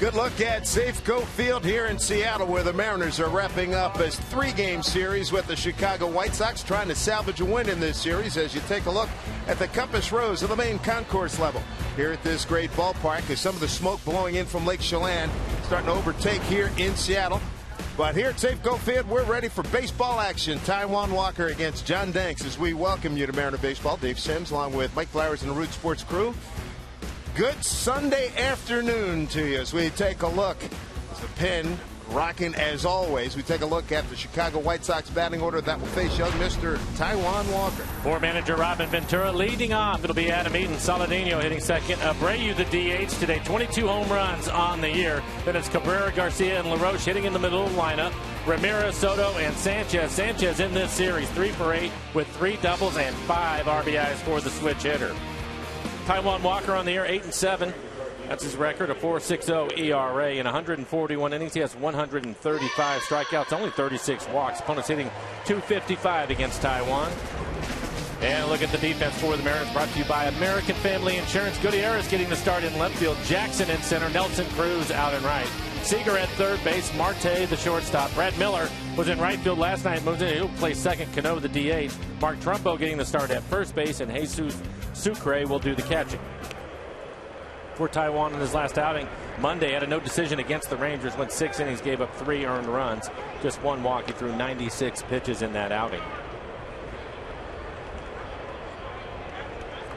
Good look at Safeco Field here in Seattle, where the Mariners are wrapping up a 3-game series with the Chicago White Sox, trying to salvage a win in this series as you take a look at the Compass Rose of the main concourse level here at this great ballpark, as some of the smoke blowing in from Lake Chelan starting to overtake here in Seattle. But here at Safeco Field, we're ready for baseball action. Taijuan Walker against John Danks as we welcome you to Mariner Baseball. Dave Sims along with Mike Flowers and the Root Sports crew. Good Sunday afternoon to you as we take a look. As the pen rocking as always, we take a look at the Chicago White Sox batting order that will face young Mr. Taijuan Walker. For manager Robin Ventura leading off, it'll be Adam Eaton. Saladino hitting second. Abreu the DH today. 22 home runs on the year. Then it's Cabrera, Garcia, and LaRoche hitting in the middle of the lineup. Ramirez, Soto, and Sanchez. Sanchez in this series 3 for 8 with 3 doubles and 5 RBIs for the switch hitter. Taijuan Walker on the air, 8-7. That's his record, a 4.60 ERA in 141 innings. He has 135 strikeouts, only 36 walks. Opponents hitting .255 against Taijuan. And look at the defense for the Mariners, brought to you by American Family Insurance. Gutierrez getting the start in left field. Jackson in center. Nelson Cruz out and right. Seager at third base. Marte the shortstop. Brad Miller was in right field last night. Moves in. He'll play second. Cano the DH. Mark Trumbo getting the start at first base, and Jesus Sucre will do the catching. For Taijuan in his last outing Monday, had a no decision against the Rangers, went 6 innings, gave up 3 earned runs, just 1 walk. He threw 96 pitches in that outing.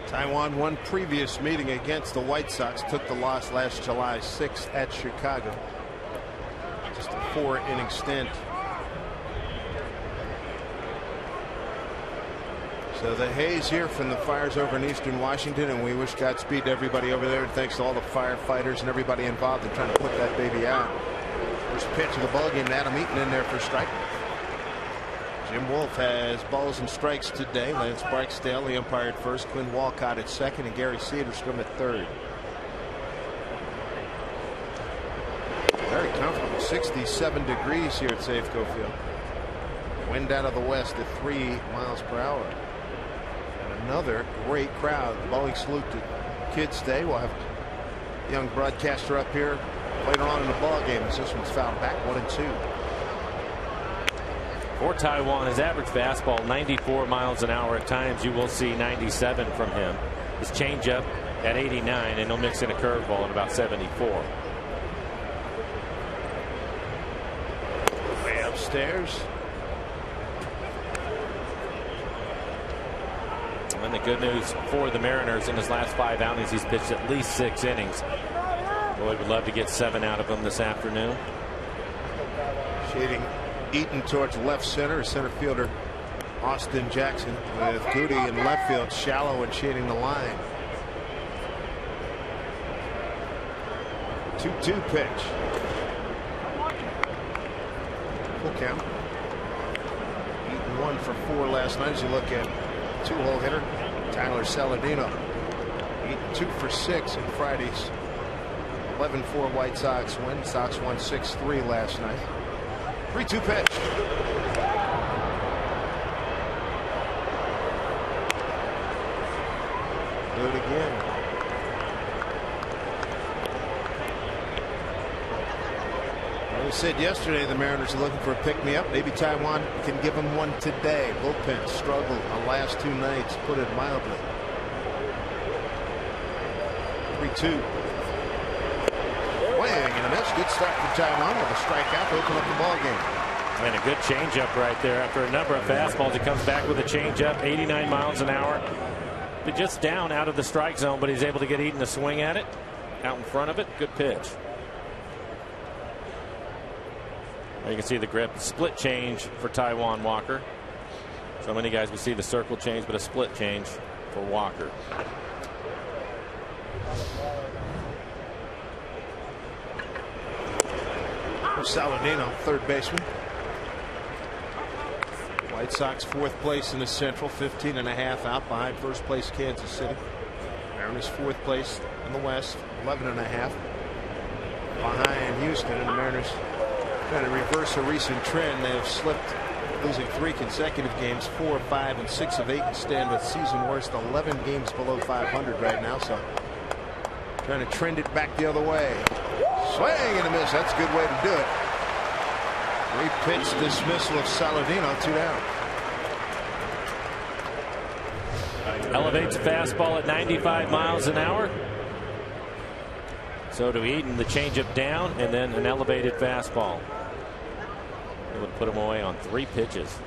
Taijuan won previous meeting against the White Sox, took the loss last July 6th at Chicago. Just a 4-inning stint. So the haze here from the fires over in eastern Washington, and we wish Godspeed to everybody over there. Thanks to all the firefighters and everybody involved in trying to put that baby out. First pitch of the ballgame, Adam Eaton in there for strike. Jim Wolf has balls and strikes today. Lance Barksdale, the umpire at first. Quinn Walcott at second, and Gary Cedarstrom at third. Very comfortable, 67 degrees here at Safeco Field. Wind out of the west at 3 miles per hour. Another great crowd. Bowling salute to Kids Day. We'll have a young broadcaster up here later on in the ball game as this one's fouled back 1-2. For Taijuan, his average fastball 94 miles an hour. At times you will see 97 from him. His changeup at 89, and he'll mix in a curveball at about 74. Way upstairs. And the good news for the Mariners, in his last 5 outings, he's pitched at least 6 innings. Boy, we'd love to get 7 out of him this afternoon. Shading Eaton towards left center. Center fielder Austin Jackson with Goody in left field, shallow and shading the line. 2-2 pitch. Full count. Eaton 1 for 4 last night as you look at 2-hole hitter Tyler Saladino. 2 for 6 in Friday's 11-4 White Sox win. Sox won 6-3 last night. 3-2 pitch. Do it again. Well, we said yesterday the Mariners are looking for a pick-me-up. Maybe Taijuan can give them one today. Bullpen struggled the last 2 nights, put it mildly. 3-2. Swing and a miss. Good start for Taijuan with a strikeout to open up the ball game. And a good changeup right there. After a number of fastballs, he comes back with a changeup, 89 miles an hour. But just down out of the strike zone, but he's able to get Eaton to swing at it. Out in front of it. Good pitch. You can see the grip. Split change for Taijuan Walker. So many guys we see the circle change, but a split change for Walker. Saladino, third baseman. White Sox 4th place in the Central, 15.5 out behind first place Kansas City. Mariners 4th place in the West, 11.5 behind Houston, and the Mariners trying to reverse a recent trend. They have slipped, losing 3 consecutive games, 4 of 5 and 6 of 8, and stand with season worst 11 games below 500 right now. So trying to trend it back the other way. Swing and a miss. That's a good way to do it. 3-pitch dismissal of Saladino. 2 down. Elevates fastball at 95 miles an hour. So to Eaton, the changeup down and then an elevated fastball. It would put him away on 3 pitches.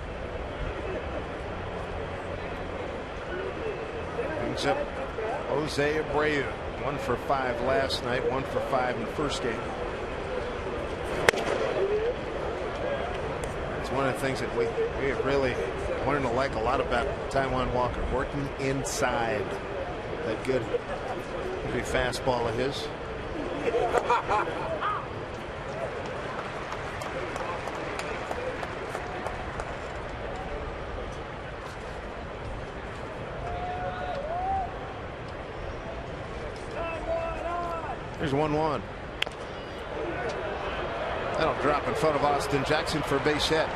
Brings up Jose Abreu. 1 for 5 last night, 1 for 5 in the first game. It's one of the things that we have really learned to like a lot about Taijuan Walker, working inside. That good fastball of his. Here's 1-1. That'll drop in front of Austin Jackson for a base hit.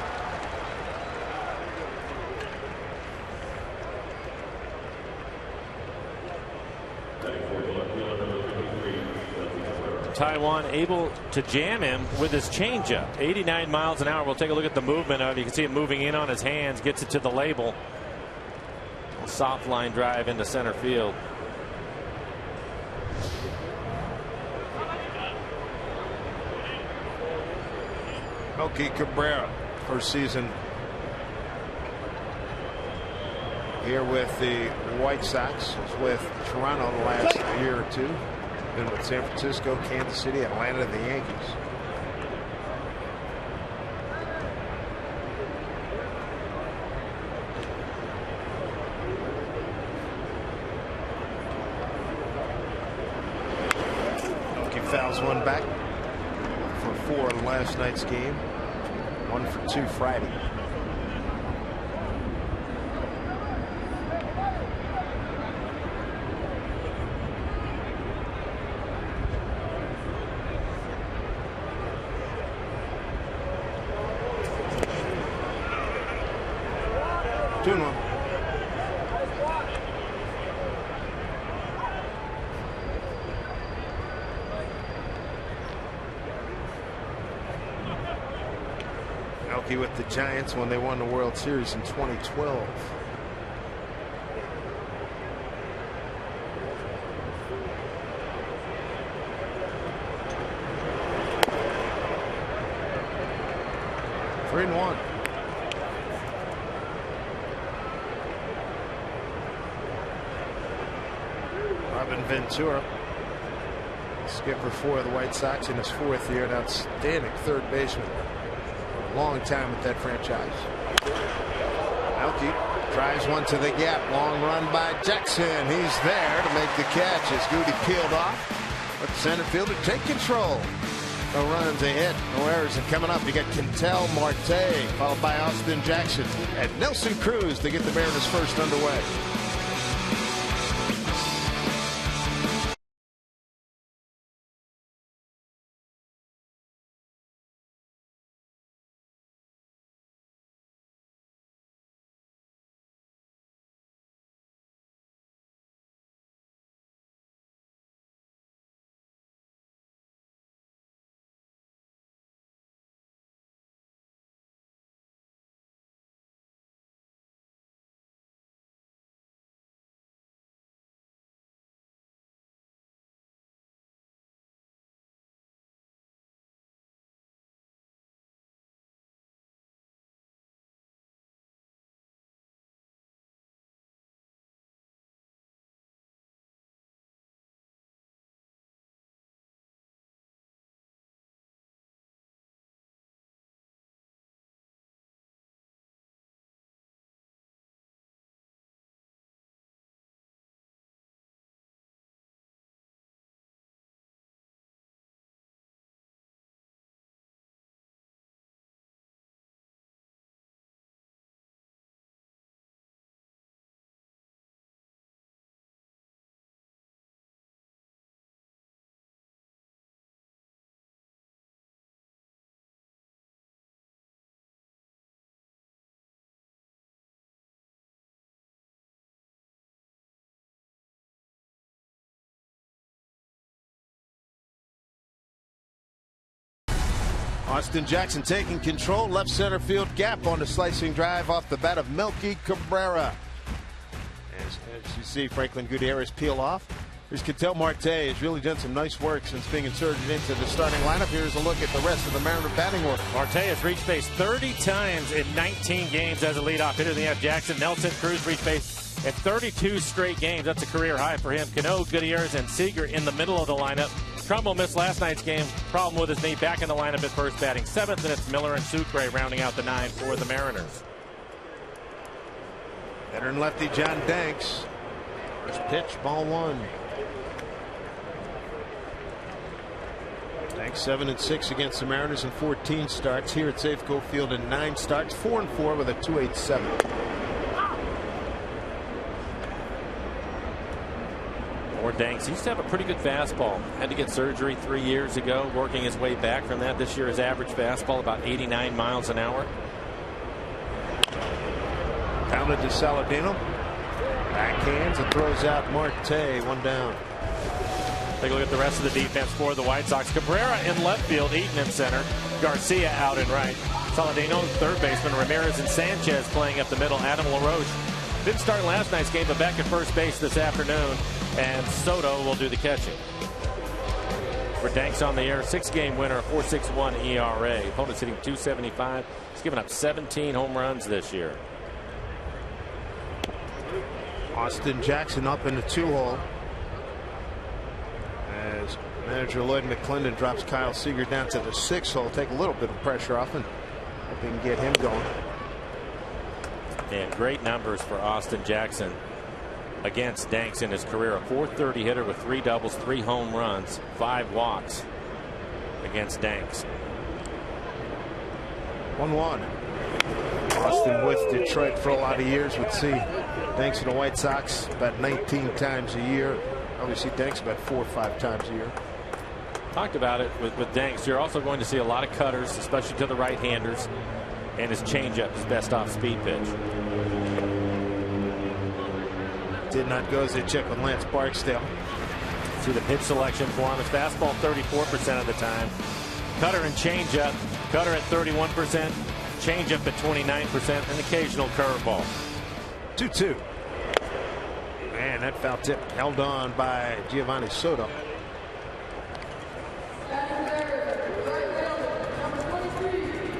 Taijuan able to jam him with his changeup. 89 miles an hour. We'll take a look at the movement of it. You can see him moving in on his hands, gets it to the label. A soft line drive into center field. Melky Cabrera, first season here with the White Sox. Was with Toronto the last year or two. Been with San Francisco, Kansas City, Atlanta, and the Yankees. Melky fouls one back for 4 in last night's game. 1 for 2 Friday. Two and 1. Melky with the Giants when they won the World Series in 2012. Three and 1. Ventura, skipper for the White Sox in his 4th year, an outstanding third baseman. A long time with that franchise. Melky drives one to the gap. Long run by Jackson. He's there to make the catch as Goody peeled off. Let the center fielder take control. No runs, a hit, no errors. And coming up, you got Quintel Marte, followed by Austin Jackson and Nelson Cruz to get the Mariners first underway. Austin Jackson taking control, left center field gap on the slicing drive off the bat of Melky Cabrera. As you see Franklin Gutierrez peel off. Here's Ketel Marte. Has really done some nice work since being inserted into the starting lineup. Here's a look at the rest of the Mariner batting order. Marte has reached base 30 times in 19 games as a leadoff hitter. They have Jackson, Nelson, Cruz reached base in 32 straight games. That's a career high for him. Cano, Gutierrez, and Seager in the middle of the lineup. Trumbo missed last night's game. Problem with his knee. Back in the lineup at first, batting seventh, and it's Miller and Sucre rounding out the nine for the Mariners. Veteran lefty John Danks. First pitch, ball one. Danks 7-6 against the Mariners in 14 starts. Here at Safeco Field in 9 starts, 4-4 with a 2.87. Or Danks. He used to have a pretty good fastball. Had to get surgery 3 years ago, working his way back from that. This year his average fastball about 89 miles an hour. Pounded to Saladino. Backhands and throws out Marte. One down. Take a look at the rest of the defense for the White Sox. Cabrera in left field, Eaton in center, Garcia out in right. Saladino, third baseman, Ramirez and Sanchez playing up the middle. Adam LaRoche didn't start last night's game, but back at first base this afternoon. And Soto will do the catching. For Danks on the air, 6-game winner, 4.61 ERA. Opponent's hitting .275. He's given up 17 home runs this year. Austin Jackson up in the 2-hole. As manager Lloyd McClendon drops Kyle Seager down to the 6-hole, take a little bit of pressure off and hope he can get him going. And great numbers for Austin Jackson against Danks in his career. A .430 hitter with 3 doubles, 3 home runs, 5 walks against Danks. 1-1. Austin with Detroit for a lot of years. Would see Danks and the White Sox about 19 times a year. Obviously Danks about 4 or 5 times a year. Talked about it with Danks. You're also going to see a lot of cutters, especially to the right-handers, and his changeup, his best off-speed pitch. Did not go as they check with Lance Barksdale. See the pitch selection for him. His fastball 34% of the time. Cutter and changeup. Cutter at 31%. Changeup at 29%. And occasional curveball. 2-2. Man, that foul tip held on by Giovanni Soto.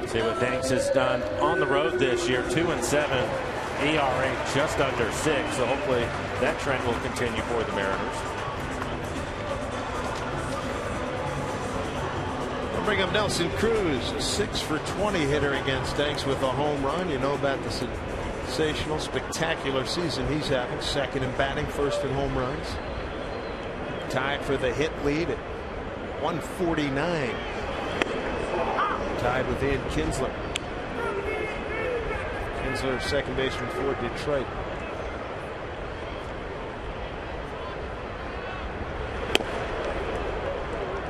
See what Danks has done on the road this year. 2-7. ERA just under 6. So hopefully that trend will continue for the Mariners. We'll bring up Nelson Cruz, 6 for 20 hitter against Danks with a home run. You know about the sensational, spectacular season he's having. Second in batting, first in home runs. Tied for the hit lead at 149. Tied with Ian Kinsler. Kinsler, second baseman for Detroit.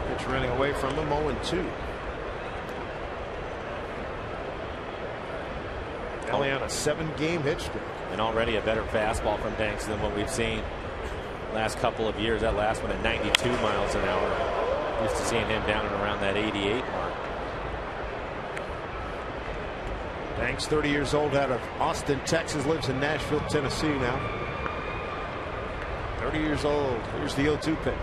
Pitch running away from him, 0-2. Only on a 7-game hit streak. And already a better fastball from Danks than what we've seen last couple of years. That last one at 92 miles an hour. Used to seeing him down and around that 88 mark. Danks, 30 years old, out of Austin, Texas, lives in Nashville, Tennessee now. 30 years old. Here's the 0-2 pitch.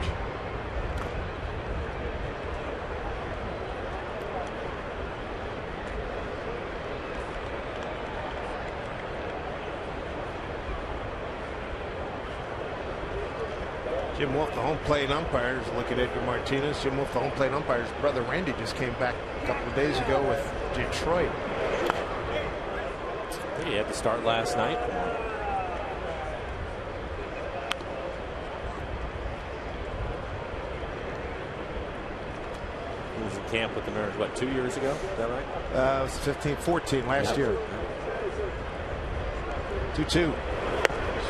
Jim Wolf, the home plate umpire, is looking at Edgar Martinez. Jim Wolf, the home plate umpire's brother Randy, just came back a couple of days ago with Detroit. He had to start last night. He was in camp with the Mariners, what, 2 years ago? Is that right? It was 15-14 last year. 2-2.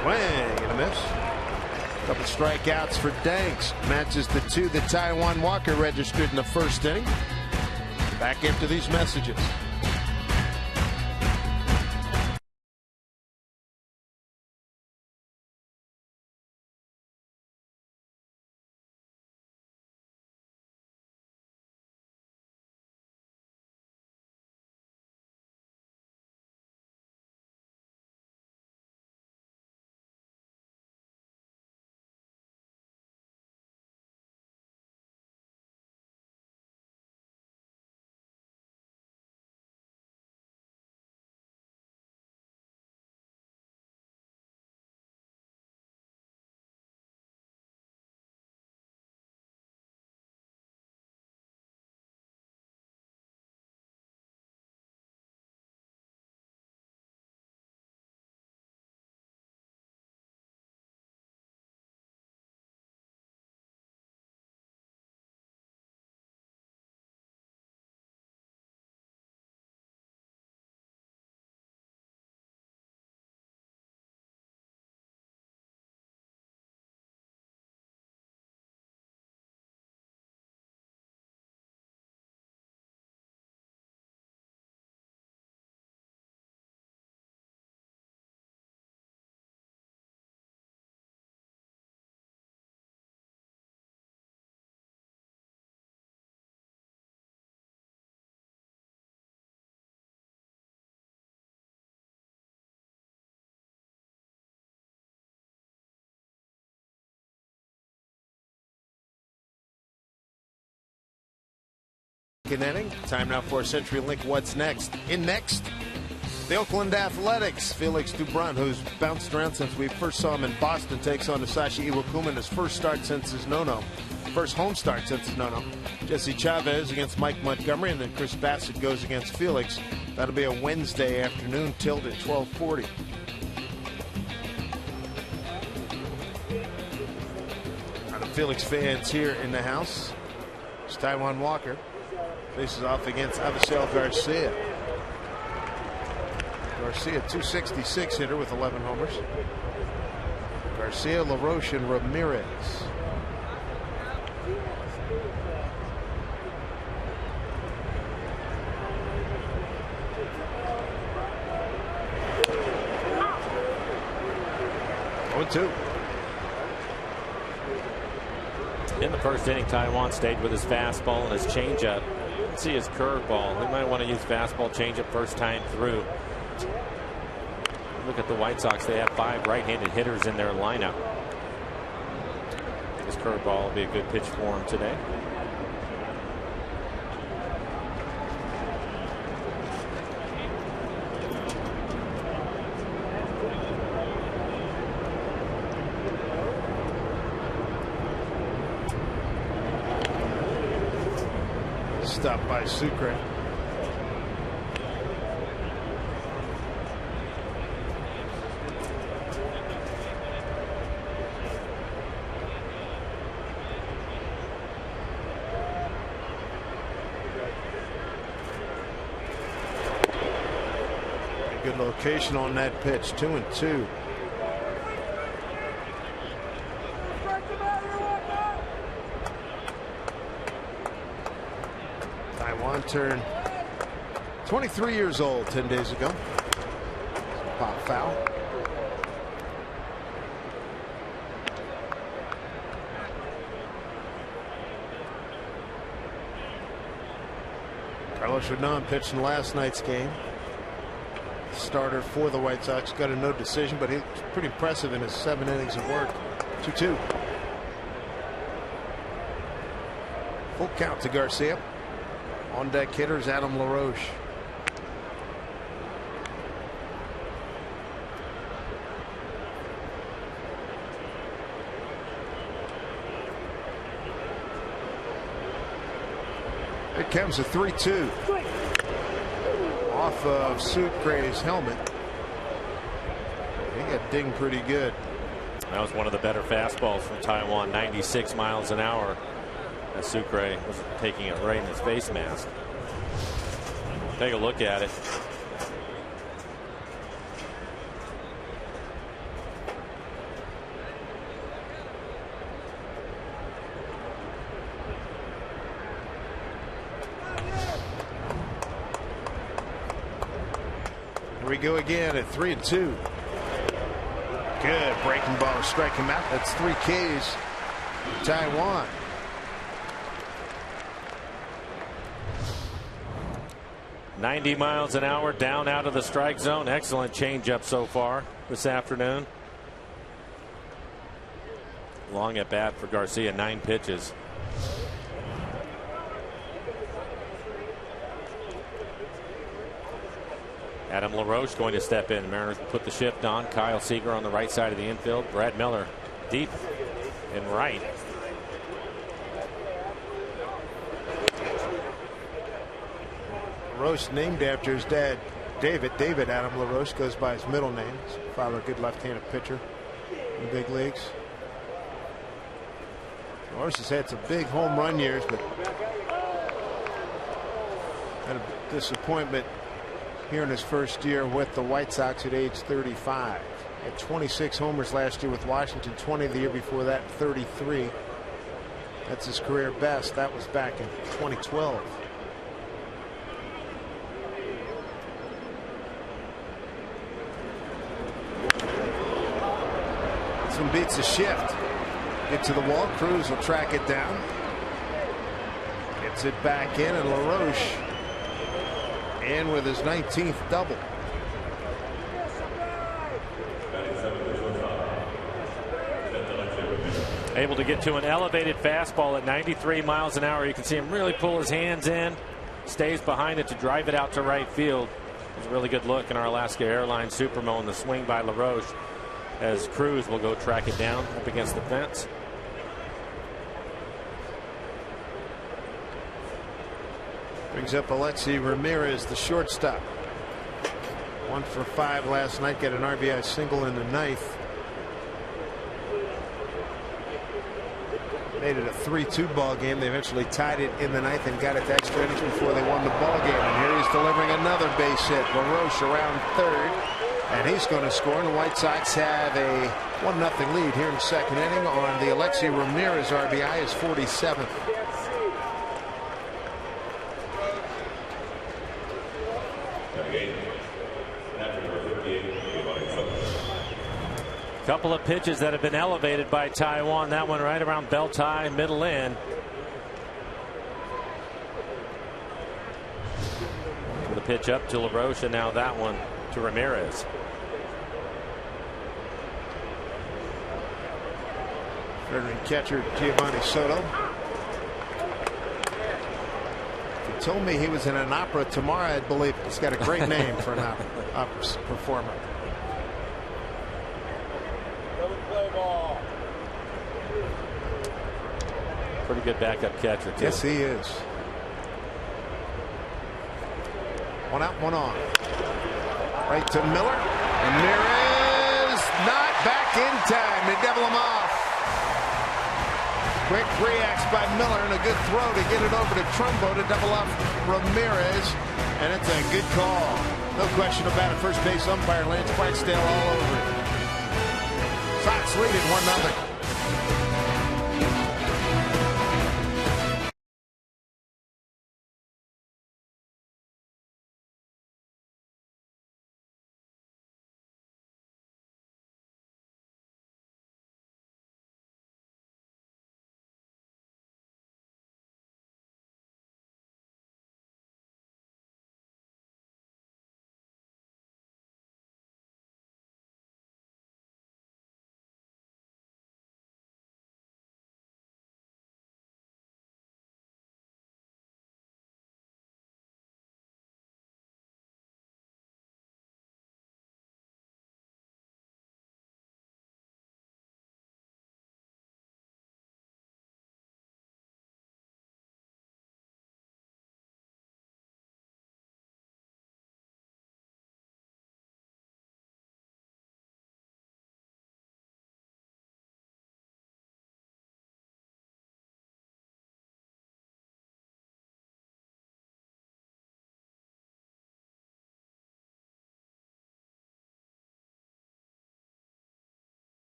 Swing and a miss. Couple strikeouts for Danks. Matches the 2 that Taijuan Walker registered in the first inning. Back after these messages. second inning. Time now for CenturyLink What's Next. In next, the Oakland Athletics. Felix Doubrun, who's bounced around since we first saw him in Boston, takes on Hisashi Iwakuma in his first start since his no-no. First home start since his no-no. Jesse Chavez against Mike Montgomery, and then Chris Bassett goes against Felix. That'll be a Wednesday afternoon, tilt at 12:40. Felix fans here in the house. It's Taijuan Walker. Faces off against Avisail Garcia. Garcia, 266 hitter with 11 homers. Garcia, LaRoche, and Ramirez. Two. In the first inning, Taijuan stayed with his fastball and his changeup. Let's see his curveball. We might want to use fastball, changeup first time through. Look at the White Sox. They have 5 right-handed hitters in their lineup. His curveball will be a good pitch for him today. Stopped by Sucre. Good location on that pitch. 2-2. Turned 23 years old 10 days ago. Pop foul. Carlos Rodon pitched in last night's game. Starter for the White Sox. Got a no decision, but he was pretty impressive in his 7 innings of work. 2-2. Full count to Garcia. On deck hitters Adam LaRoche. Here comes a 3-2. Off of Sucre's helmet. He got dinged pretty good. That was one of the better fastballs from Taijuan, 96 miles an hour. As Sucre was taking it right in his face mask. Take a look at it. Here we go again at 3-2. Good breaking ball, strike him out. That's 3 Ks. Taijuan. .90 miles an hour down out of the strike zone. Excellent changeup so far this afternoon. Long at bat for Garcia, 9 pitches. Adam LaRoche going to step in. Mariners put the shift on. Kyle Seager on the right side of the infield. Brad Miller deep and right. LaRoche named after his dad, David. David Adam LaRoche goes by his middle name. His father, a good left-handed pitcher in the big leagues. LaRoche has had some big home run years, but had a disappointment here in his first year with the White Sox at age 35. Had 26 homers last year with Washington, 20 the year before that, 33. That's his career best. That was back in 2012. Beats the shift. Get to the wall. Cruz will track it down. Gets it back in, and LaRoche in with his 19th double. Able to get to an elevated fastball at 93 miles an hour. You can see him really pull his hands in stays behind it to drive it out to right field. It was a really good look in our Alaska Airlines Supermo, and the swing by LaRoche as Cruz will go track it down up against the fence. Brings up Alexi Ramirez, the shortstop. 1 for 5 last night, got an RBI single in the ninth. Made it a 3-2 ball game. They eventually tied it in the ninth and got it to extra innings before they won the ball game. And here he's delivering another base hit. LaRoche around third, and he's going to score. And the White Sox have a 1-0 lead here in the second inning on the Alexi Ramirez RBI, his 47th. Couple of pitches that have been elevated by Taiwan. That one right around belt tie, middle in. The pitch up to LaRoche, and now that one to Ramirez. Veteran catcher Giovanni Soto. If you told me he was in an opera tomorrow, I'd believe it. He's got a great name for an opera performer. Pretty good backup catcher, too. Yes, he is. 1 out, 1 on. Right to Miller. Ramirez not back in time to devil him off. Quick reacts by Miller and a good throw to get it over to Trumbo to double off Ramirez. And it's a good call. No question about it. First base umpire Lance Barksdale all over it. Sox lead at 1-0.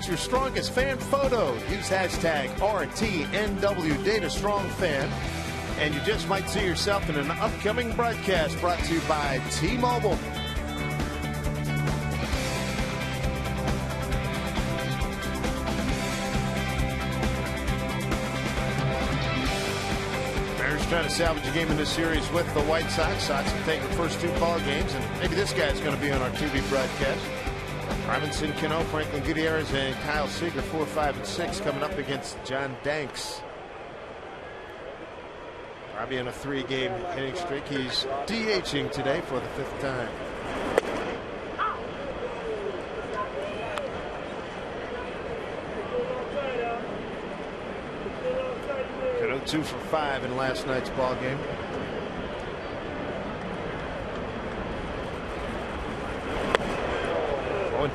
Your strongest fan photo. Use hashtag RTNW Data Strong Fan, and you just might see yourself in an upcoming broadcast brought to you by T-Mobile. Mariners trying to salvage a game in this series with the White Sox. Sox will take the first 2 ball games, and maybe this guy's going to be on our TV broadcast. Robinson Cano, Franklin Gutierrez, and Kyle Seager, 4, 5, and 6, coming up against John Danks. Robbie on a 3-game hitting streak. He's DHing today for the 5th time. Cano 2 for 5 in last night's ball game.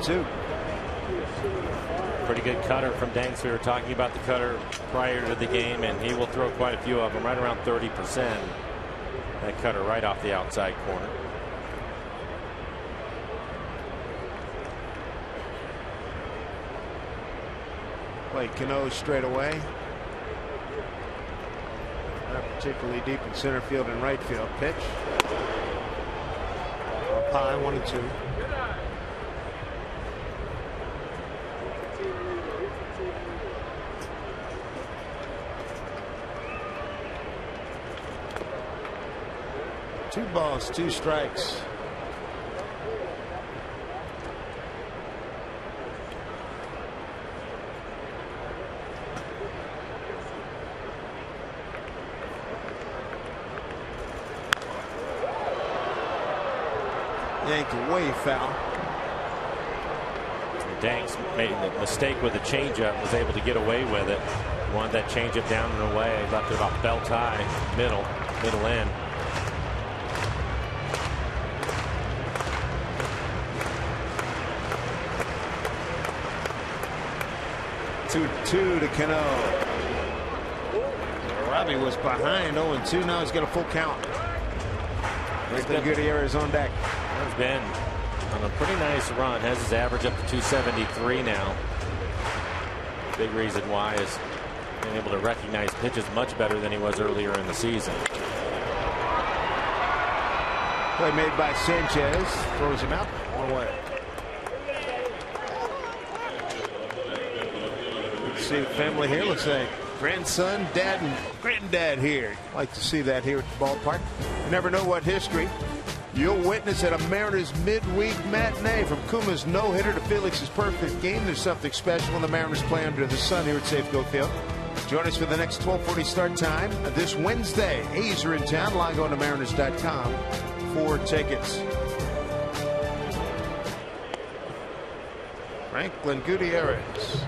Two. Pretty good cutter from Danks. We were talking about the cutter prior to the game, and he will throw quite a few of them, right around 30%. That cutter right off the outside corner. Play Cano straight away. Not particularly deep in center field and right field. Pitch. Up high, 1-2. Two balls, 2 strikes. Yanked away foul. Danks made the mistake with the changeup, was able to get away with it. Wanted that changeup down and away. Left it off belt high, middle end. 2-2 to Cano. Robbie was behind 0-2. Now he's got a full count. Gutierrez on deck. He's been on a pretty nice run. Has his average up to 273 now. Big reason why is being able to recognize pitches much better than he was earlier in the season. Play made by Sanchez. Throws him out. One away. See the family here. Looks like grandson, dad, and granddad here. Like to see that here at the ballpark. You never know what history you'll witness at a Mariners midweek matinee. From Kuma's no-hitter to Felix's perfect game, there's something special when the Mariners play under the sun here at Safeco Field. Join us for the next 12:40 start time this Wednesday. A's are in town. Log on to Mariners.com for tickets. Franklin Gutierrez.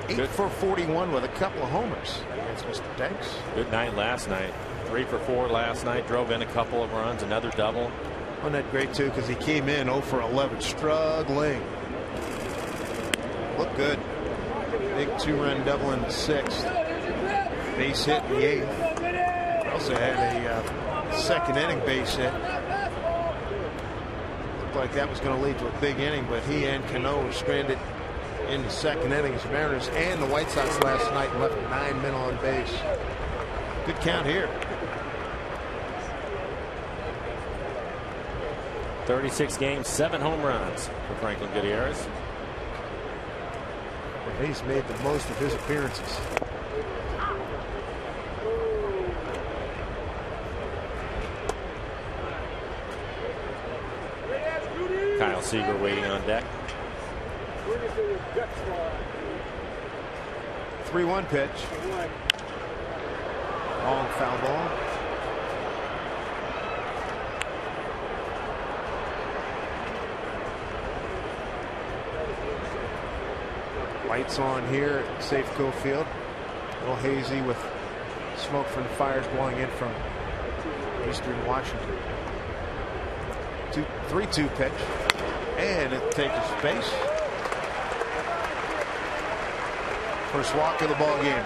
8 for 41 with a couple of homers against Mr. Danks. Good night last night. 3 for 4 last night. Drove in a couple of runs. Another double. Wasn't that great too, because he came in 0 for 11, struggling. Looked good. Big 2-run double in the 6th. Base hit in the 8th. Also had a second inning base hit. Looked like that was going to lead to a big inning, but he and Cano were stranded in the second inning as Mariners and the White Sox last night left 9 men on base. Good count here. 36 games, 7 home runs for Franklin Gutierrez. And he's made the most of his appearances. Kyle Seager waiting on deck. 3-1 pitch. Long foul ball. Lights on here at Safeco Field. A little hazy with smoke from the fires blowing in from eastern Washington. 3-2 pitch. And it takes a space. First walk of the ball game.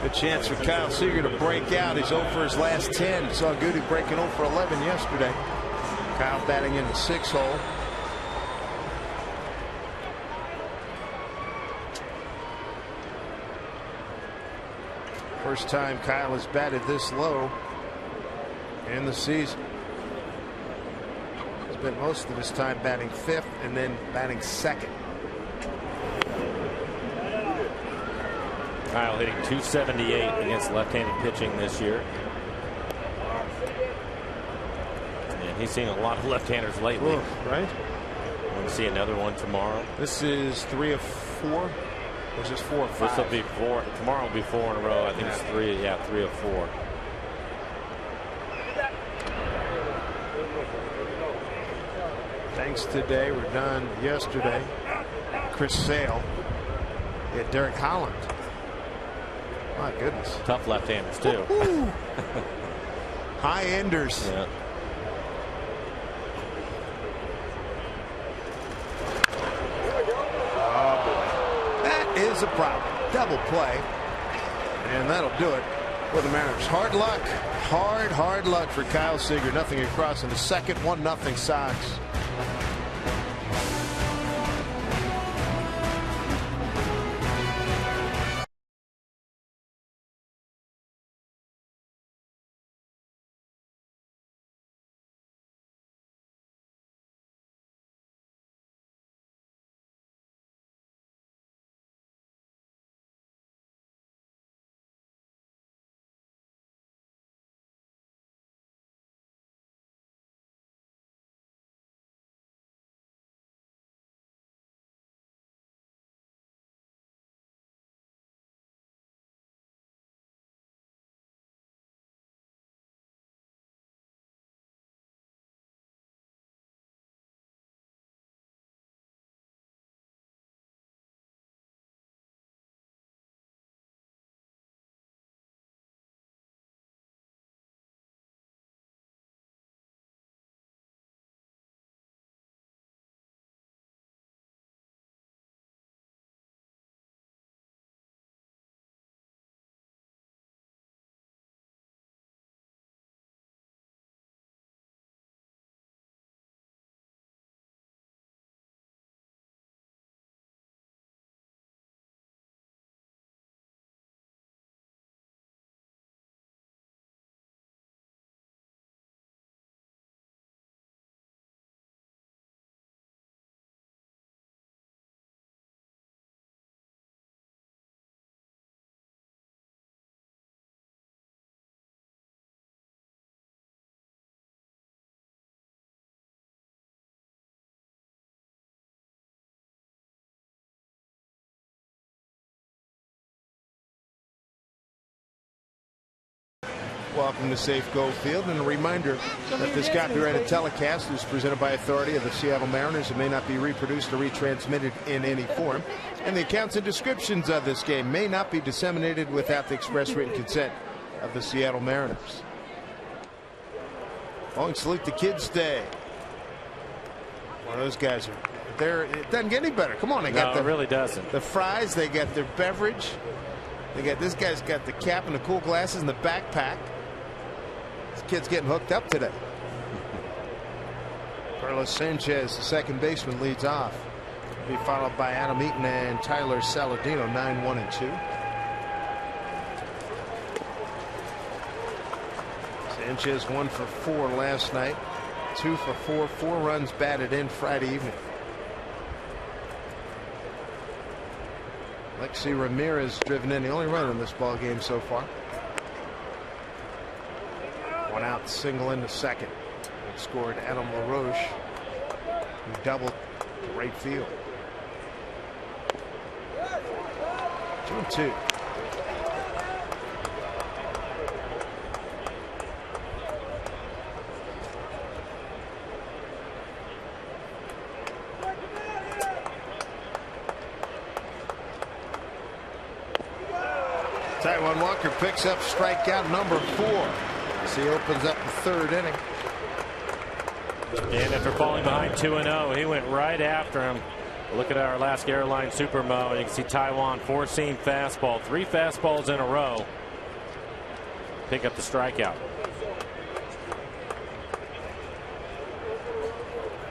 Good chance for Kyle Seager to break out. He's 0 for his last 10. Saw Goody breaking 0 for 11 yesterday. Kyle batting in the 6 hole. First time Kyle has batted this low in the season. He's spent most of his time batting 5th and then batting 2nd. Kyle hitting .278 against left-handed pitching this year. And he's seen a lot of left-handers lately. Ooh, right? We're going to see another one tomorrow. This is 3 of 4. Or is this 4 or 5? This will be 4. Tomorrow will be 4 in a row. I think it's 3. Yeah, 3 of 4. Thanks today. We're done yesterday. Chris Sale. Yeah, Derek Holland. My goodness. Tough left-handers too. High enders. Yeah. Oh boy. That is a problem. Double play. And that'll do it for the Mariners. Hard luck. Hard luck for Kyle Seager. Nothing across in the second. 1-0 Sox. Welcome to Safe Go Field, and a reminder that this copyrighted telecast is presented by authority of the Seattle Mariners and may not be reproduced or retransmitted in any form, and the accounts and descriptions of this game may not be disseminated without the express written consent of the Seattle Mariners. Long salute the kids day. One of those guys are there. It doesn't get any better. Come on, they got it really doesn't. The fries, they got their beverage. They got this guy's got the cap and the cool glasses and the backpack. This kid's getting hooked up today. Carlos Sanchez, the second baseman, leads off. He'll be followed by Adam Eaton and Tyler Saladino, 9-1 and 2. Sanchez 1 for 4 last night, 2 for 4, 4 runs batted in Friday evening. Alexi Ramirez driven in, the only run in this ball game so far. One out, single into second. It scored Adam LaRoche, who doubled to right field. 2-2. Taijuan Walker picks up strikeout number 4 as he opens up the third inning. And after falling behind 2-0, he went right after him. Look at our Alaska Airlines Super Mo. You can see Taijuan, 4-seam fastball, 3 fastballs in a row. Pick up the strikeout.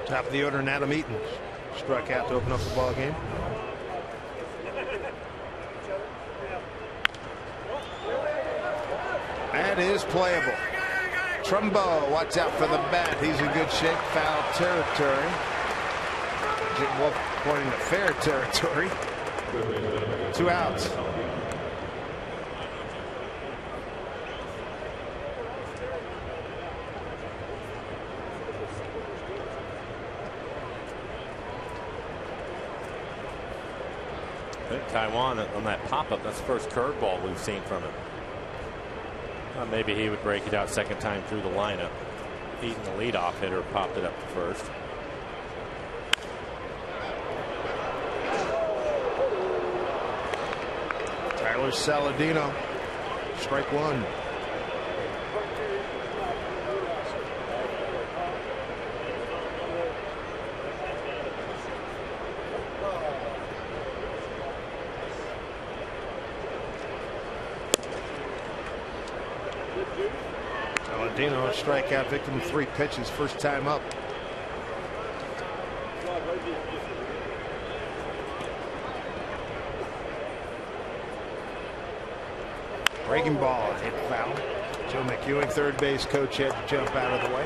Top of the order, Adam Eaton struck out to open up the ball game. That is playable. Trumbo, watch out for the bat. He's in good shape. Foul territory. Jim Wolf pointing to fair territory. 2 outs. I think Taijuan on that pop-up, that's the first curveball we've seen from him. Maybe he would break it out second time through the lineup. Eaton, the leadoff hitter, popped it up to first. Tyler Saladino, strike 1. Saladino, strikeout victim, 3 pitches, first time up. Breaking ball, hit foul. Joe McEwing, third base coach, had to jump out of the way.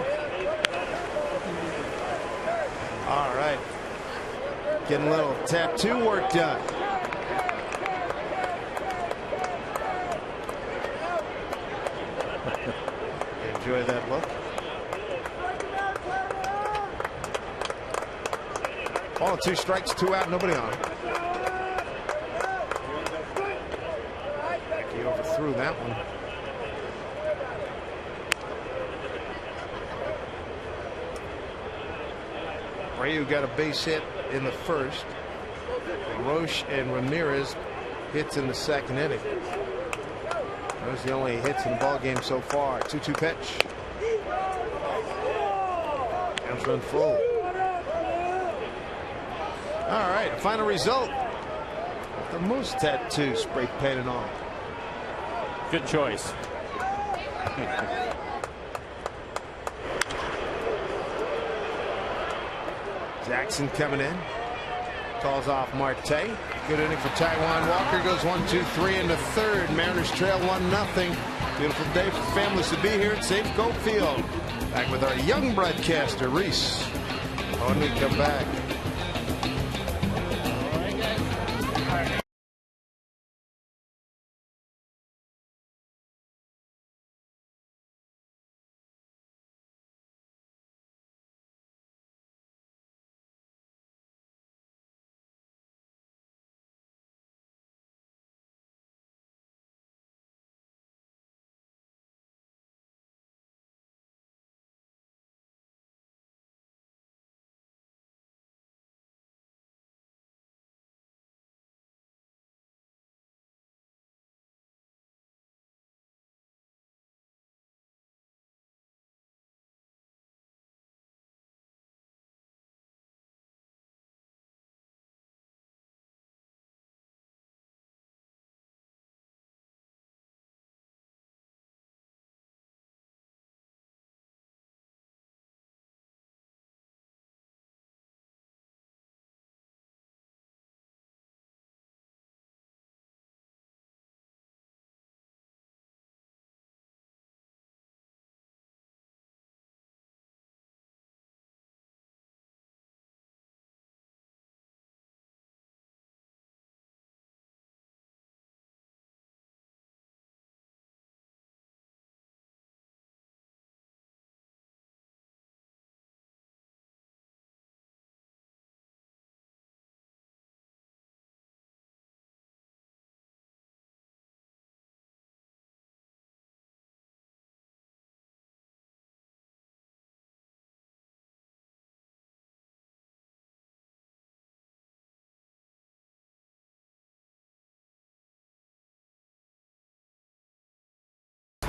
All right. Getting a little tattoo work done. Enjoy that look. Ball 2 strikes, 2 out, nobody on. He overthrew that one. Rayu got a base hit in the first. Roche and Ramirez hits in the second inning. Those are the only hits in the ball game so far. 2-2 pitch. Counts run full. All right, final result. The Moose tattoo spray painted on. Good choice. Jackson coming in. Calls off Marte. Good inning for Taijuan Walker. Goes 1-2-3 in the third. Mariners trail 1-0. Beautiful day for families to be here at Safe Go Field. Back with our young broadcaster, Reese, when we come back.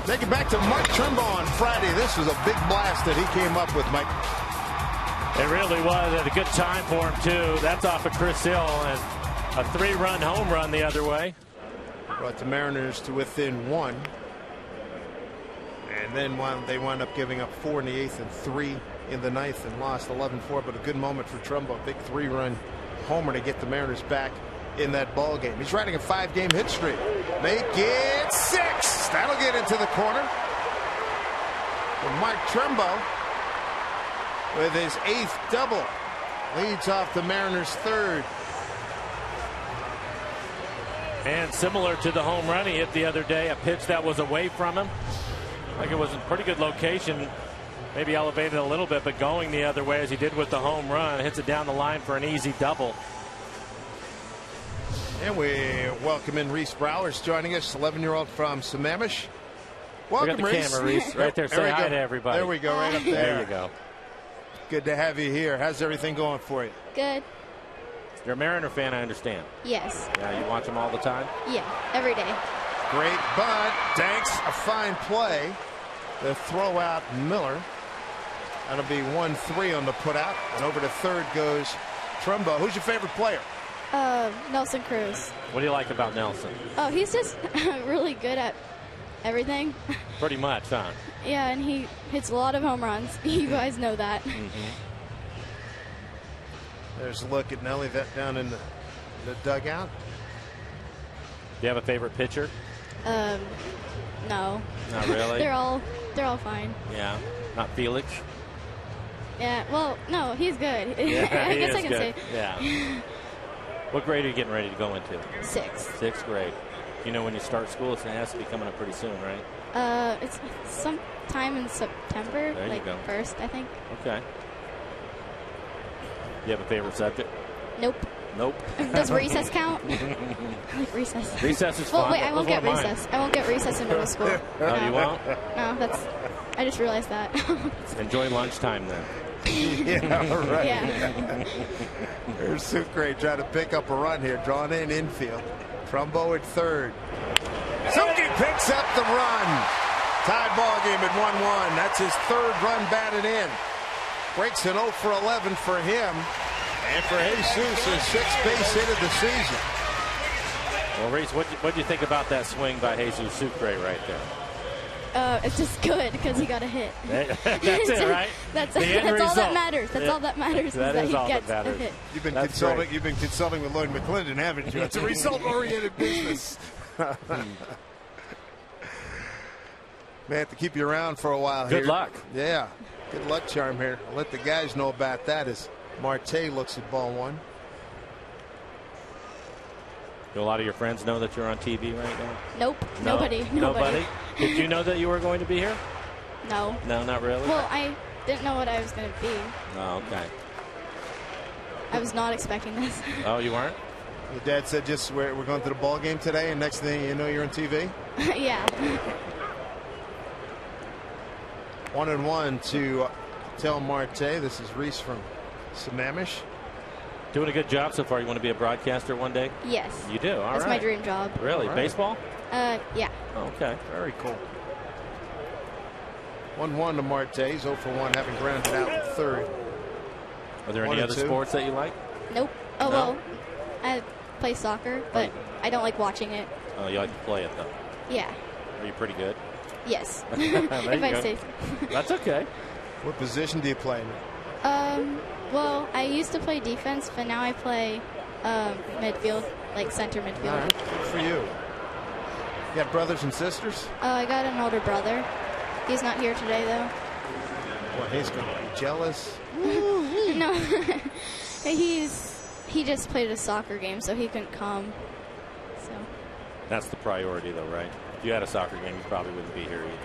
Take it back to Mark Trumbo on Friday. This was a big blast that he came up with, Mike. It really was at a good time for him, too. That's off of Chris Hill, and a 3-run home run the other way. Brought the Mariners to within 1. And then they wound up giving up 4 in the 8th and 3 in the 9th and lost 11-4. But a good moment for Trumbo. Big 3-run homer to get the Mariners back in that ball game. He's riding a 5-game hit streak. Make it 6. That'll get into the corner. And Mark Trumbo with his 8th double leads off the Mariners' 3rd. And similar to the home run he hit the other day, a pitch that was away from him. Like it was in pretty good location, maybe elevated a little bit, but going the other way as he did with the home run. Hits it down the line for an easy double. And we welcome in Reese Browers joining us, 11-year-old from Sammamish. Welcome, Look at the Reese. camera, Reese. Right there. Say hi to everybody. There we go, right up there. There you go. Good to have you here. How's everything going for you? Good. You're a Mariner fan, I understand. Yes. Yeah, you watch them all the time? Yeah, every day. Great bunt. Danks, a fine play. The throw out Miller. That'll be 1-3 on the putout. And over to third goes Trumbo. Who's your favorite player? Nelson Cruz. What do you like about Nelson? Oh, he's just really good at everything. Pretty much, huh? Yeah, and he hits a lot of home runs. You guys know that. There's a look at Nelly down in the dugout. Do you have a favorite pitcher? No. Not really? They're all fine. Yeah. Not Felix? Yeah, well, no, he's good. Yeah, I he guess is I can good. say. Yeah. What grade are you getting ready to go into? 6th. 6th grade. You know when you start school, it has to be coming up pretty soon, right? It's sometime in September. There you like go. 1st, I think. Okay. You have a favorite subject? Nope. Nope. Does recess count? I like recess. Recess is well, fun. wait, I won't get recess. I won't get recess in middle school. Oh, you won't? No, I just realized that. Enjoy lunchtime then. Yeah, right. Yeah. There's Sucre trying to pick up a run here, drawn in infield. Trumbo at third. Suki picks up the run. Tied ball game at 1-1. That's his 3rd run batted in. Breaks an 0 for 11 for him. And for Jesus, his 6th base hit of the season. Well, Reese, what do you think about that swing by Jesus Sucre right there? It's just good because he got a hit. That's it, right? That's all that matters. That's all that matters. That is is that all he that gets matters. a hit. You've been That's consulting. great. You've been consulting with Lloyd McClendon, haven't you? It's a result-oriented business. May have to keep you around for a while here. Good luck. Yeah, good luck charm here. I'll let the guys know about that as Marte looks at ball 1. Do a lot of your friends know that you're on TV right now? Nope. No? Nobody. Did you know that you were going to be here? No. No, not really? Well, I didn't know what I was going to be. Oh, okay. I was not expecting this. Oh, you weren't? Your dad said just we're going to the ball game today, and next thing you know, you're on TV? Yeah. 1-1 to Tel Marte. This is Reese from Sammamish. Doing a good job so far. You want to be a broadcaster one day? Yes. You do? All right. That's my dream job. Really? All right. Baseball? Yeah. Oh, okay. Very cool. 1-1 to Marte. He's 0 for 1, having grounded out in third. Are there any other 1-2. sports that you like? Nope. Oh, No? well, I play soccer, but I don't like watching it. Oh, you like to play it, though? Yeah. Are you pretty good? Yes. There you if I go. say so. That's okay. What position do you play? Well, I used to play defense, but now I play midfield, like center midfield. All right. Good for you. You got brothers and sisters? I got an older brother. He's not here today, though. Well, he's going to be jealous. No. He just played a soccer game, so he couldn't come. So. That's the priority, though, right? If you had a soccer game, you probably wouldn't be here either.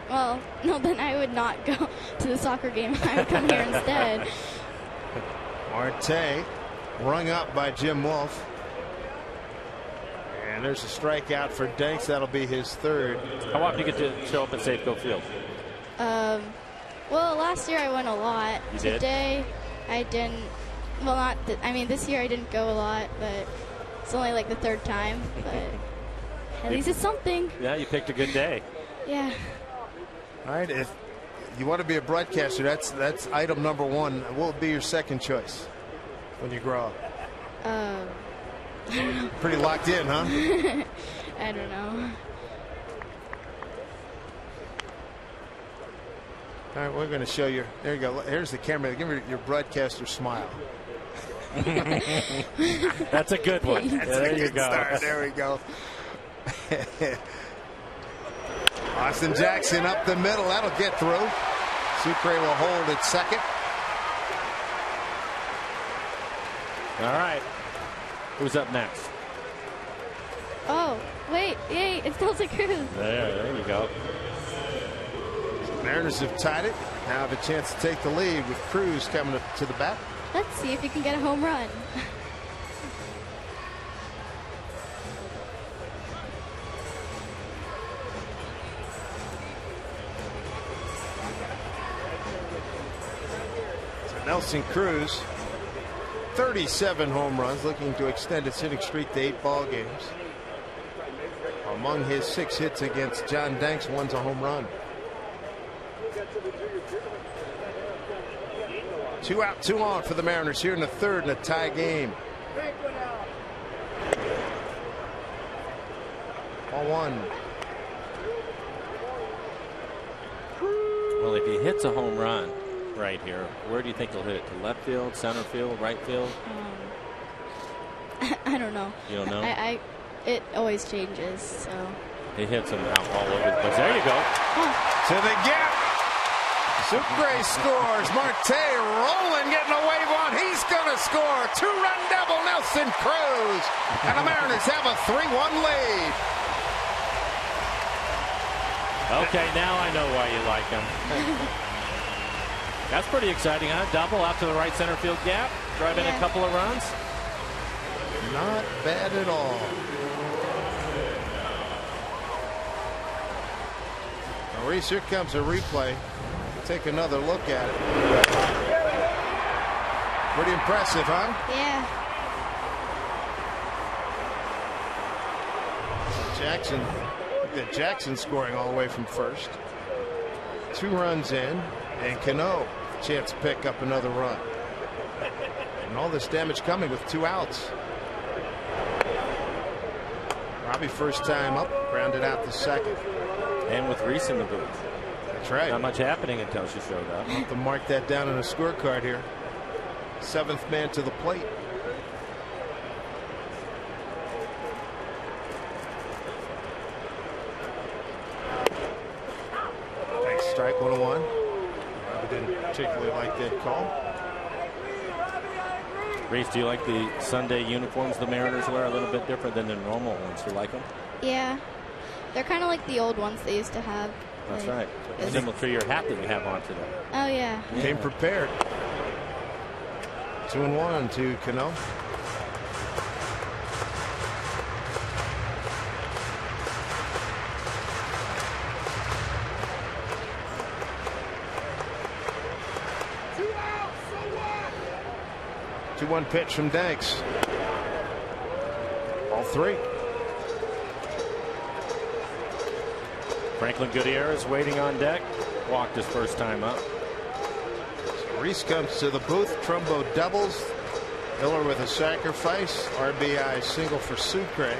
Well, no, then I would not go to the soccer game. I would come here instead. Marte rung up by Jim Wolf. And there's a strikeout for Danks. That'll be his 3rd. How often do you get to show up at Safeco Field? Well, last year I went a lot. You did? Today I didn't. Well, not. This year I didn't go a lot, but it's only like the 3rd time. But at least it's something. Yeah, you picked a good day. Yeah. All right, if you want to be a broadcaster, that's item number one. What will be your second choice when you grow up? Pretty locked in, huh? I don't know. All right, we're going to show you. There you go. Here's the camera. Give me your broadcaster smile. That's a good one. There you go. Start. There we go. Austin Jackson up the middle. That'll get through. Sucre will hold at second. All right. Who's up next? Oh, wait. Yay, it's Nelson Cruz. There you go. Mariners have tied it. Now have a chance to take the lead with Cruz coming up to the bat. Let's see if he can get a home run. So Nelson Cruz, 37 home runs, looking to extend his hitting streak to 8 ball games. Among his 6 hits against John Danks, one's a home run. 2 out, 2 on for the Mariners here in the third in a tie game. Ball 1. Well, if he hits a home run right here, where do you think he'll hit it? To left field, center field, right field? I don't know. You don't know? It always changes, so. He hits them out all over the place. There you go. To the gap. Sucre scores. Marte rolling, getting a wave on. He's going to score. 2-run double, Nelson Cruz. And the Mariners have a 3-1 lead. Okay, now I know why you like him. That's pretty exciting, huh? Double out to the right center field gap. Drive in a couple of runs. Not bad at all. Maurice, here comes a replay. Take another look at it. Pretty impressive, huh? Yeah. Jackson, look at Jackson scoring all the way from first. 2 runs in, and Cano chance to pick up another run. And all this damage coming with 2 outs. Robbie first time up, grounded out to second. And with Reese in the booth. That's right. Not much happening until she showed up. I'll have to mark that down on a scorecard here. 7th man to the plate. Thanks, strike 1-1. I didn't particularly like that call. Reese, do you like the Sunday uniforms the Mariners wear? A little bit different than the normal ones. Do you like them? Yeah. They're kind of like the old ones they used to have. That's like, right. Similar to your hat that you have on today. Oh, yeah. Came prepared. 2-1 to Cano. So 2-1 pitch from Danks. All 3. Franklin Gutierrez waiting on deck. Walked his first time up. Reese comes to the booth. Trumbo doubles. Miller with a sacrifice. RBI single for Sucre.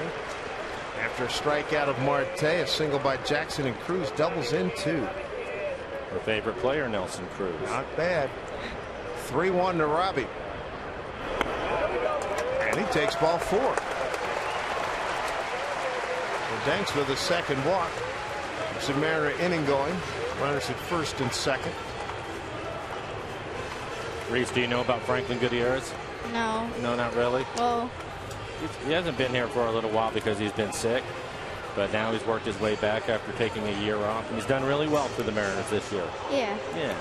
After a strikeout of Marte, a single by Jackson, and Cruz doubles in 2. Her favorite player, Nelson Cruz. Not bad. 3-1 to Robbie. And he takes ball 4. So Danks with a second walk. It's a Mariner inning going. Runners at first and second. Reese, do you know about Franklin Gutierrez? No. No, not really. Well, he hasn't been here for a little while because he's been sick. But now he's worked his way back after taking a year off. And he's done really well for the Mariners this year. yeah. Yeah.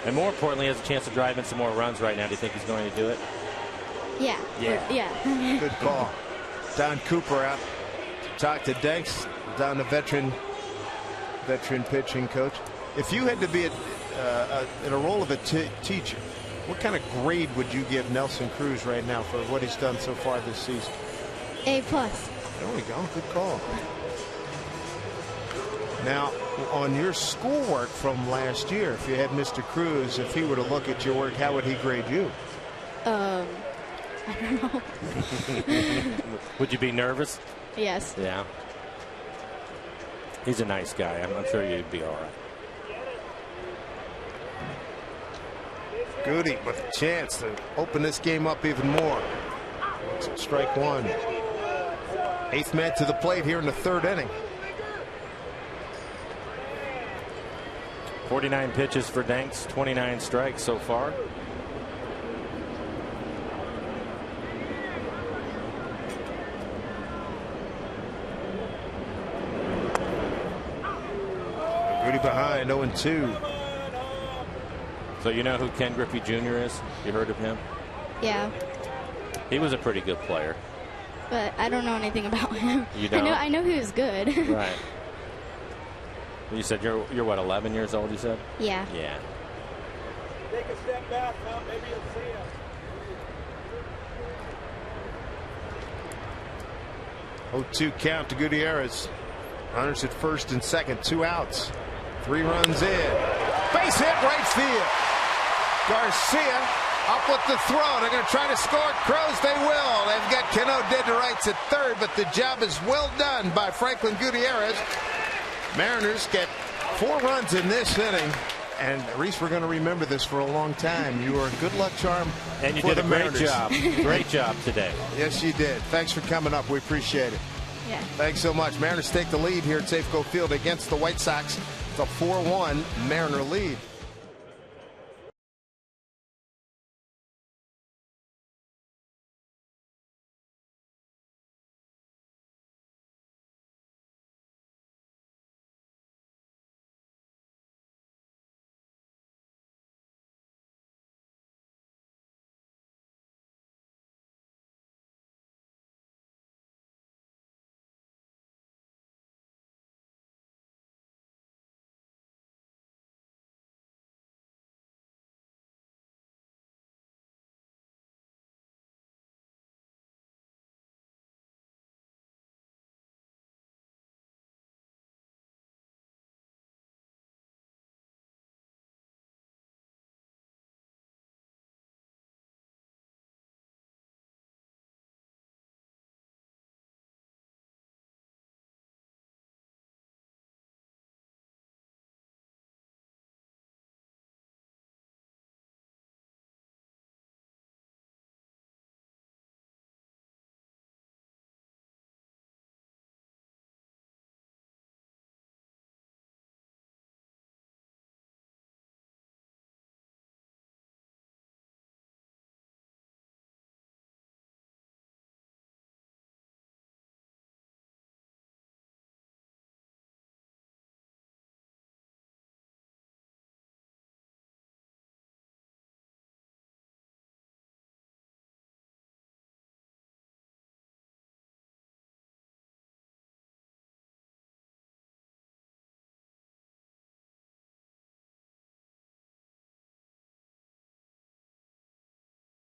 And more importantly, he has a chance to drive in some more runs right now. Do you think he's going to do it? Yeah. Yeah. Yeah. Good call. Don Cooper out to talk to Danks. Don, the veteran pitching coach. If you had to be in a role of a teacher, what kind of grade would you give Nelson Cruz right now for what he's done so far this season? A+. There we go. Good call. Now, on your schoolwork from last year, if you had Mr. Cruz, if he were to look at your work, how would he grade you? I don't know. Would you be nervous? Yes. Yeah. He's a nice guy. I'm sure you'd be all right. Goody with a chance to open this game up even more. Strike one. 8th man to the plate here in the 3rd inning. 49 pitches for Danks, 29 strikes so far. Goody behind, 0-2. So you know who Ken Griffey Jr. is? You heard of him? Yeah. He was a pretty good player. But I don't know anything about him. You don't? I know he was good. Right. You said you're what, 11 years old, you said? Yeah. Yeah. Take a step back, huh? Maybe you'll see him. 0-2 count to Gutierrez. Runners at 1st and 2nd, 2 outs. 3 runs in. Base hit right field. Garcia up with the throw. They're going to try to score. Crows, they will. They've got Cano dead to rights at 3rd, but the job is well done by Franklin Gutierrez. Mariners get 4 runs in this inning. And Reese, we're going to remember this for a long time. You were a good luck charm. And you for did a the great Mariners. job. Great job today. Yes, you did. Thanks for coming up. We appreciate it. Yeah. Thanks so much. Mariners take the lead here at Safeco Field against the White Sox. It's a 4-1 Mariner lead.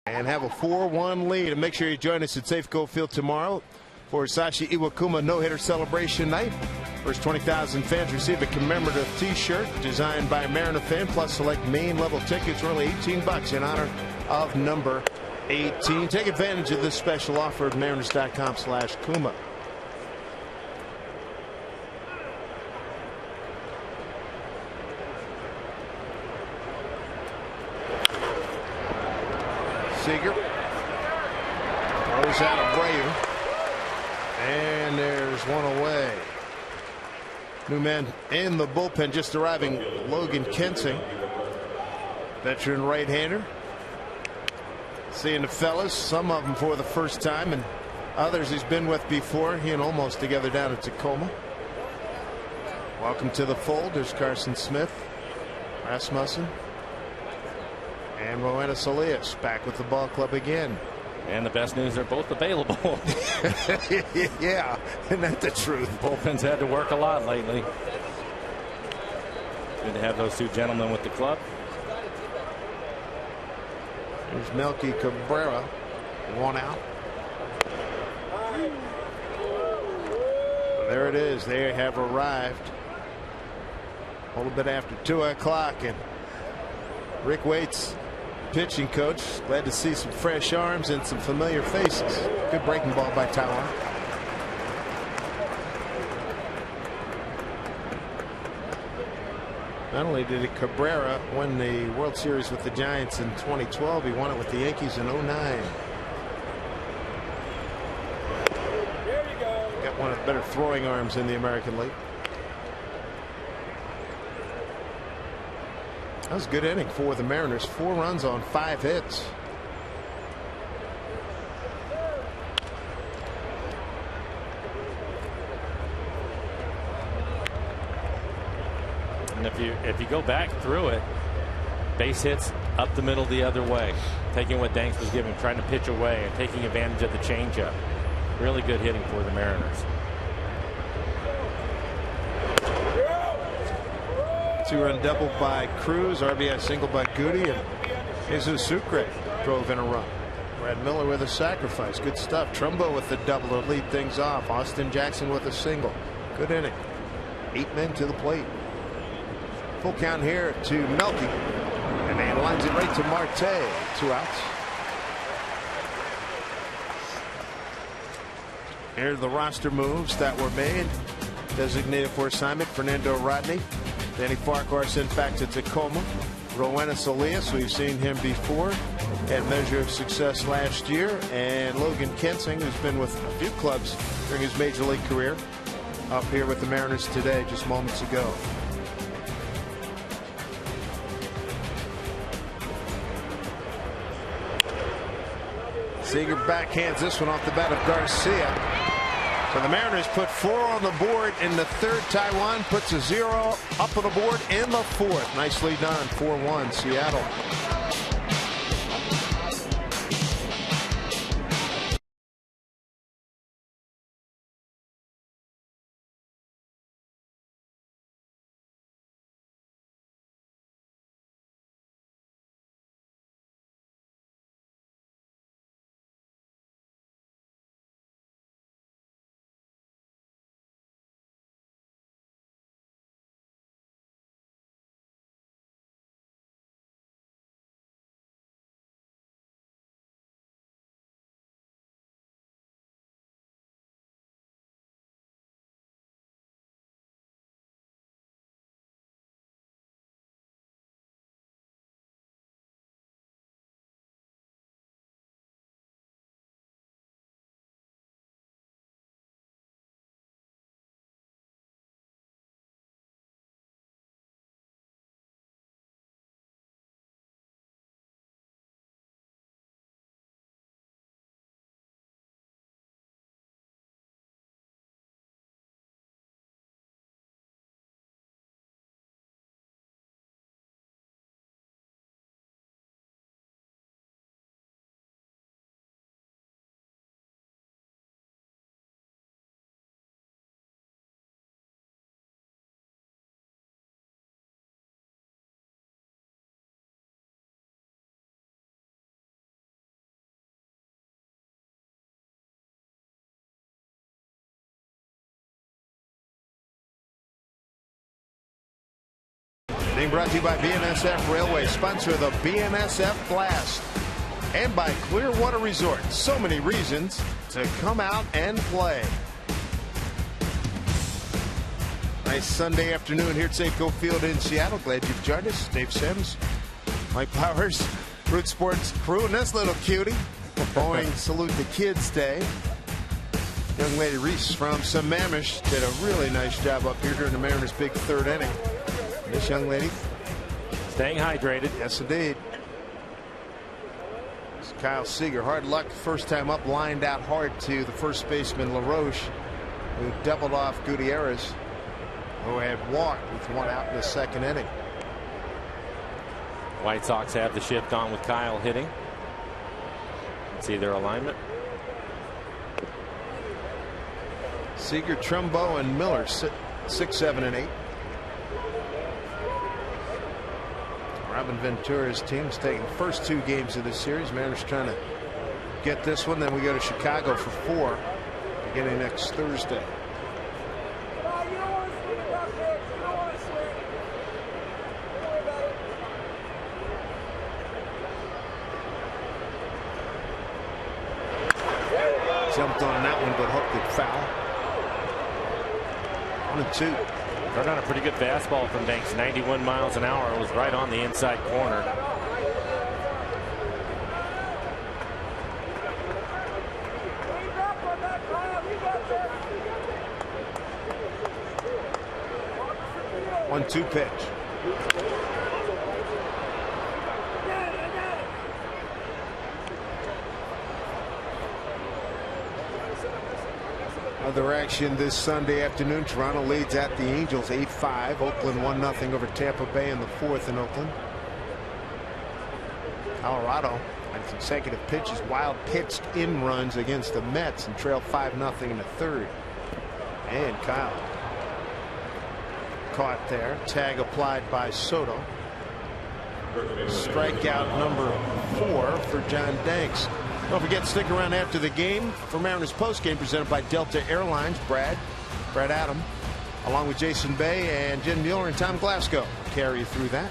And have a 4-1 lead. And make sure you join us at Safeco Field tomorrow for Sashi Iwakuma no-hitter celebration night. First 20,000 fans receive a commemorative T-shirt designed by a Mariner fan, plus select main level tickets for only $18 in honor of number 18. Take advantage of this special offer at mariners.com/Kuma. Seager throws out Abreu, and there's one away. New man in the bullpen just arriving, Logan Kensing, veteran right-hander. Seeing the fellas, some of them for the first time, and others he's been with before. He and Olmos together down at Tacoma. Welcome to the fold. There's Carson Smith, Rasmussen, and Rowena Solias back with the ball club again. And the best news, they're both available. Yeah, isn't that the truth? Bullpen's had to work a lot lately. Good to have those two gentlemen with the club. There's Melky Cabrera, 1 out. There it is. They have arrived. A little bit after 2 o'clock, and Rick Waite's pitching coach glad to see some fresh arms and some familiar faces. Good breaking ball by Taiwan. Not only did Cabrera win the World Series with the Giants in 2012, he won it with the Yankees in 2009. Got one of the better throwing arms in the American League. That was a good inning for the Mariners. 4 runs on 5 hits. And if you go back through it, base hits up the middle the other way, taking what Danks was giving, trying to pitch away and taking advantage of the changeup. Really good hitting for the Mariners. 2-run double by Cruz, RBI single by Goody, and Jesus Sucre drove in a run. Brad Miller with a sacrifice. Good stuff. Trumbo with the double to lead things off. Austin Jackson with a single. Good inning. 8 men to the plate. Full count here to Melky, and he lines it right to Marte. 2 outs. Here are the roster moves that were made. Designated for assignment, Fernando Rodney. Danny Farquhar sent back to Tacoma. Rowena Solias, we've seen him before, had measure of success last year. And Logan Kensing, who's been with a few clubs during his major league career, up here with the Mariners today, just moments ago. Seager backhands this one off the bat of Garcia. So the Mariners put 4 on the board in the 3rd. Taiwan puts a 0 up on the board in the 4th. Nicely done. 4-1 Seattle. Being brought to you by BNSF Railway, sponsor of the BNSF Blast, and by Clearwater Resort. So many reasons to come out and play. Nice Sunday afternoon here at Safeco Field in Seattle. Glad you've joined us. Dave Sims, Mike Powers, Root Sports crew, and this little cutie. Boeing Salute the Kids Day. Young lady Reese from Sammamish did a really nice job up here during the Mariners' big 3rd inning. This young lady staying hydrated. Yes, indeed. It's Kyle Seager. Hard luck. First time up, lined out hard to the first baseman LaRoche, who doubled off Gutierrez, who had walked with 1 out in the 2nd inning. White Sox have the shift on with Kyle hitting. Let's see their alignment. Seager, Trumbo, and Miller 6, 7, and 8. Robin Ventura's team is taking the first 2 games of this series. Mariners trying to get this one. Then we go to Chicago for 4 beginning next Thursday. Jumped on that one, but hooked it foul. 1-2. Turned on a pretty good fastball from Banks. 91 miles an hour. It was right on the inside corner. One-two pitch. Other action this Sunday afternoon. Toronto leads at the Angels 8-5. Oakland 1-0 over Tampa Bay in the fourth in Oakland. Colorado on consecutive pitches, wild pitched in runs against the Mets and trailed 5-0 in the third. And Kyle caught there. Tag applied by Soto. Strikeout number 4 for John Danks. Don't forget, stick around after the game for Mariners postgame presented by Delta Airlines. Brad Adam, along with Jason Bay and Jen Mueller and Tom Glasgow, carry you through that.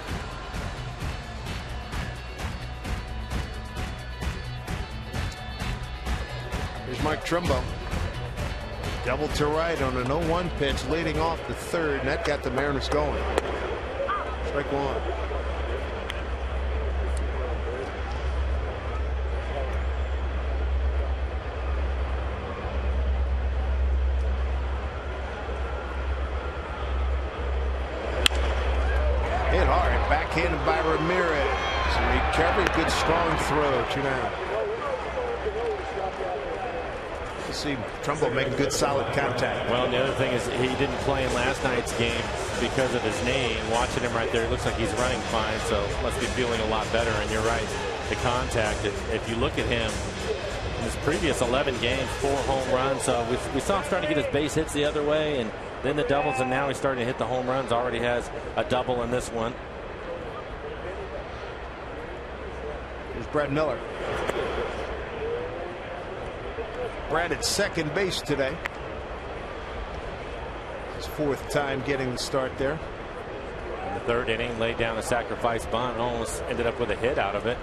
Here's Mike Trumbo. Double to right on an 0-1 pitch, leading off the third, and that got the Mariners going. Strike one. Hit hard, backhanded by Ramirez. Recovery, good strong throw, 2-0. See Trumbo making good solid contact. Well, the other thing is he didn't play in last night's game because of his knee. And watching him right there, it looks like he's running fine, so must be feeling a lot better. And you're right, the contact, if you look at him in his previous 11 games, 4 home runs. So we saw him starting to get his base hits the other way, and then the doubles, and now he's starting to hit the home runs. Already has a double in this one. Here's Brett Miller. Brad at second base today. His 4th time getting the start there. In the third inning, laid down a sacrifice bunt, almost ended up with a hit out of it.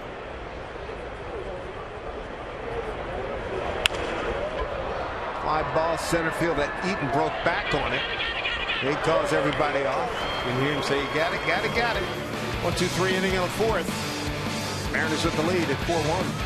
Fly ball center field. That Eaton broke back on it. He calls everybody off. You can hear him say, "You got it, got it, got it." 1-2-3 inning in the 4th. Mariners with the lead at 4-1.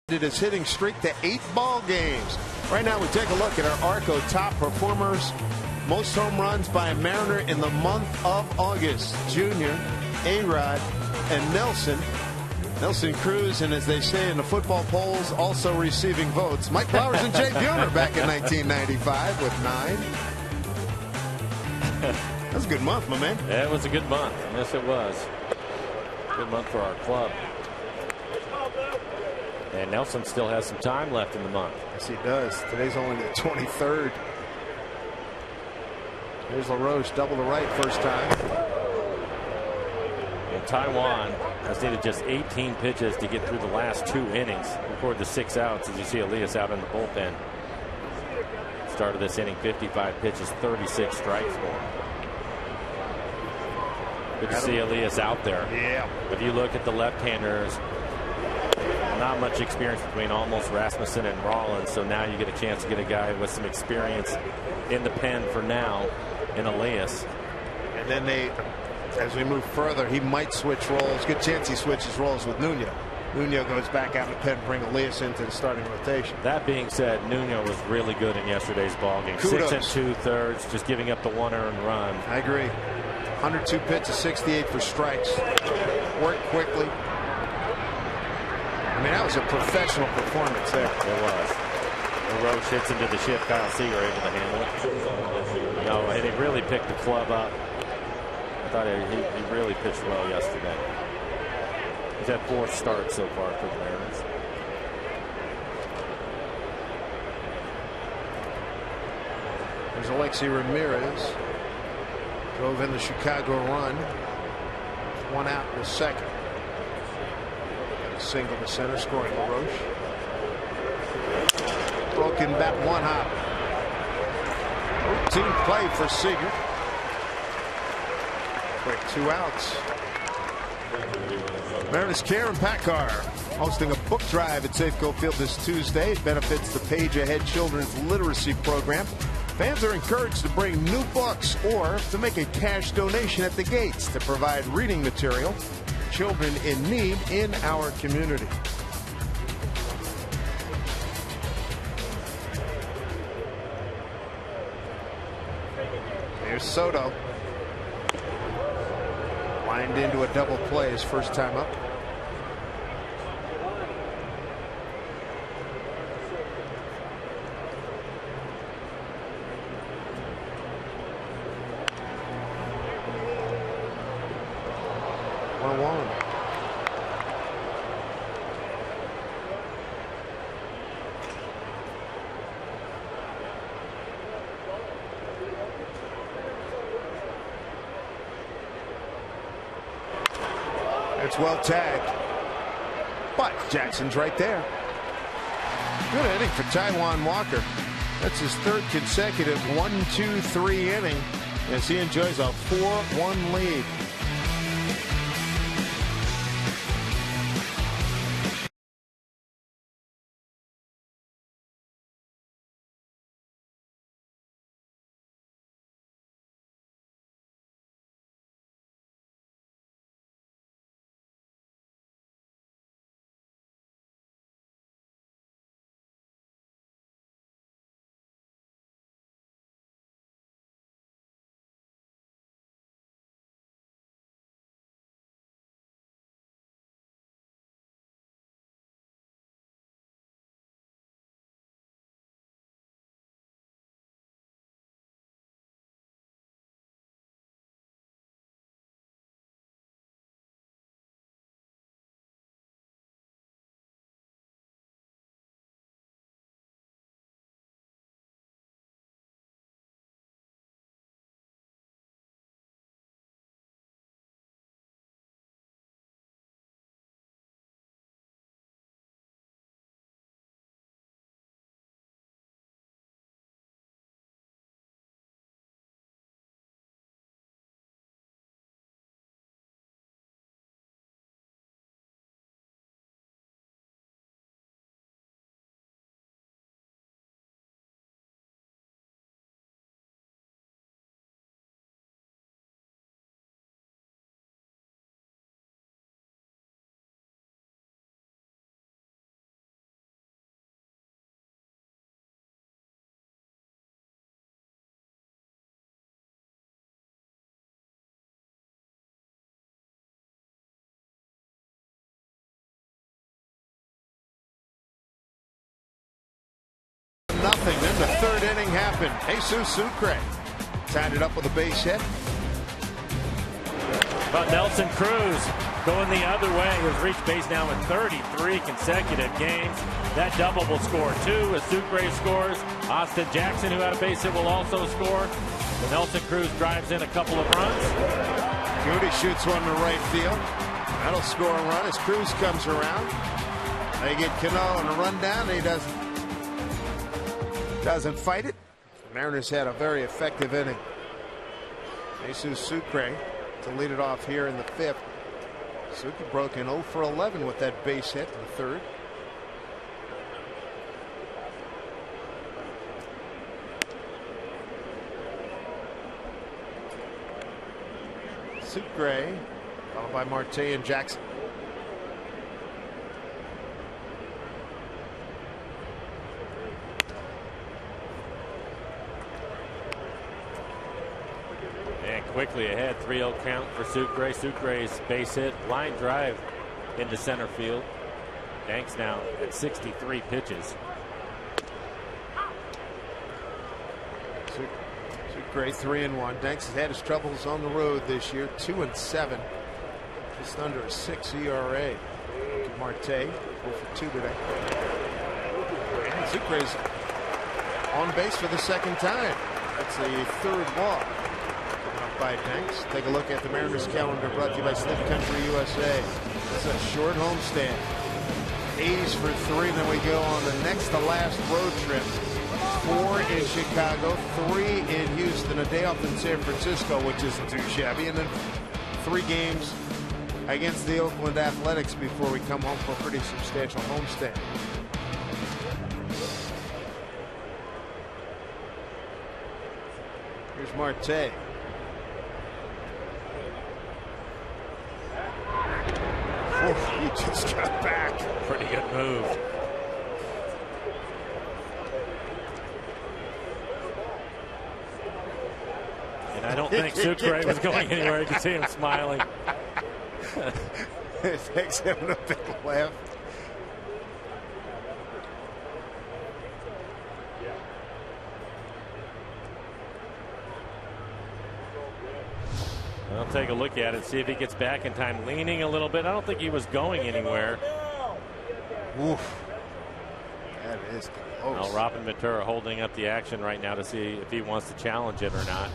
His hitting streak to 8 ball games. Right now we take a look at our Arco top performers. Most home runs by a Mariner in the month of August. Junior, A-Rod, and Nelson. Nelson Cruz, and as they say in the football polls, also receiving votes. Mike Flowers and Jay Buhner back in 1995 with 9. That was a good month, my man. Yeah, it was a good month. Yes, it was. Good month for our club. And Nelson still has some time left in the month. Yes, he does. Today's only the 23rd. Here's LaRoche, double to right first time. And Taiwan has needed just 18 pitches to get through the last 2 innings. Record the 6 outs as you see Elias out in the bullpen. Started this inning 55 pitches, 36 strikes for him. Good to see Elias out there. Yeah. If you look at the left-handers, not much experience between almost Rasmussen and Rollins, so now you get a chance to get a guy with some experience in the pen for now in Elias. And then as we move further, he might switch roles. Good chance he switches roles with Nuno. Nuno goes back out in the pen, bring Elias into the starting rotation. That being said, Nuno was really good in yesterday's ballgame. Kudos. 6 2/3, just giving up the 1 earned run. I agree. 102 pitches, 68 for strikes. Worked quickly. I mean, that was a professional performance there. It was. LaRoche hits into the shift. Kyle Seager able to handle it. No, and he really picked the club up. I thought he really pitched well yesterday. He's had 4 starts so far for the Mariners. There's Alexi Ramirez. Drove in the Chicago run. 1 out in the second. Got a single to center, scoring LaRoche. Broken bat, 1 hop. Routine play for Seager. Quick 2 outs. Mariners Karen Packard hosting a book drive at Safeco Field this Tuesday. It benefits the Page Ahead Children's Literacy Program. Fans are encouraged to bring new books or to make a cash donation at the gates to provide reading material for children in need in our community. Here's Soto. Lined into a double play his first time up. It's well tagged, but Jackson's right there. Good inning for Taijuan Walker. That's his 3rd consecutive 1-2-3 inning as he enjoys a 4-1 lead. Nothing. Then the 3rd inning happened. Jesus Sucre tied it up with a base hit. But Nelson Cruz going the other way. Has reached base now in 33 consecutive games. That double will score 2 as Sucre scores. Austin Jackson, who had a base hit, will also score. The Nelson Cruz drives in a couple of runs. Goody shoots one to right field. That'll score a run as Cruz comes around. They get Cano on a run down. He doesn't fight it. The Mariners had a very effective inning. Jesus Sucre to lead it off here in the 5th. Sucre broke in 0 for 11 with that base hit in the 3rd. Sucre followed by Marte and Jackson. And quickly ahead, 3-0 count for Sucre. Sucre's base hit, line drive into center field. Danks now at 63 pitches. Sucre 3-1. Danks has had his troubles on the road this year. 2-7. Just under a 6 ERA. Marte 0 for 2 today. And Sucre's on base for the 2nd time. That's the 3rd walk by Danks. Take a look at the Mariners calendar brought to you by Slip Country USA. It's a short homestand. A's for 3, then we go on the next to last road trip. 4 in Chicago, 3 in Houston, a day off in San Francisco, which isn't too shabby, and then 3 games against the Oakland Athletics before we come home for a pretty substantial homestand. Here's Marte. He just got back. Pretty good move. And I don't think Sucre was going anywhere. You can see him smiling. Thanks, having a big laugh. I'll take a look at it, see if he gets back in time. Leaning a little bit. I don't think he was going anywhere. Oof. That is close. Now, Robin Ventura holding up the action right now to see if he wants to challenge it or not.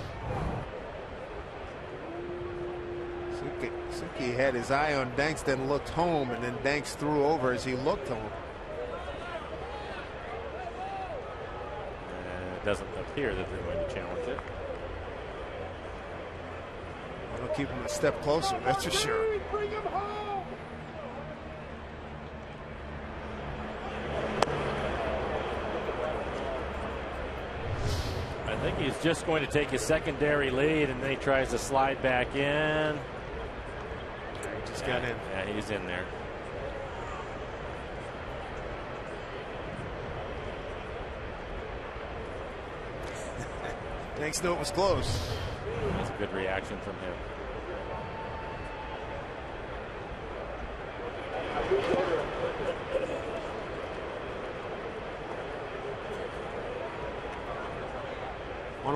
Suki had his eye on Danks, then looked home, and then Danks threw over as he looked home. It doesn't appear that they're going to challenge it. That'll keep him a step closer, that's for sure. I think he's just going to take his secondary lead, and then he tries to slide back in. He just got in. Yeah, he's in there. Danks knew it was close. That's a good reaction from him.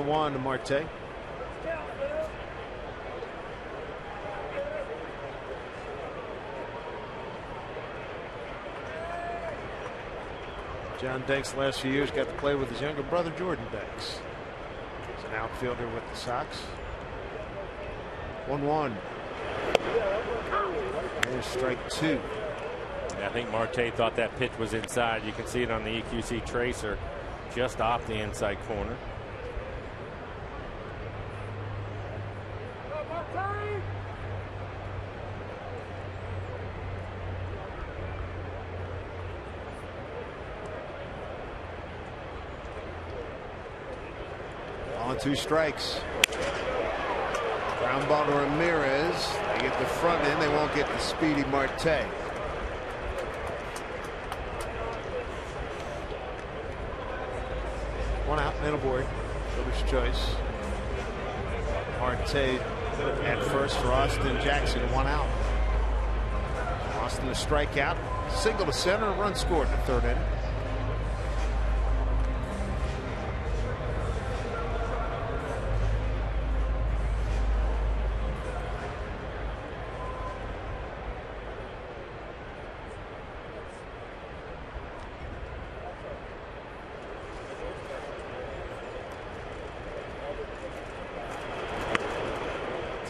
One to Marte. John Danks the last few years got to play with his younger brother Jordan Danks. He's an outfielder with the Sox. 1-1. There's strike 2. I think Marte thought that pitch was inside. You can see it on the EQC tracer just off the inside corner. On 2 strikes. Ground ball to Ramirez. They get the front end. They won't get the speedy Marte. One out, middle board. Fielder's choice. Marte at first for Austin Jackson. 1 out. Austin a strikeout. Single to center. Run scored in the 3rd inning.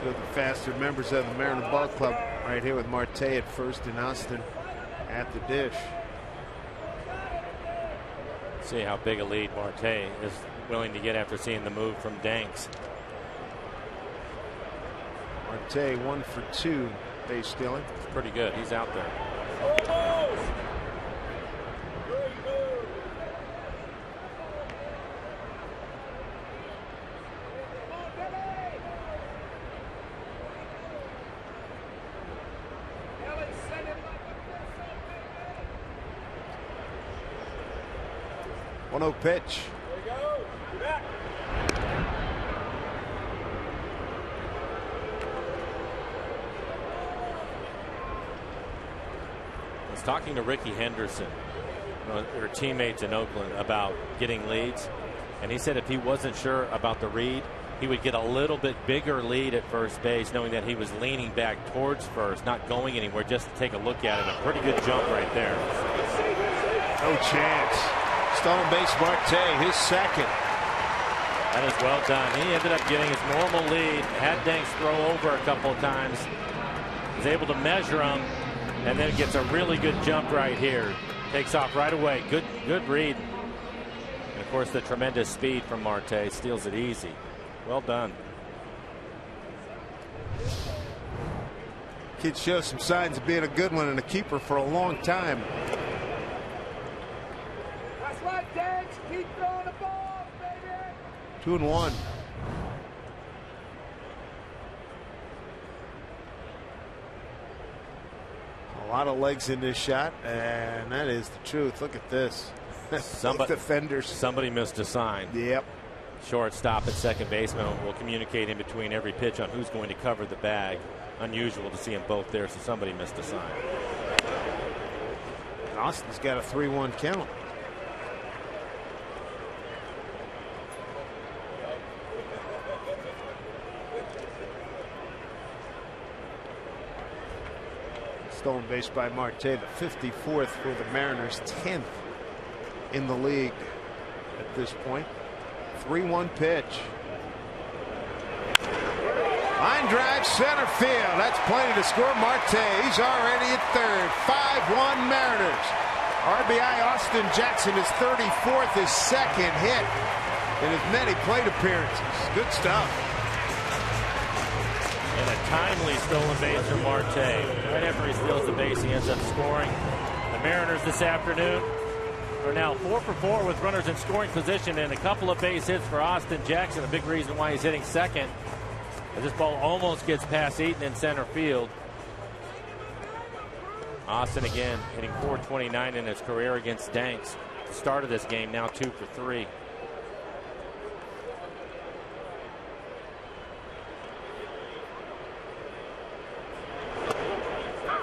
Two of the faster members of the Mariner Ball Club right here with Marte at first and Austin at the dish. See how big a lead Marte is willing to get after seeing the move from Danks. Marte 1 for 2 base stealing. It's pretty good. He's out there. Pitch. I was talking to Ricky Henderson, their teammates in Oakland, about getting leads, and he said if he wasn't sure about the read, he would get a little bit bigger lead at first base, knowing that he was leaning back towards first, not going anywhere, just to take a look at it. A pretty good jump right there. No chance. Stolen base Marte, his second. That is well done. He ended up getting his normal lead. Had Danks throw over a couple of times. Was able to measure him, and then gets a really good jump right here. Takes off right away. Good read. And of course, the tremendous speed from Marte steals it easy. Well done. Kid shows some signs of being a good one and a keeper for a long time. 2-1. A lot of legs in this shot, and that is the truth. Look at this. Defenders. Somebody missed a sign. Yep. Shortstop and second baseman will communicate in between every pitch on who's going to cover the bag. Unusual to see them both there, so somebody missed a sign. Austin's got a 3-1 count. Stolen base by Marte, the 54th for the Mariners, 10th in the league at this point. 3-1 pitch. Line drive, center field. That's plenty to score. Marte, he's already at third. 5-1 Mariners. RBI Austin Jackson, his 34th, his second hit in as many plate appearances. Good stuff. And a timely stolen base from Marte. Right after he steals the base, he ends up scoring. The Mariners this afternoon are now 4 for 4 with runners in scoring position, and a couple of base hits for Austin Jackson. A big reason why he's hitting second. As this ball almost gets past Eaton in center field. Austin again hitting .429 in his career against Danks. The start of this game, now 2 for 3.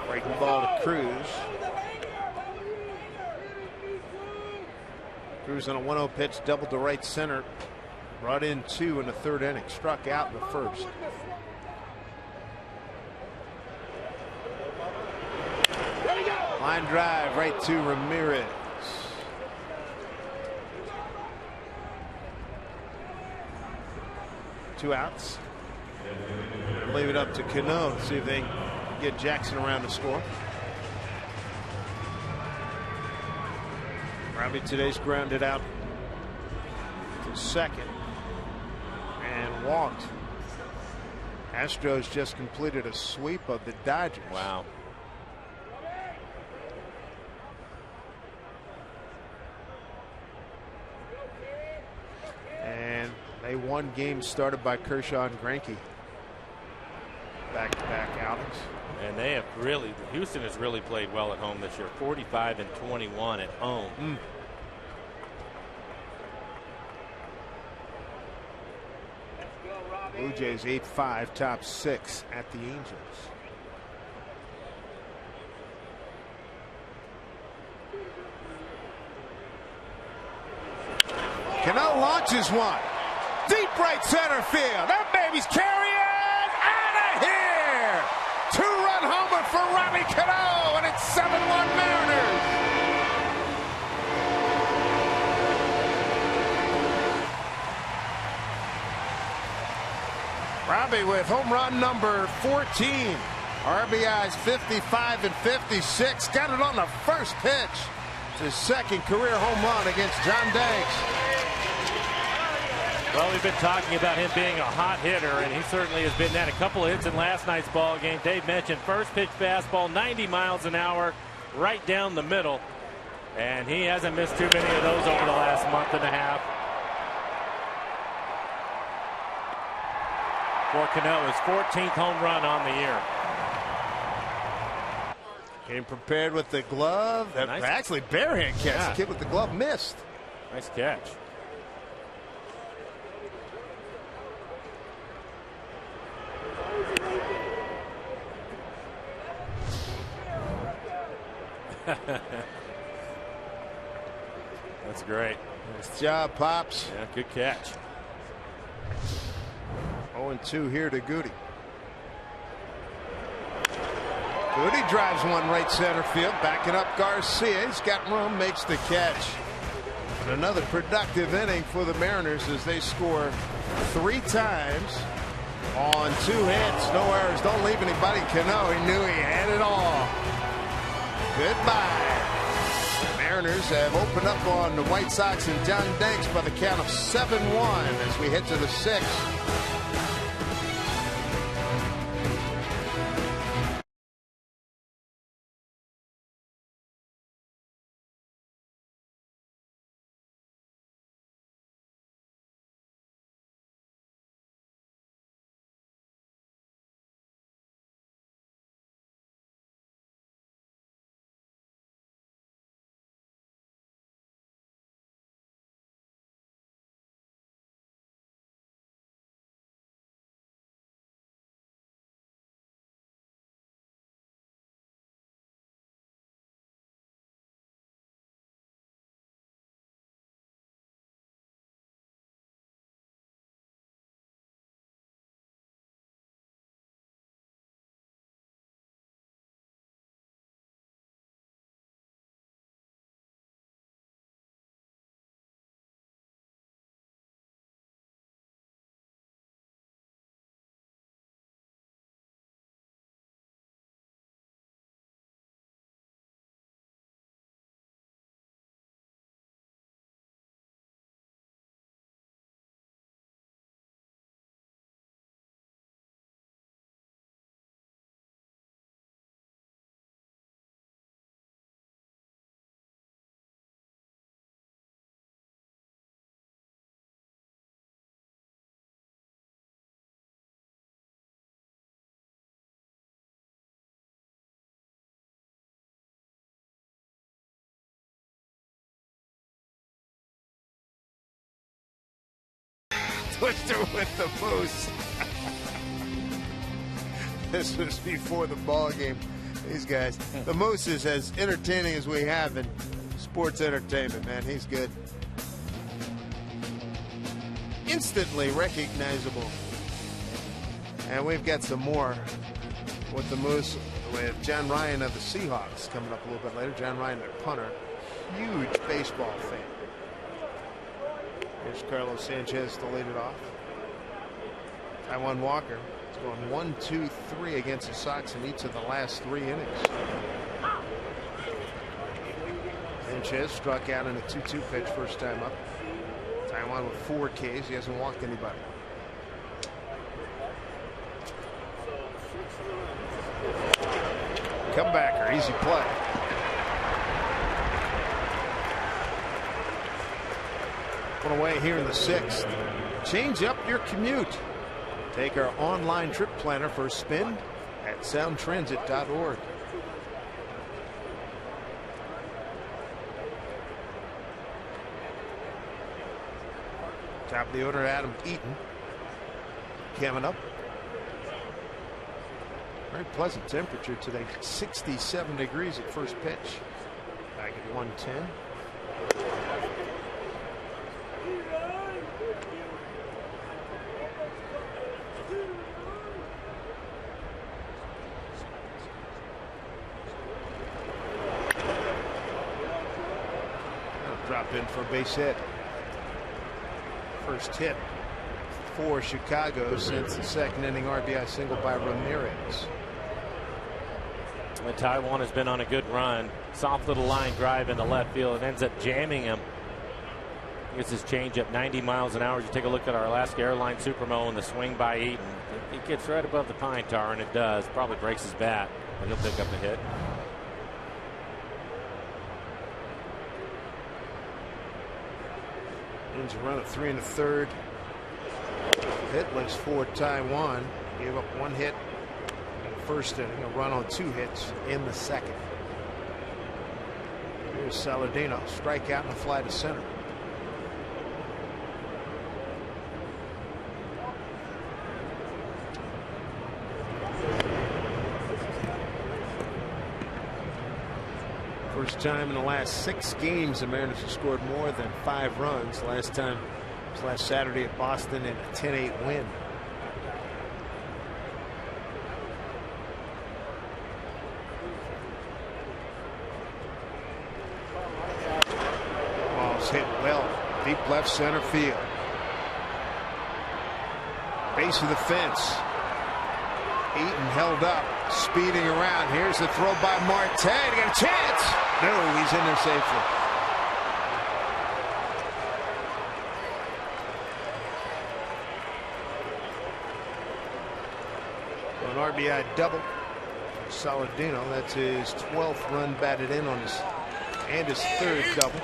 Breaking ball to Cruz. Cruz on a 1-0 pitch, doubled to right center. Brought in 2 in the third inning. Struck out in the first. Line drive right to Ramirez. Two outs. Leave it up to Cano. See if they get Jackson around to score. Robbie today's grounded out to second and walked. Astros just completed a sweep of the Dodgers. Wow. And they won games started by Kershaw and Greinke. Back-to-back outings. And they have really, Houston has really played well at home this year. 45-21 at home. Blue Jays 8-5, top 6 at the Angels. Cano launches one. Deep right center field. That baby's carrying out of here. 2-run homer for Robbie Cano, and it's 7-1 Mariners. Robbie with home run number 14. RBIs 55 and 56. Got it on the first pitch. It's his second career home run against John Danks. Well, we've been talking about him being a hot hitter, and he certainly has been that. A couple of hits in last night's ball game. Dave mentioned first pitch fastball, 90 miles an hour, right down the middle. And he hasn't missed too many of those over the last month and a half. For Cano, his 14th home run on the year. Came prepared with the glove. Nice. Actually, barehand catch. Yeah. The kid with the glove missed. Nice catch. That's great. Nice job, Pops. Yeah, good catch. 0-2 here to Goody. Goody drives one right center field, backing up Garcia. He's got room, makes the catch. And another productive inning for the Mariners as they score 3 times on 2 hits. No errors. Don't leave anybody. Cano, he knew he had it all. Goodbye. Mariners have opened up on the White Sox and John Danks by the count of 7-1 as we head to the 6th. Twister with the moose. This was before the ball game. These guys, the Moose is as entertaining as we have in sports entertainment, man. He's good. Instantly recognizable. And we've got some more with the Moose with John Ryan of the Seahawks coming up a little bit later. John Ryan, their punter, huge baseball fan. Here's Carlos Sanchez to lead it off. Taijuan Walker is going 1-2-3 against the Sox in each of the last 3 innings. Sanchez struck out in a 2-2 pitch first time up. Taijuan with 4 Ks. He hasn't walked anybody. Comebacker, easy play. One away here in the 6th. Change up your commute. Take our online trip planner for a spin at soundtransit.org. Top of the order, Adam Eaton. Coming up. Very pleasant temperature today. 67 degrees at first pitch. Back at 110. Drop in for a base hit. First hit for Chicago since the second inning RBI single by Ramirez. And Taiwan has been on a good run. Soft little line drive into left field. It ends up jamming him. He gets his changeup 90 miles an hour. You take a look at our Alaska Airlines Supermo and the swing by Eaton. It gets right above the pine tar, and it does. Probably breaks his bat, but he'll pick up the hit. Ends a run at 3 1/3. Hitless for Taiwan. Gave up 1 hit in the first inning, a run on 2 hits in the second. Here's Saladino, strikeout and a fly to center. First time in the last 6 games the Mariners have scored more than 5 runs. Last time was last Saturday at Boston in a 10-8 win. Ball's hit well, deep left center field. Base of the fence. Eaton held up, speeding around. Here's the throw by Marte. Got a chance. No, he's in there safely. An RBI double for Saladino. That's his 12th run batted in on his and his 3rd double.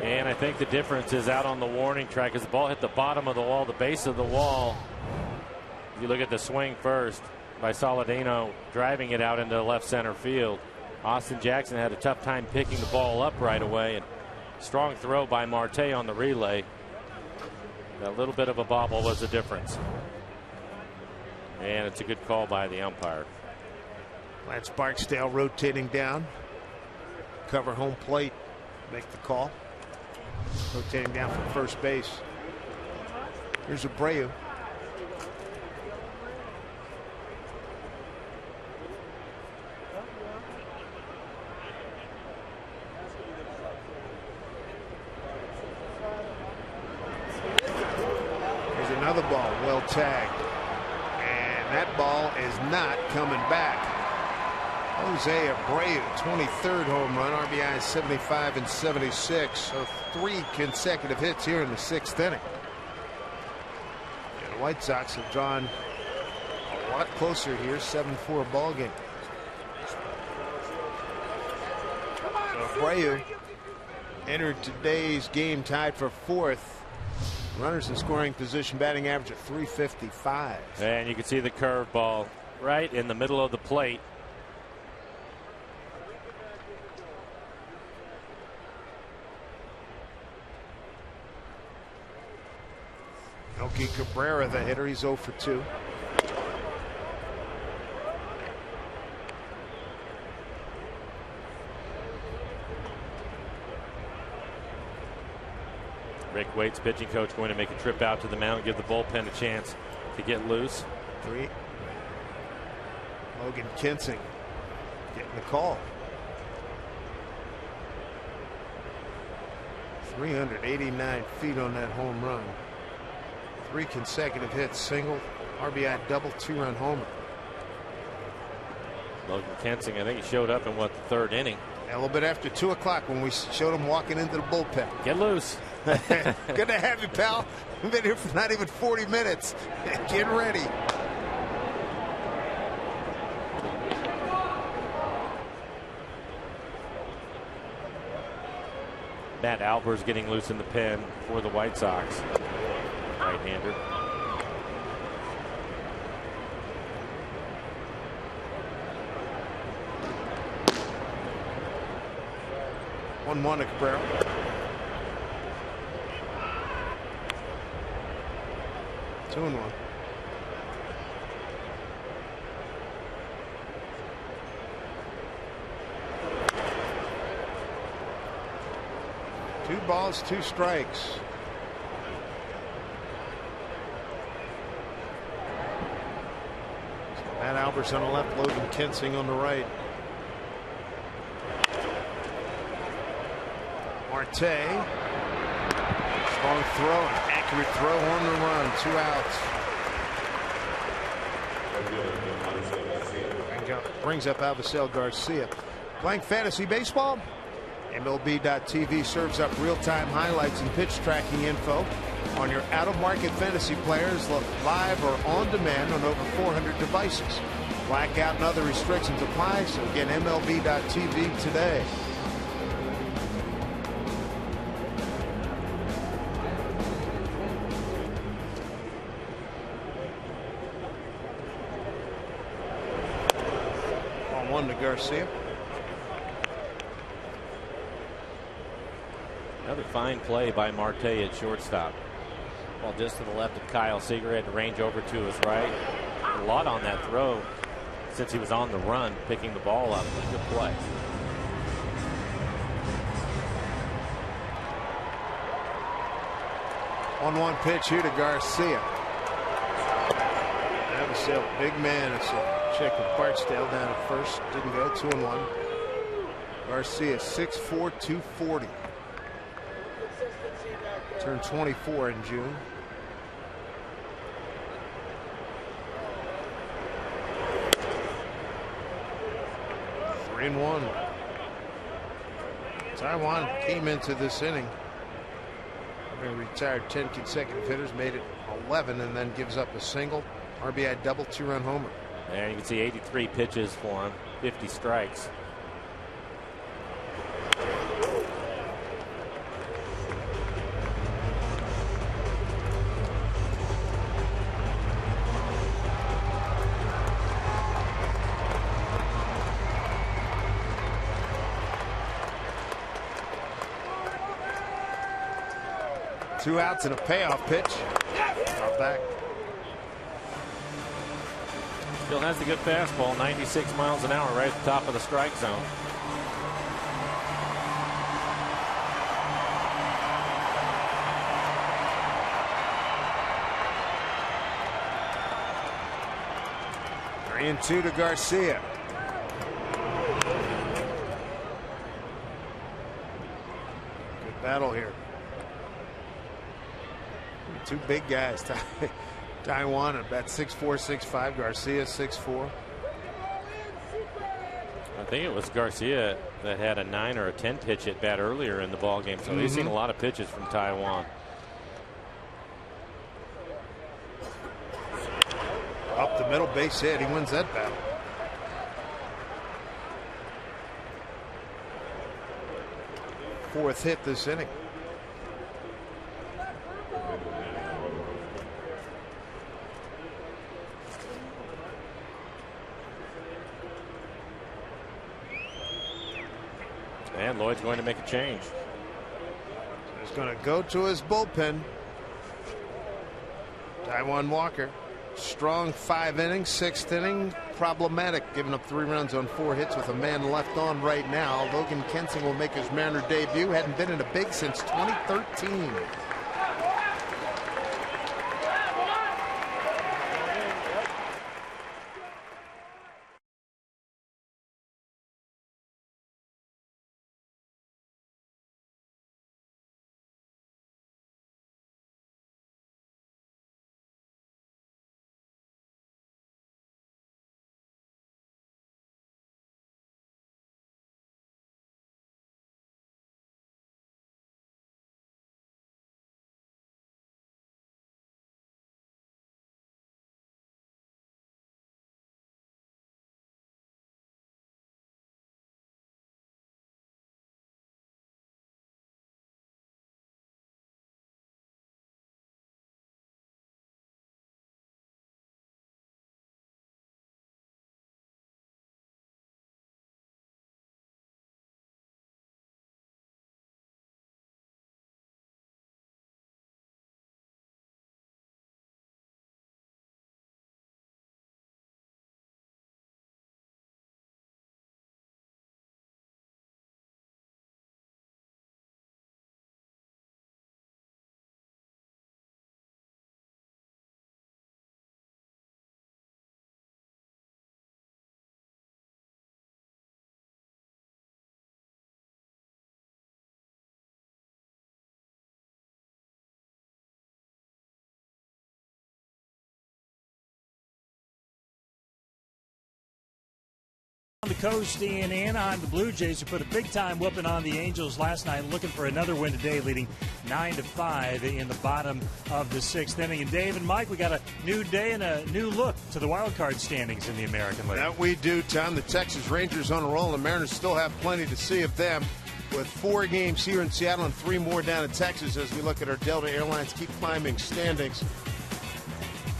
And I think the difference is out on the warning track as the ball hit the bottom of the wall, the base of the wall. You look at the swing first by Saladino, driving it out into left center field. Austin Jackson had a tough time picking the ball up right away, and strong throw by Marte on the relay. That little bit of a bobble was the difference. And it's a good call by the umpire. Lance Barksdale rotating down. Cover home plate. Make the call. Rotating down from first base. Here's Abreu. Another ball well tagged, and that ball is not coming back. Jose Abreu, 23rd home run, RBI 75 and 76, so 3 consecutive hits here in the 6th inning. And the White Sox have drawn a lot closer here, 7-4 ball game. So Abreu entered today's game tied for 4th. Runners in scoring position, batting average at .355. And you can see the curveball right in the middle of the plate. Melky Cabrera, the hitter, he's 0 for 2. Rick Waite's pitching coach going to make a trip out to the mound, give the bullpen a chance to get loose. 3. Logan Kinsing getting the call. 389 feet on that home run. 3 consecutive hits, single, RBI double, 2-run homer. Logan Kinsing, I think he showed up in the 3rd inning. A little bit after 2 o'clock when we showed him walking into the bullpen. Get loose. Good to have you, pal. We've been here for not even 40 minutes. Get ready. Matt Albers getting loose in the pen for the White Sox. Right-hander. One to Cabrera. Two and 1. Two balls, 2 strikes. Matt Albers on the left, Logan Kinsing on the right. Marte. Strong throw and Accurate throw on the run. 2 outs. Brings up Avisail Garcia. Playing fantasy baseball? MLB.tv serves up real-time highlights and pitch tracking info on your out-of-market fantasy players live or on demand on over 400 devices. Blackout and other restrictions apply, so get MLB.tv today. On 1 to Garcia. Another fine play by Marte at shortstop. Ball just to the left of Kyle Seager, had to range over to his right. A lot on that throw since he was on the run, picking the ball up. Good play. On 1 pitch here to Garcia. That was a big man. It's a check with Barksdale down at first. Didn't go. 2-1. Garcia 6'4", 240. Turned 24 in June. In 1. Taiwan came into this inning having retired 10 consecutive hitters, made it 11, and then gives up a single RBI double 2-run homer. There you can see 83 pitches for him, 50 strikes. Two outs and a payoff pitch. Out back. Still has the good fastball, 96 miles an hour, right at the top of the strike zone. Three and 2 to Garcia. Good battle here. Two big guys. Taiwan at about 6'4", 6'5". Garcia 6'4". I think it was Garcia that had a 9 or a 10 pitch at bat earlier in the ball game. So he's seen a lot of pitches from Taiwan. Up the middle, base hit. He wins that battle. Fourth hit this inning. And Lloyd's going to make a change. He's going to go to his bullpen. Taiwan Walker. Strong 5 innings, 6th inning. Problematic, giving up 3 runs on 4 hits with a man left on right now. Logan Kensing will make his Mariner debut. Hadn't been in a big since 2013. Coast in Anaheim. The Blue Jays who put a big-time whooping on the Angels last night, looking for another win today, leading 9-5 in the bottom of the 6th inning. And Dave and Mike, we got a new day and a new look to the wild card standings in the American League. That we do, Tom. The Texas Rangers on a roll. The Mariners still have plenty to see of them, with 4 games here in Seattle and 3 more down in Texas as we look at our Delta Airlines keep climbing standings.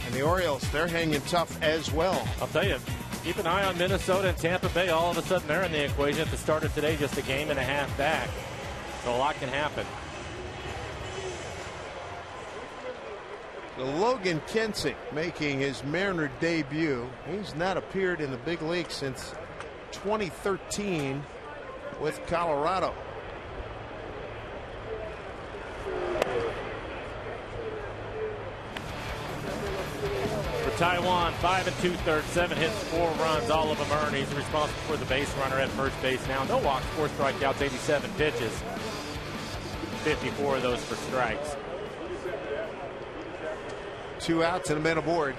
And the Orioles, they're hanging tough as well. I'll tell you, keep an eye on Minnesota and Tampa Bay. All of a sudden, they're in the equation at the start of today, just a game and a half back. So a lot can happen. Logan Kensing making his Mariner debut. He's not appeared in the big league since 2013 with Colorado. Taiwan, 5 2/3, 7 hits, 4 runs, all of them earned. He's responsible for the base runner at first base now. No walks, 4 strikeouts, 87 pitches. 54 of those for strikes. 2 outs and a man aboard.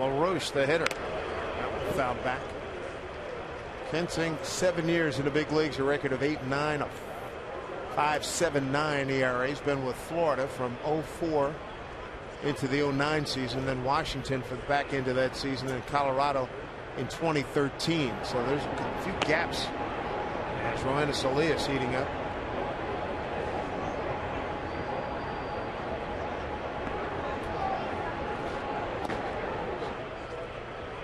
LaRoche, the hitter. Fouled back. Kensing, 7 years in the big leagues, a record of 8-9, a 5.79 ERA. He's been with Florida from 04 into the 09 season, then Washington for the back end of that season, and Colorado in 2013. So there's a few gaps as Roenis Elias heating up.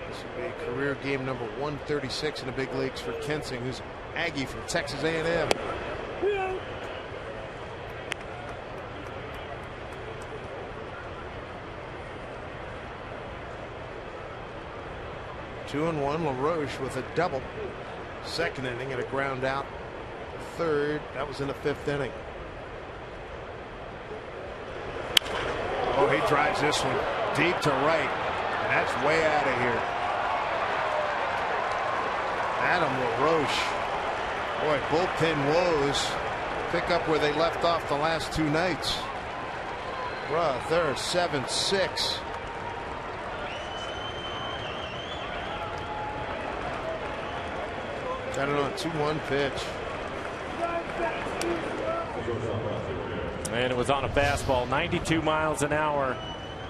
This will be career game number 136 in the big leagues for Kensing, who's Aggie from Texas A&M. 2-1. LaRoche with a double. 2nd inning and a ground out. 3rd, that was in the 5th inning. Oh, he drives this one deep to right. And that's way out of here. Adam LaRoche. Boy, bullpen woes pick up where they left off the last 2 nights. Bruh, they're 7-6. Got it on 2-1 pitch. And it was on a fastball, 92 miles an hour.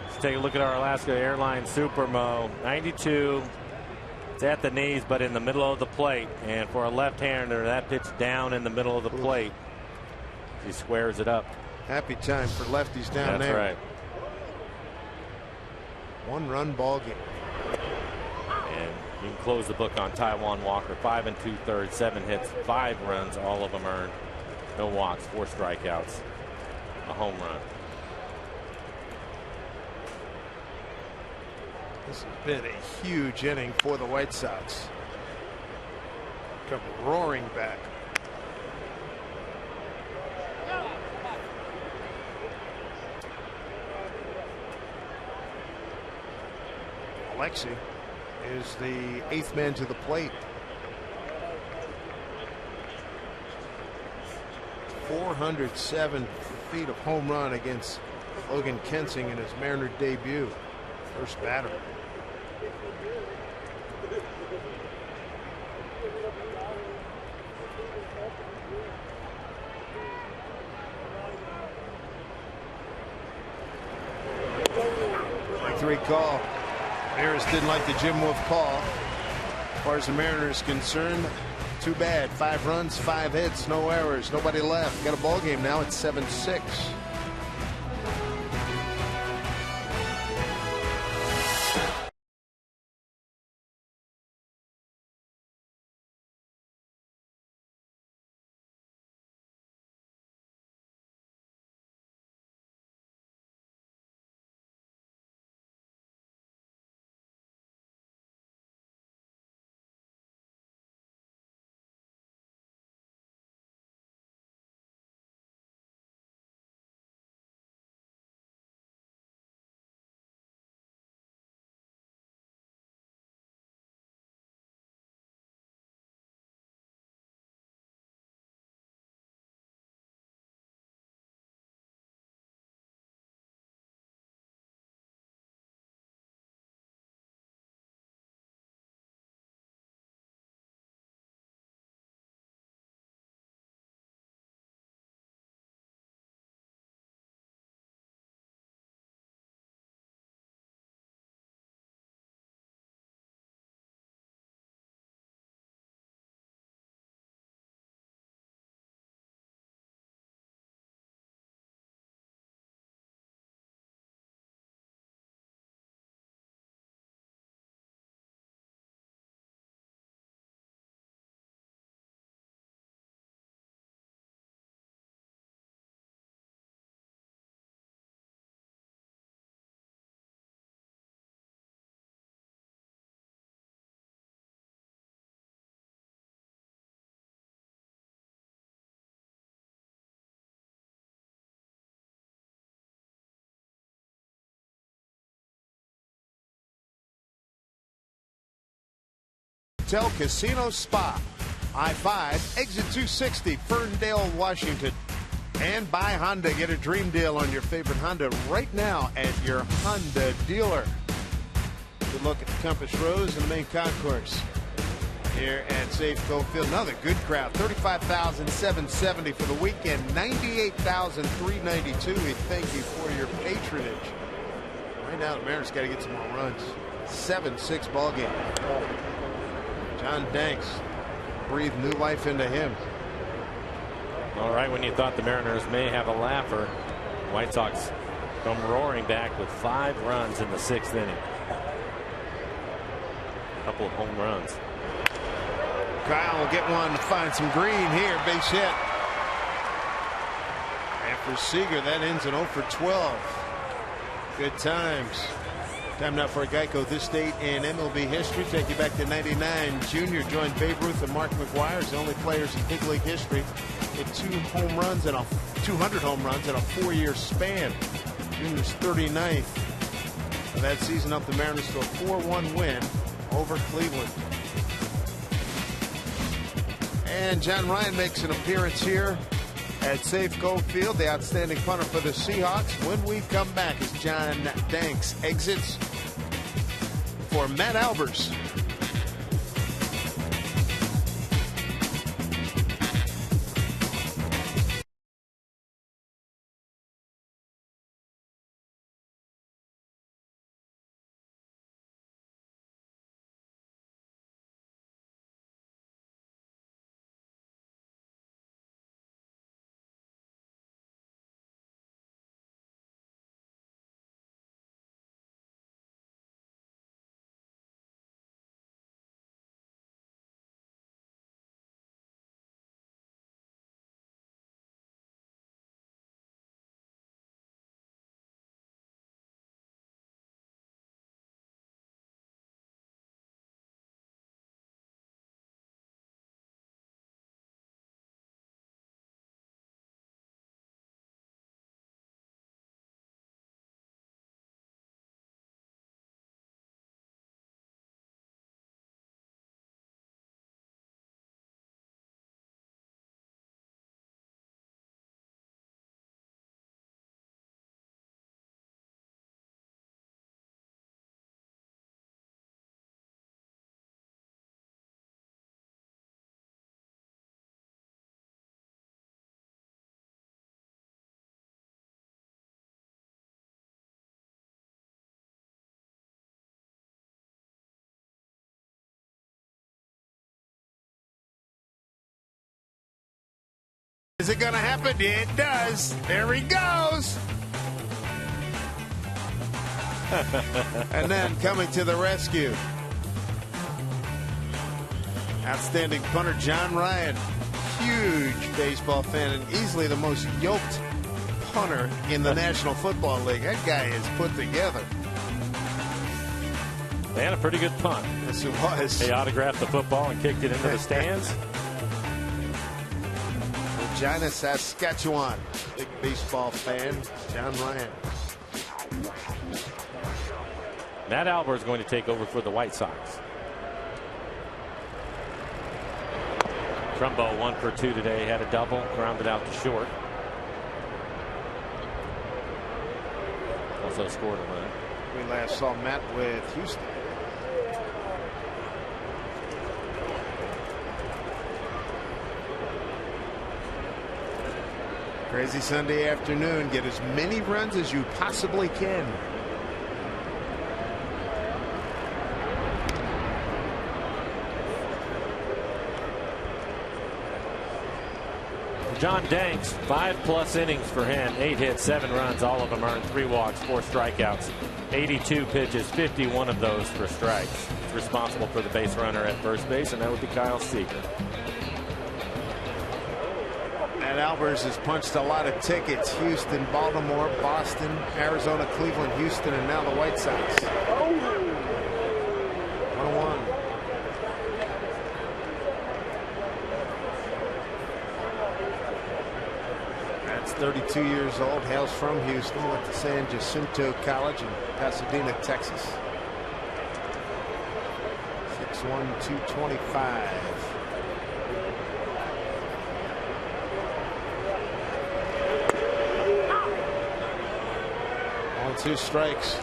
Let's take a look at our Alaska Airlines Supermo. 92. It's at the knees, but in the middle of the plate. And for a left-hander, that pitch down in the middle of the plate. He squares it up. Happy time for lefties down there. That's right. 1-run ball game. And you can close the book on Taijuan Walker. 5 2/3, 7 hits, 5 runs, all of them earned. No walks, 4 strikeouts, a home run. This has been a huge inning for the White Sox. Come roaring back. Alexi is the 8th man to the plate. 407 feet of home run against Logan Kensing in his Mariner debut. First batter. Strike 3 call. Maris didn't like the Jim Wolf call. As far as the Mariners is concerned, too bad. 5 runs, 5 hits, no errors, nobody left. Got a ball game now. It's 7-6. Hotel Casino Spa. I-5, exit 260, Ferndale, Washington. And by Honda. Get a dream deal on your favorite Honda right now at your Honda dealer. Good look at the Compass Rose and the main concourse here at Safeco Field. Another good crowd. 35,770 for the weekend. 98,392. We thank you for your patronage. Right now the Mariners got to get some more runs. 7-6 ball game. John Danks breathed new life into him. All right, when you thought the Mariners may have a laugher, White Sox come roaring back with 5 runs in the 6th inning. A couple of home runs. Kyle will get one to find some green here. Base hit. And for Seager, that ends an 0 for 12. Good times. Time now for a Geico. This date in MLB history. Take you back to '99. Junior joined Babe Ruth and Mark McGwire as the only players in big league history with 200 home runs in a 4-year span. Junior's 39th of that season, up the Mariners to a 4-1 win over Cleveland. And John Ryan makes an appearance here at Safeco Field, the outstanding punter for the Seahawks. When we come back, as John Danks exits for Matt Albers. Is it going to happen? It does. There he goes. And then coming to the rescue, outstanding punter John Ryan. Huge baseball fan and easily the most yoked punter in the National Football League. That guy is put together. They had a pretty good punt. Yes, it was. They autographed the football and kicked it into the stands. Regina, Saskatchewan. Big baseball fan, John Ryan. Matt Albers is going to take over for the White Sox. Trumbo 1 for 2 today. Had a double, grounded out to short. Also scored a run. We last saw Matt with Houston. Crazy Sunday afternoon. Get as many runs as you possibly can. John Danks, 5+ innings for him. 8 hits, 7 runs. All of them earned 3 walks, 4 strikeouts. 82 pitches, 51 of those for strikes. He's responsible for the base runner at first base, and that would be Kyle Seager. Matt Albers has punched a lot of tickets. Houston, Baltimore, Boston, Arizona, Cleveland, Houston, and now the White Sox. 1-1. That's 32 years old. Hails from Houston. Went to San Jacinto College in Pasadena, Texas. strikes, 1-2-25. All 2 strikes.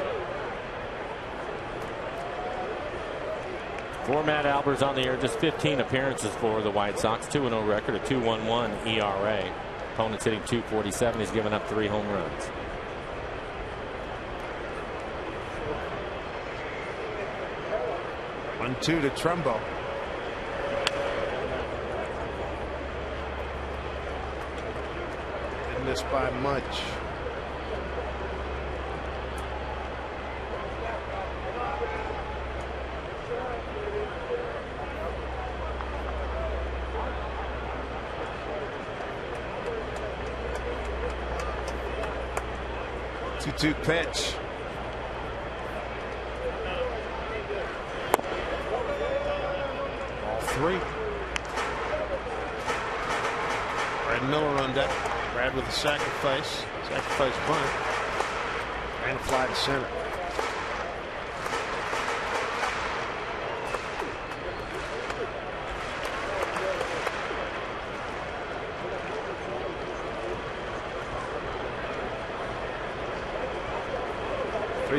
For Matt Albers on the year, just 15 appearances for the White Sox, 2-0 record, a 2.11 ERA. Opponents hitting .247. He's given up 3 home runs. One-two to Trumbo. Didn't miss by much. Two pitch. Ball 3. Brad Miller on deck. Brad with a sacrifice bunt. And a fly to center.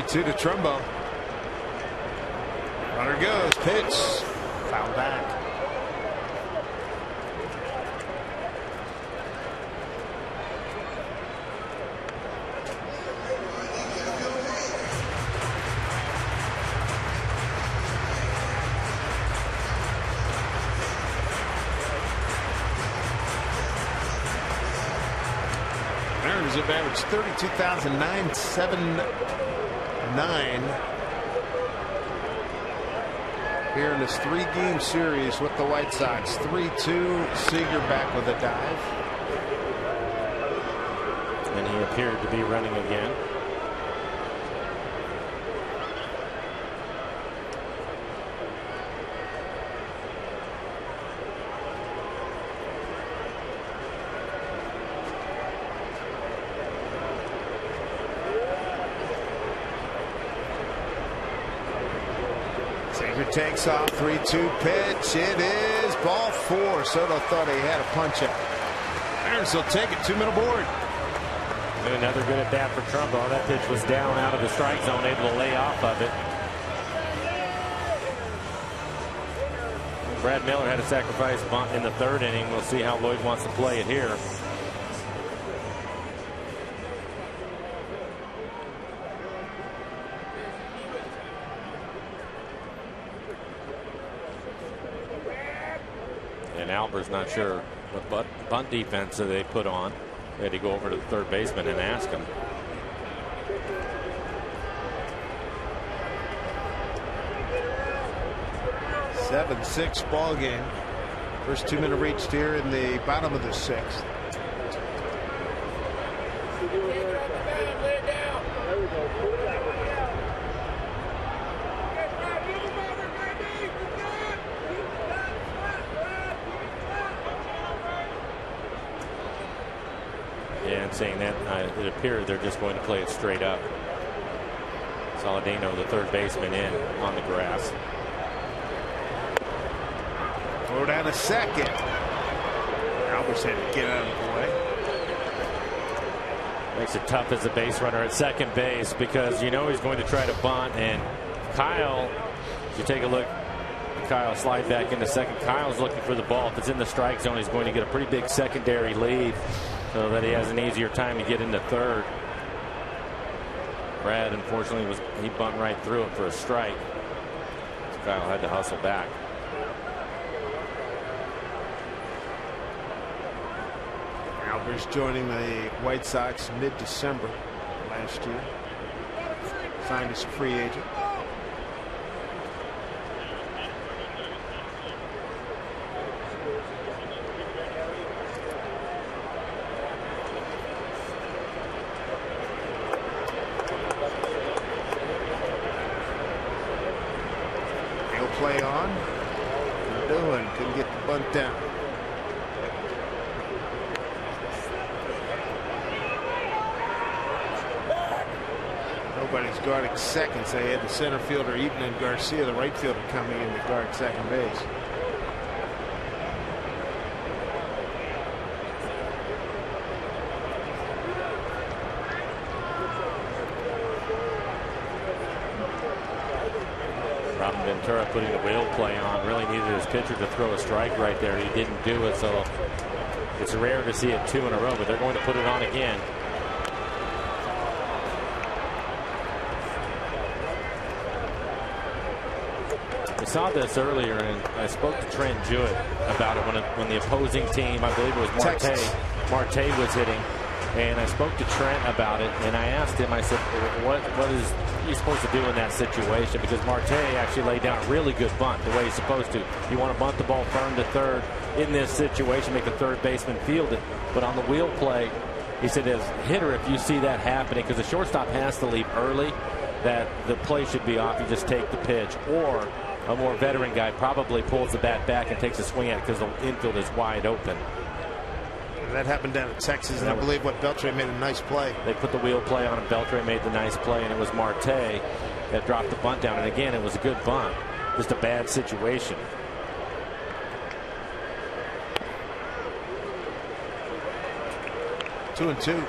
Two to Trumbo. Runner goes. Pitch. Foul back. Mariners have averaged 32,979 here in this 3-game series with the White Sox. 3-2. Seager back with a dive. And he appeared to be running again. Takes off. 3-2 pitch. It is ball 4. Soto thought he had a punch out. Mariners will take it. 2-minute board. And another good at bat for Trumbo. That pitch was down out of the strike zone, able to lay off of it. Brad Miller had a sacrifice bunt in the 3rd inning. We'll see how Lloyd wants to play it here. Albers not sure what bunt defense they put on. They had to go over to the 3rd baseman and ask him. Seven, 6 ball game. First 2-minute reached here in the bottom of the 6th. Saying that it appeared they're just going to play it straight up. Saladino, the 3rd baseman, in on the grass. Throw down a second. Albers had to get out of the way. Makes it tough as a base runner at second base because you know he's going to try to bunt. And Kyle, if you take a look, Kyle slide back into second. Kyle's looking for the ball. If it's in the strike zone, he's going to get a pretty big secondary lead, so that he has an easier time to get into 3rd. Brad, unfortunately, he bunt right through it for a strike. So Kyle had to hustle back. Albers joining the White Sox mid-December last year. Signed as a free agent. Play on. Doing couldn't get the bunt down. Nobody's was guarding second, so they had the center fielder Eaton and Garcia, the right fielder, coming in to guard second base. Ventura putting the wheel play on, really needed his pitcher to throw a strike right there. He didn't do it, so it's rare to see it 2 in a row, but they're going to put it on again. We saw this earlier, and I spoke to Trent Jewett about it when the opposing team, I believe it was Marte was hitting. And I spoke to Trent about it, and I asked him, I said, what is he supposed to do in that situation? Because Marte actually laid down a really good bunt the way he's supposed to. You want to bunt the ball firm to third in this situation, make the third baseman field it. But on the wheel play, he said, as a hitter, if you see that happening, because the shortstop has to leave early, that the play should be off. You just take the pitch. Or a more veteran guy probably pulls the bat back and takes a swing at it because the infield is wide open. That happened down in Texas, and I believe Beltre made a nice play. They put the wheel play on him. Beltre made the nice play, and it was Marte that dropped the bunt down. And again, it was a good bunt. Just a bad situation. Two and two.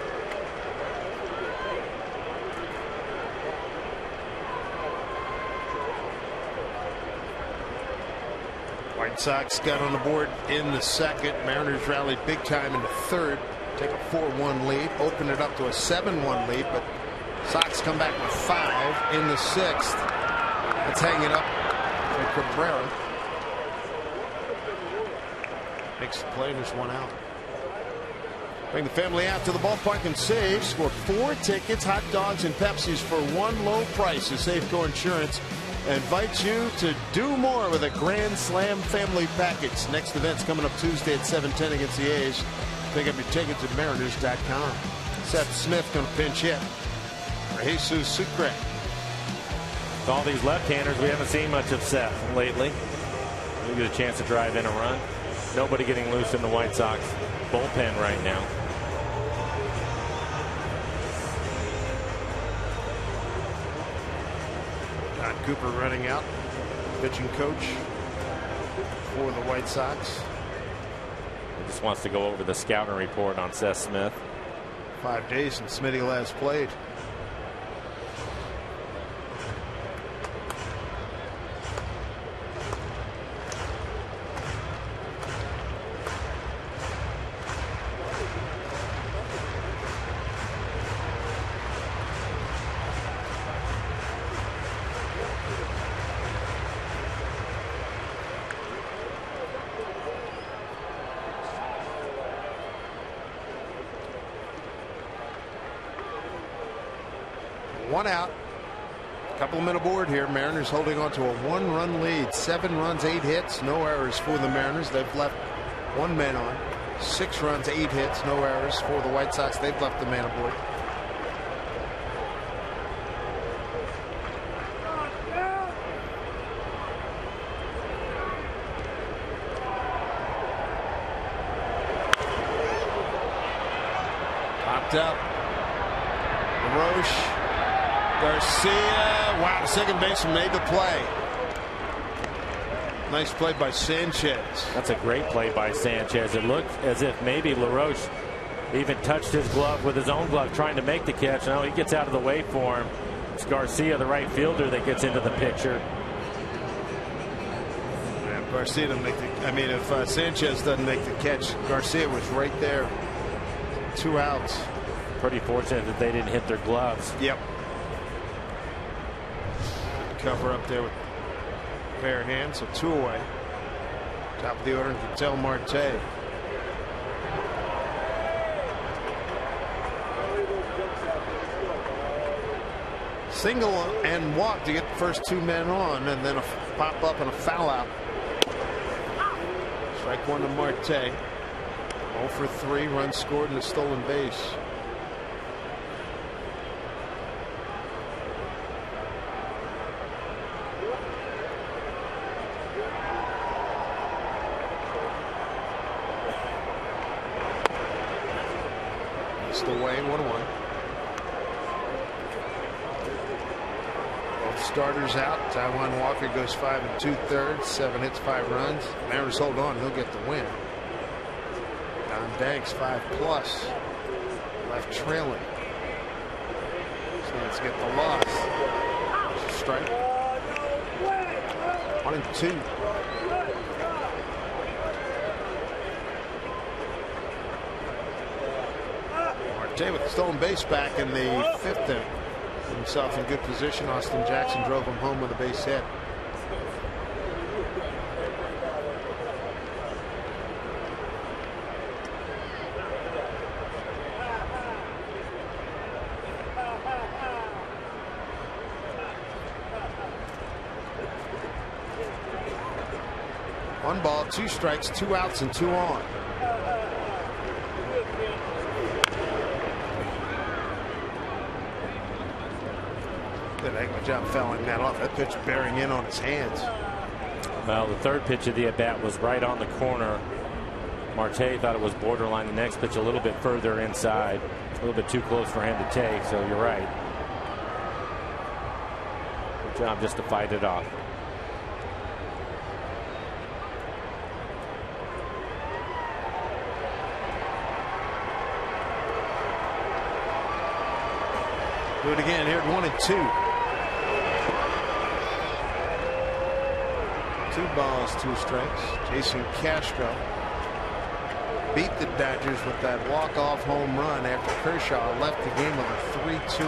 White Sox got on the board in the second. Mariners rallied big time in the third. Take a 4-1 lead. Open it up to a 7-1 lead. But Sox come back with 5 in the sixth. Let's hang it up to Cabrera. Makes the play. There's one out. Bring the family out to the ballpark and save. Score 4 tickets, hot dogs, and Pepsis for one low price. Safeco Insurance invites you to do more with a Grand Slam family package. Next event's coming up Tuesday at 7:10 against the A's. Pick up your tickets at Mariners.com. Seth Smith going to pinch hit for Jesus Sucre. With all these left-handers, we haven't seen much of Seth lately. We get a chance to drive in a run. Nobody getting loose in the White Sox bullpen right now. Cooper running out, pitching coach for the White Sox. He just wants to go over the scouting report on Seth Smith. 5 days since Smitty last played. One out. A couple of men aboard here. Mariners holding on to a 1-run lead. 7 runs, 8 hits, no errors for the Mariners. They've left 1 man on. 6 runs, 8 hits, no errors for the White Sox. They've left the man aboard. Popped up. LaRoche. Garcia, wow, the second baseman made the play. Nice play by Sanchez. That's a great play by Sanchez. It looked as if maybe LaRoche even touched his glove with his own glove trying to make the catch. Now he gets out of the way for him. It's Garcia, the right fielder, that gets into the picture. Yeah, Garcia doesn't make the, I mean, if Sanchez doesn't make the catch, Garcia was right there. 2 outs. Pretty fortunate that they didn't hit their gloves. Yep. Cover up there with bare hands, so 2 away. Top of the order, Ketel Marte. Single and walk to get the first 2 men on, and then a pop up and a foul out. Strike 1 to Marte. 0 for 3, runs scored and a stolen base. Away, 1-1. starters out. Taijuan Walker goes 5 2/3, 7 hits, 5 runs. Mariners hold on, he'll get the win. Don Danks 5+, left trailing. So let's get the loss. Strike. 1-2. Marte with the stolen base back in the 5th inning. Put himself in good position. Austin Jackson drove him home with a base hit. One ball, 2 strikes, 2 outs, and 2 on. Did a heck of a job fouling that off. That pitch bearing in on his hands. Well, the 3rd pitch of the at bat was right on the corner. Marte thought it was borderline. The next pitch a little bit further inside, a little bit too close for him to take. So you're right. Good job just to fight it off. Do it again here at 1-2. 2 balls, 2 strikes. Jason Castro beat the Dodgers with that walk-off home run after Kershaw left the game with a 3-2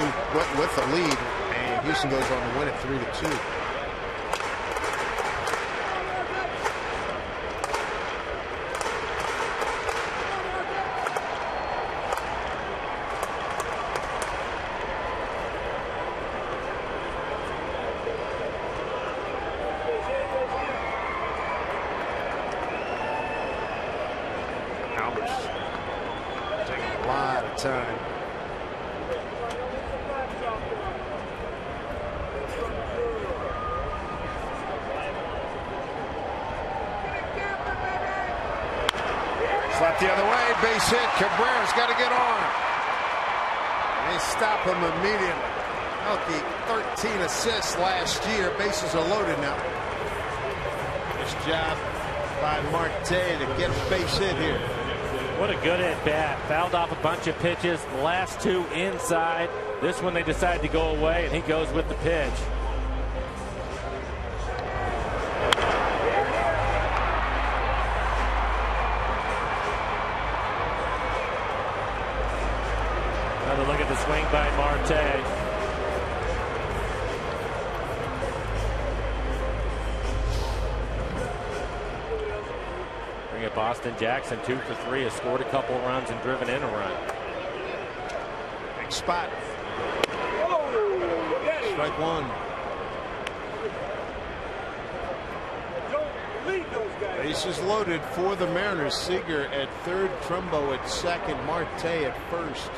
with the lead, and Houston goes on to win it 3-2. Time. Slapped the other way, base hit. Cabrera's got to get on. They stop him immediately. Melky, 13 assists last year. Bases are loaded now. Nice job by Marte to get a base hit here. What a good at bat. Fouled off a bunch of pitches. The last 2 inside. This one they decide to go away, and he goes with the pitch. Another look at the swing by Marte. Boston Jackson 2 for 3 has scored a couple runs and driven in a run. Big spot. Strike 1. Bases loaded for the Mariners. Seager at 3rd, Trumbo at 2nd, Marte at 1st.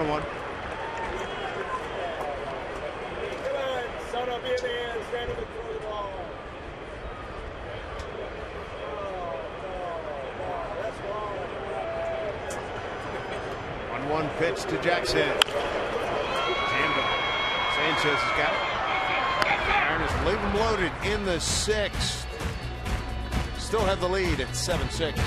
One. One pitch to Jackson. Jammed. Sanchez has got it. Mariners leave them loaded in the 6th. Still have the lead at 7-6.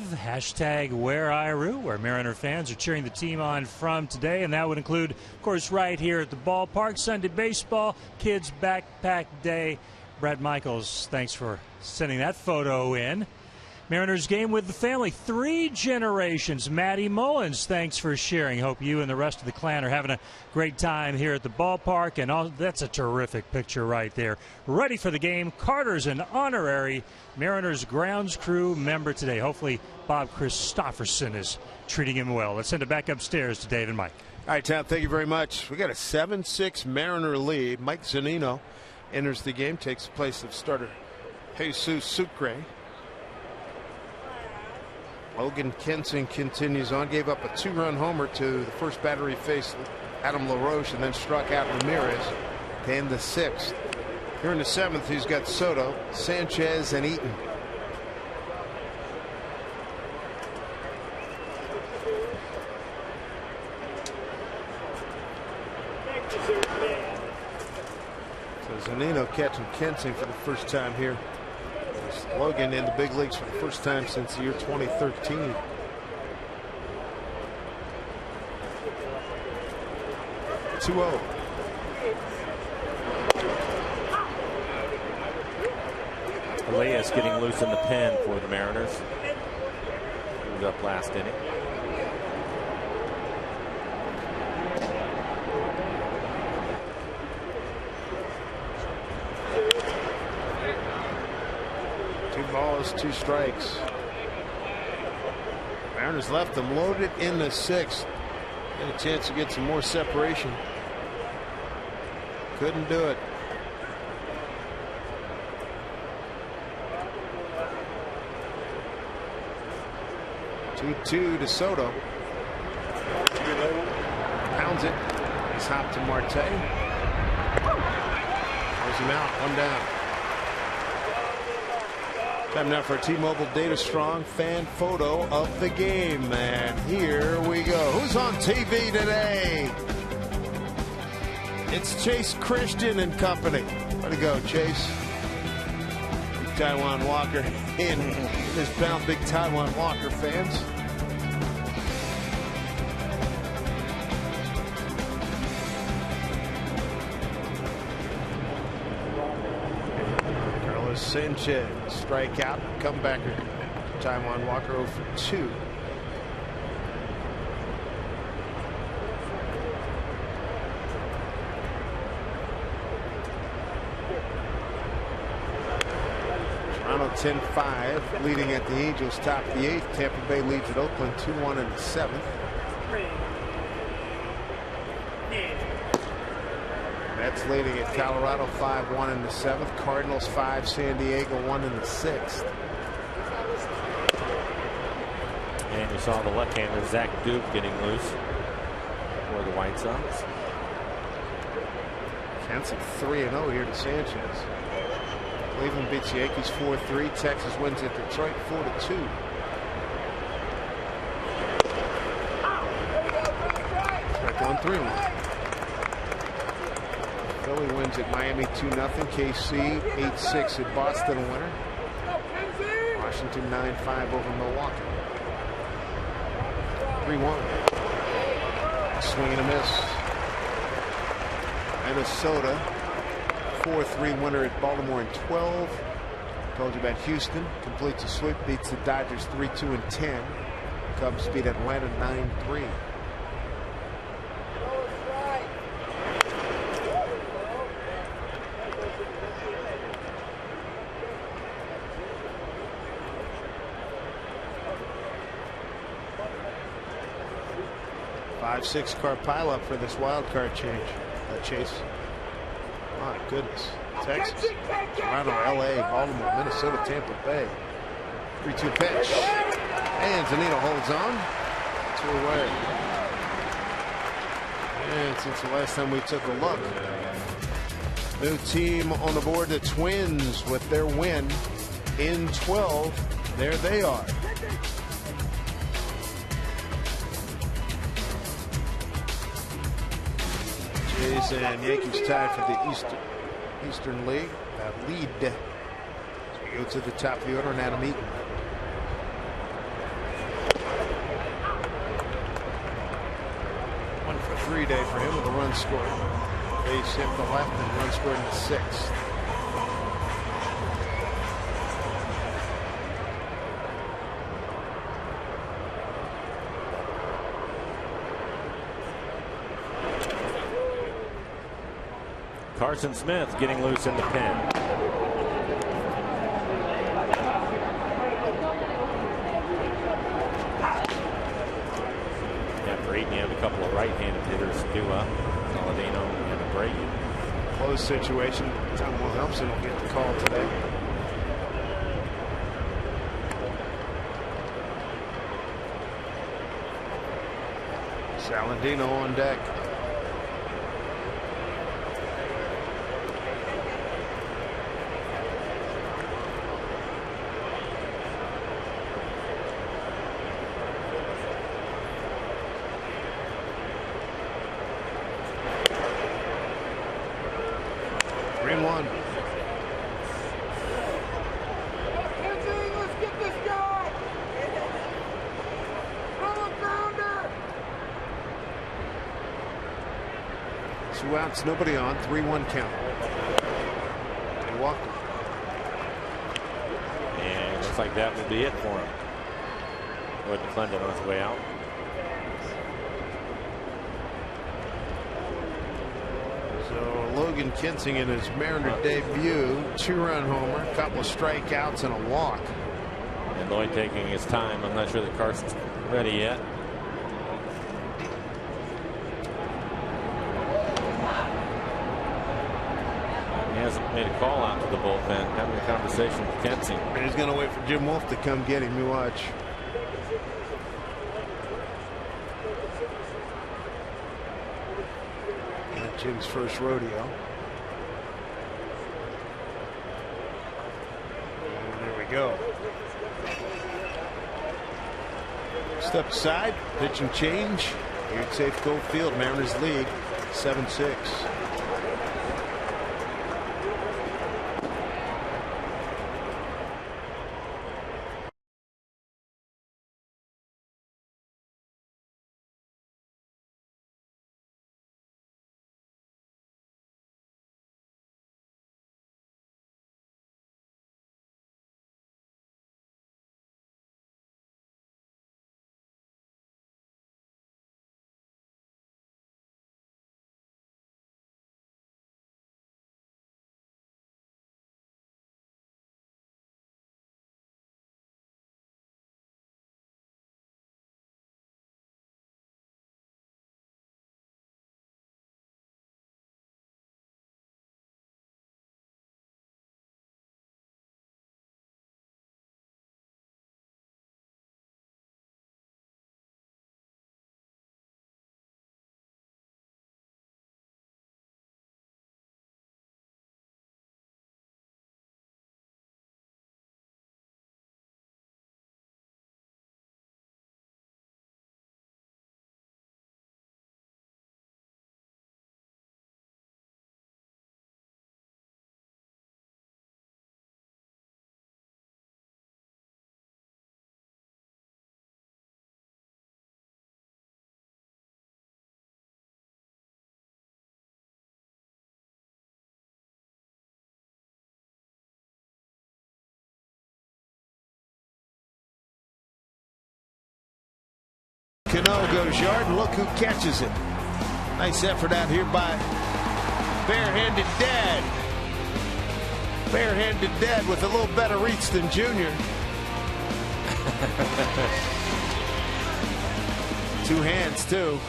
Hashtag Where I Roo, where Mariner fans are cheering the team on from today, and that would include, of course, right here at the ballpark. Sunday baseball, kids backpack day. Brad Michaels, thanks for sending that photo in. Mariners game with the family, 3 generations. Matty Mullins, thanks for sharing. Hope you and the rest of the clan are having a great time here at the ballpark. And that's a terrific picture right there. Ready for the game. Carter's an honorary Mariners grounds crew member today. Hopefully Bob Christopherson is treating him well. Let's send it back upstairs to Dave and Mike. All right, Tom, thank you very much. We got a 7-6 Mariner lead. Mike Zunino enters the game, takes the place of starter Jesus Sucre. Logan Kensing continues on, gave up a 2-run homer to the first batter he faced, Adam LaRoche, and then struck out Ramirez to end the 6th. Here in the 7th, he's got Soto, Sanchez, and Eaton. So Zunino catching Kensing for the first time here. Logan in the big leagues for the first time since the year 2013. (2-0). Elias getting loose in the pen for the Mariners. He was up last inning. Balls, 2 strikes. Mariners left them loaded in the 6th. Had a chance to get some more separation. Couldn't do it. (2-2) to Soto. Pounds it. He's hopped to Marte. Throws him out. 1 down. Time now for a T-Mobile Data Strong fan photo of the game. And here we go. Who's on TV today? It's Chase Christian and company. Way to go, Chase. Big Taijuan Walker in his pal, big Taijuan Walker fans. Sanchez, strikeout, comebacker. Taijuan Walker 0 for 2. Toronto 10-5, leading at the Angels, top the 8th. Tampa Bay leads at Oakland 2-1 in the 7th. Mets leading at Colorado 5-1 in the 7th. Cardinals 5, San Diego 1 in the 6th. And you saw the left-hander Zach Duke getting loose for the White Sox. Chance of 3-0 here to Sanchez. Cleveland beats the Yankees 4-3. Texas wins at Detroit 4-2. Back on 3-1. Philly wins at Miami 2-0. KC 8-6 at Boston, a winner. Washington 9-5 over Milwaukee. 3-1. Swing and a miss. Minnesota 4-3 winner at Baltimore in 12. Told you about Houston. Completes a sweep, beats the Dodgers 3-2 and 10. Cubs beat Atlanta 9-3. Six car pileup for this wild card change. Chase. My goodness. Texas, Toronto, LA, Baltimore, Minnesota, Tampa Bay. 3-2 pitch. And Zunino holds on. 2 away. And since the last time we took a look, new team on the board, the Twins, with their win in 12. There they are. Jays and Yankees tied for the Eastern League lead. So we go to the top of the order, and Adam Eaton. 3 day for him with a run scored. Base hit the left and run scored in the 6th. Carson Smith getting loose in the pen. After Eaton, you have a couple of right-handed hitters due up. Saladino and Abreu. Close situation. Tom Wilhelmsen will get the call today. Saladino on deck. Two outs, nobody on. 3-1 count. Milwaukee. And it looks like that will be it for him. Wood McClendon on his way out. So Logan Kinsing in his Mariner debut, 2-run homer, a couple of strikeouts and a walk. And Lloyd taking his time. I'm not sure that Carson's ready yet. Made a call out to the bullpen, having a conversation with Kensing. And he's going to wait for Jim Wolf to come get him. You watch. Not Jim's first rodeo. And there we go. Step aside, pitch and change. Here at Safeco Field, Mariners lead 7-6. Cano goes yard, and look who catches it. Nice effort out here by barehanded Dad. Barehanded Dad with a little better reach than Junior. 2 hands, too.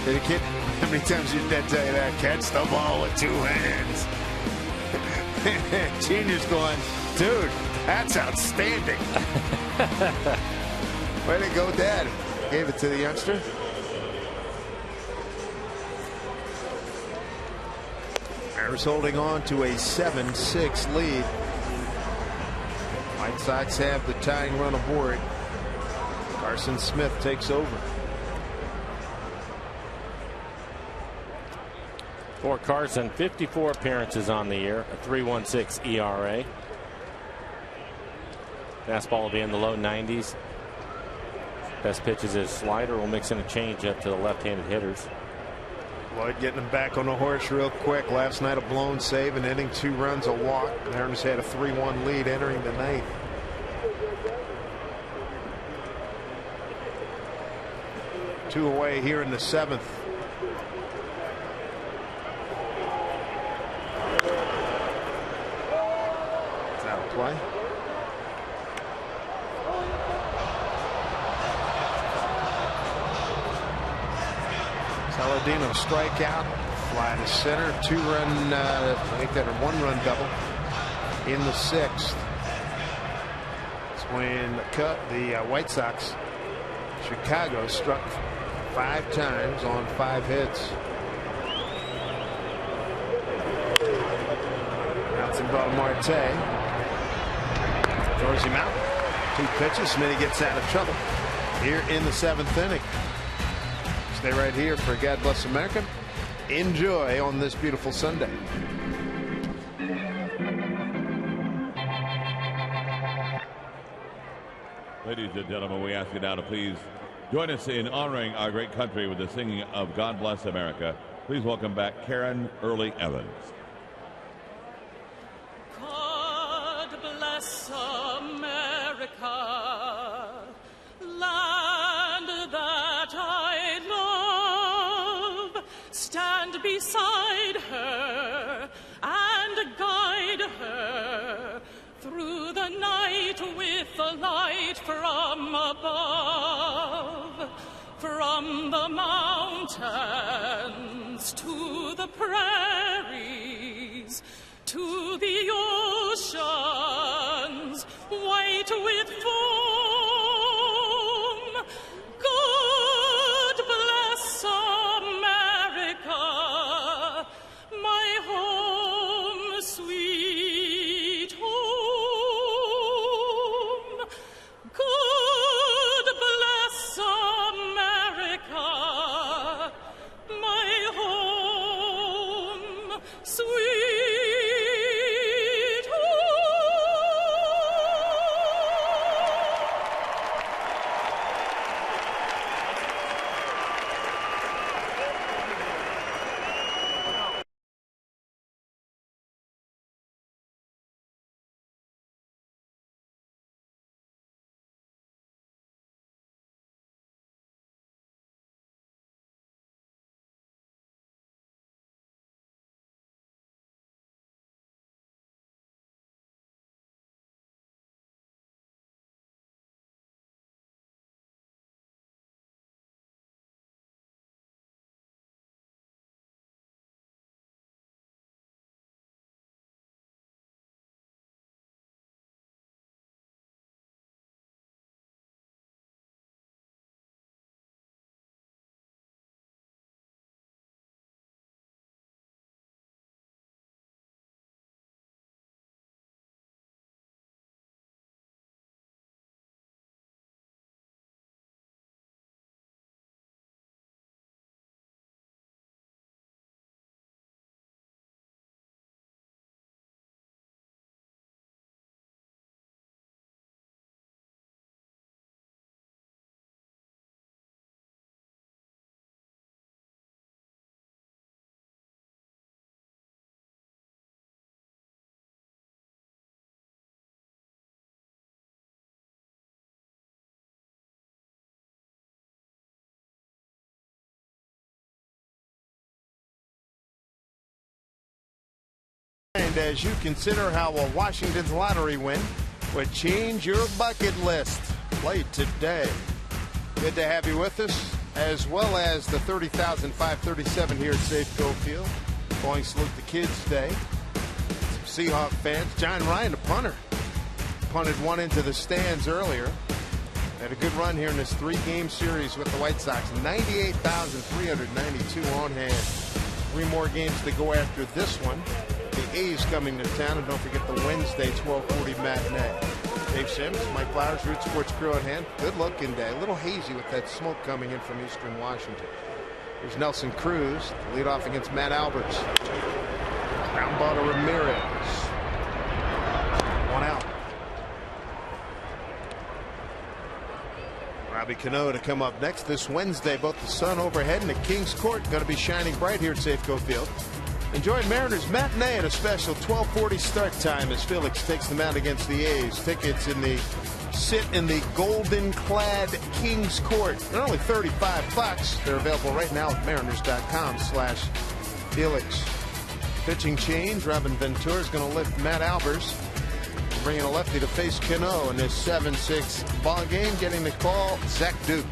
Did a kid, how many times did your dad tell you that? Catch the ball with 2 hands. Junior's going, dude, that's outstanding. Way to go, Dad. Gave it to the youngster. Mariners holding on to a 7-6 lead. White Sox have the tying run aboard. Carson Smith takes over. For Carson, 54 appearances on the year, a 3.16 ERA. Fastball will be in the low 90s. Best pitch is his slider. Will mix in a changeup to the left-handed hitters. Lloyd getting him back on the horse real quick. Last night a blown save, an inning, 2 runs, a walk. Mariners had a 3-1 lead entering the ninth. Two away here in the 7th. It's out of play. Saladino strikeout, fly to center, 2-run, I think that a 1-run double in the 6th. It's when the White Sox, Chicago, struck 5 times on 5 hits. Bouncing ball, Marte throws him out. 2 pitches, and then he gets out of trouble here in the 7th inning. Stay right here for God Bless America. Enjoy on this beautiful Sunday. Ladies and gentlemen, we ask you now to please join us in honoring our great country with the singing of God Bless America. Please welcome back Karen Early Evans. God bless America, land that I love. Stand beside her and guide her through the night with the light from above. From the mountains to the prairies, to the oceans, white with foam. God bless America, my home, sweet home. God bless America, my home, sweet And as you consider how a Washington's lottery win would change your bucket list, play today. Good to have you with us, as well as the 30,537 here at Safeco Field. Going salute the kids today. Some Seahawk fans. John Ryan, the punter, punted one into the stands earlier. Had a good run here in this 3-game series with the White Sox. 98,392 on hand. 3 more games to go after this one. The A's coming to town, and don't forget the Wednesday 12:40 matinee. Dave Sims, Mike Flowers, Root Sports crew at hand. Good looking day. A little hazy with that smoke coming in from eastern Washington. Here's Nelson Cruz to lead off against Matt Alberts. Ground ball to Ramirez. 1 out. Robbie Cano to come up next this Wednesday. Both the sun overhead and the Kings Court going to be shining bright here at Safeco Field. Enjoy Mariners matinee at a special 12:40 start time as Felix takes them out against the A's. Tickets sit in the golden-clad Kings Court. They're only $35. They're available right now at mariners.com/Felix. Pitching change. Robin Ventura is going to lift Matt Albers, bringing a lefty to face Cano in this 7-6 ball game. Getting the call, Zach Duke.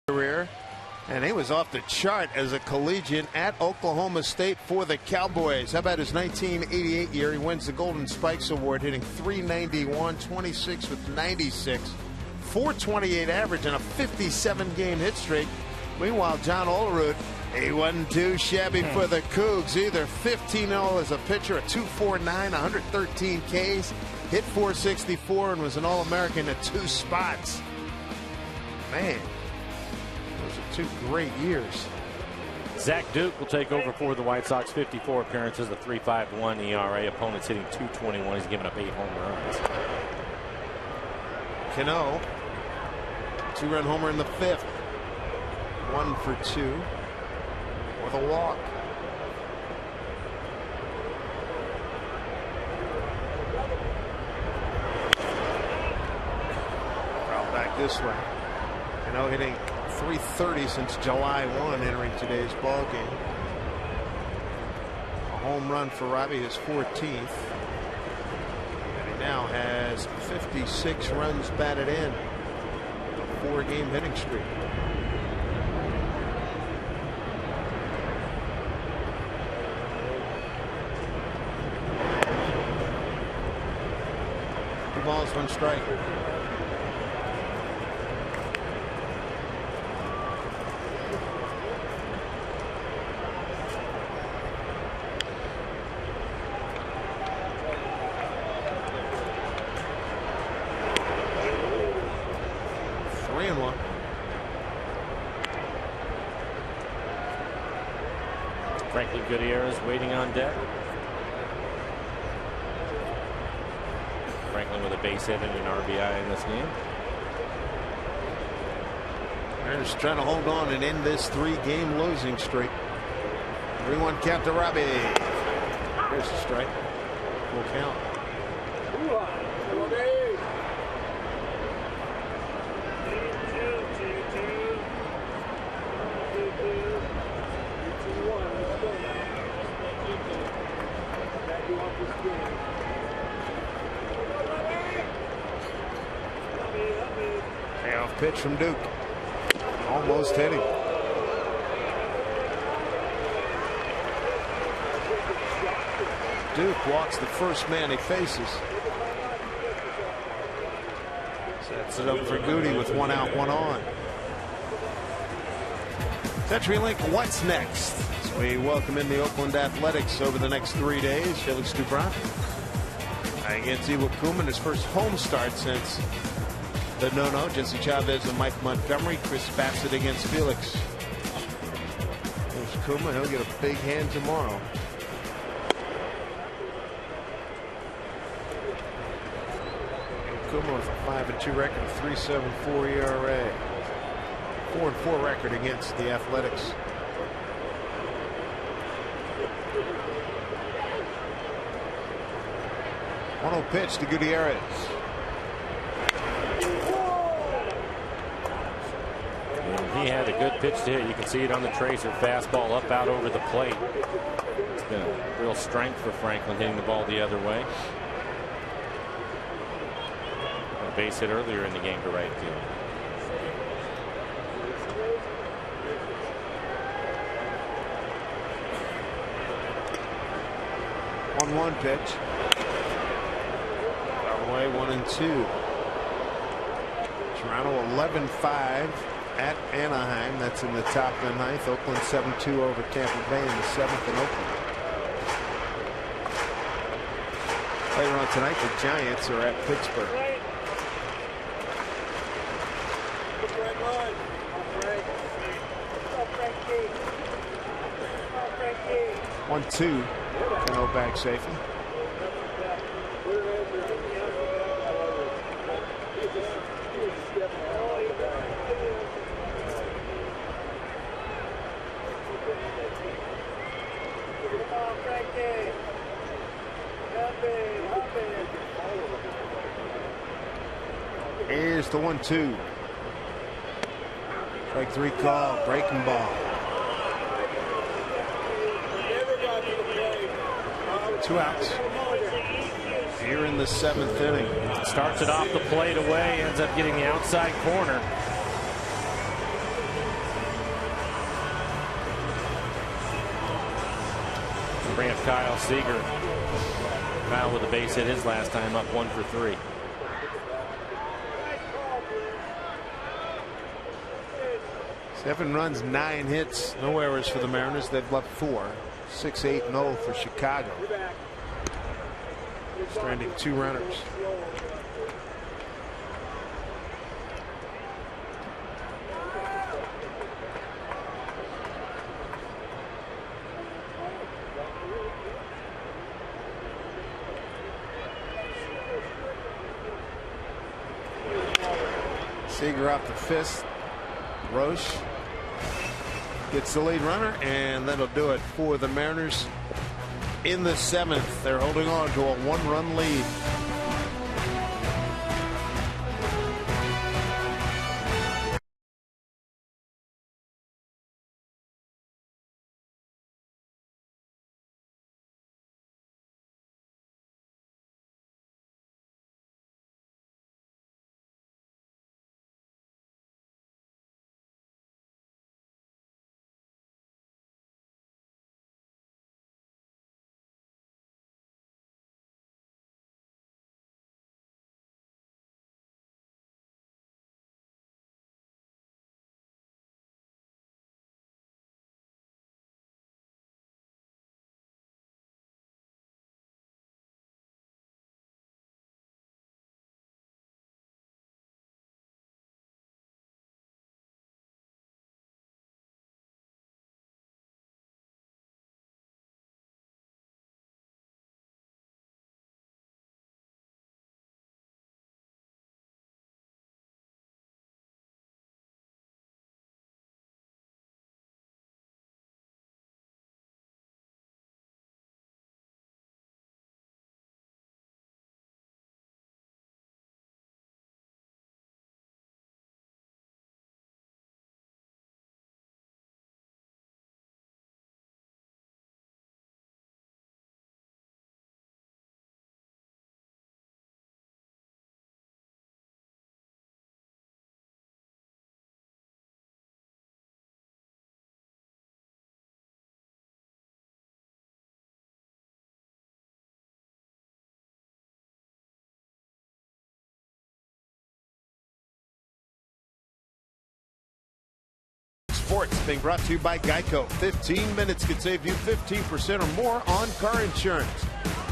Career, and he was off the chart as a collegiate at Oklahoma State for the Cowboys. How about his 1988 year? He wins the Golden Spikes Award, hitting .391, 26 with 96, .428 average, and a 57-game hit streak. Meanwhile, John Olerud, he wasn't too shabby for the Cougs either. 15-0 as a pitcher, a 2.49, 113 Ks, hit .464, and was an All-American at 2 spots. Man. Those are 2 great years. Zach Duke will take over for the White Sox. 54 appearances, a 3.51 ERA. Opponents hitting .221. He's given up 8 home runs. Cano, 2-run homer in the 5th. 1 for 2 with a walk. Foul back this way. Cano hitting .330 since July 1, entering today's ball game. A home run for Robbie, his 14th. And he now has 56 runs batted in. A 4-game hitting streak. Two balls, 1 strike. Franklin Gutierrez waiting on deck. Franklin with a base hit and an RBI in this game. They're just trying to hold on and end this 3-game losing streak. 3-1 count to Robbie. Here's the strike. Full count. Payoff pitch from Duke. Almost hit him. Duke walks the first man he faces. Sets it up for Goody with 1 out, 1 on. CenturyLink, what's next? We welcome in the Oakland Athletics over the next 3 days. Felix Dubron against Iwo Kuman, his first home start since the no-no. Jesse Chavez and Mike Montgomery. Chris Bassett against Felix. There's Kuma. He'll get a big hand tomorrow. Kuma with a 5-2 record, 3.74 ERA. 4-4 record against the Athletics. 1-0 pitch to Gutierrez. He had a good pitch to hit. You can see it on the tracer. Fastball up out over the plate. It's been a real strength for Franklin hitting the ball the other way. A base hit earlier in the game to right field. One pitch. Away 1-2. Toronto 11-5 at Anaheim. That's in the top of the ninth. Oakland 7-2 over Tampa Bay in the seventh in Oakland. Later on tonight, the Giants are at Pittsburgh. 1-2. Cano back safely. Here's the 1-2. Strike 3 call. Breaking ball. 2 outs. Here in the seventh inning. Starts it off the plate away. Ends up getting the outside corner. Bring up Kyle Seager. Kyle with a base hit his last time up, 1 for 3. Seven runs, 9 hits, no errors for the Mariners. They've left 4. 6-8-0 for Chicago. Stranding 2 runners. Seager off the fist. Roche gets the lead runner, and that'll do it for the Mariners in the seventh. They're holding on to a 1-run lead. Sports, being brought to you by Geico. 15 minutes could save you 15% or more on car insurance.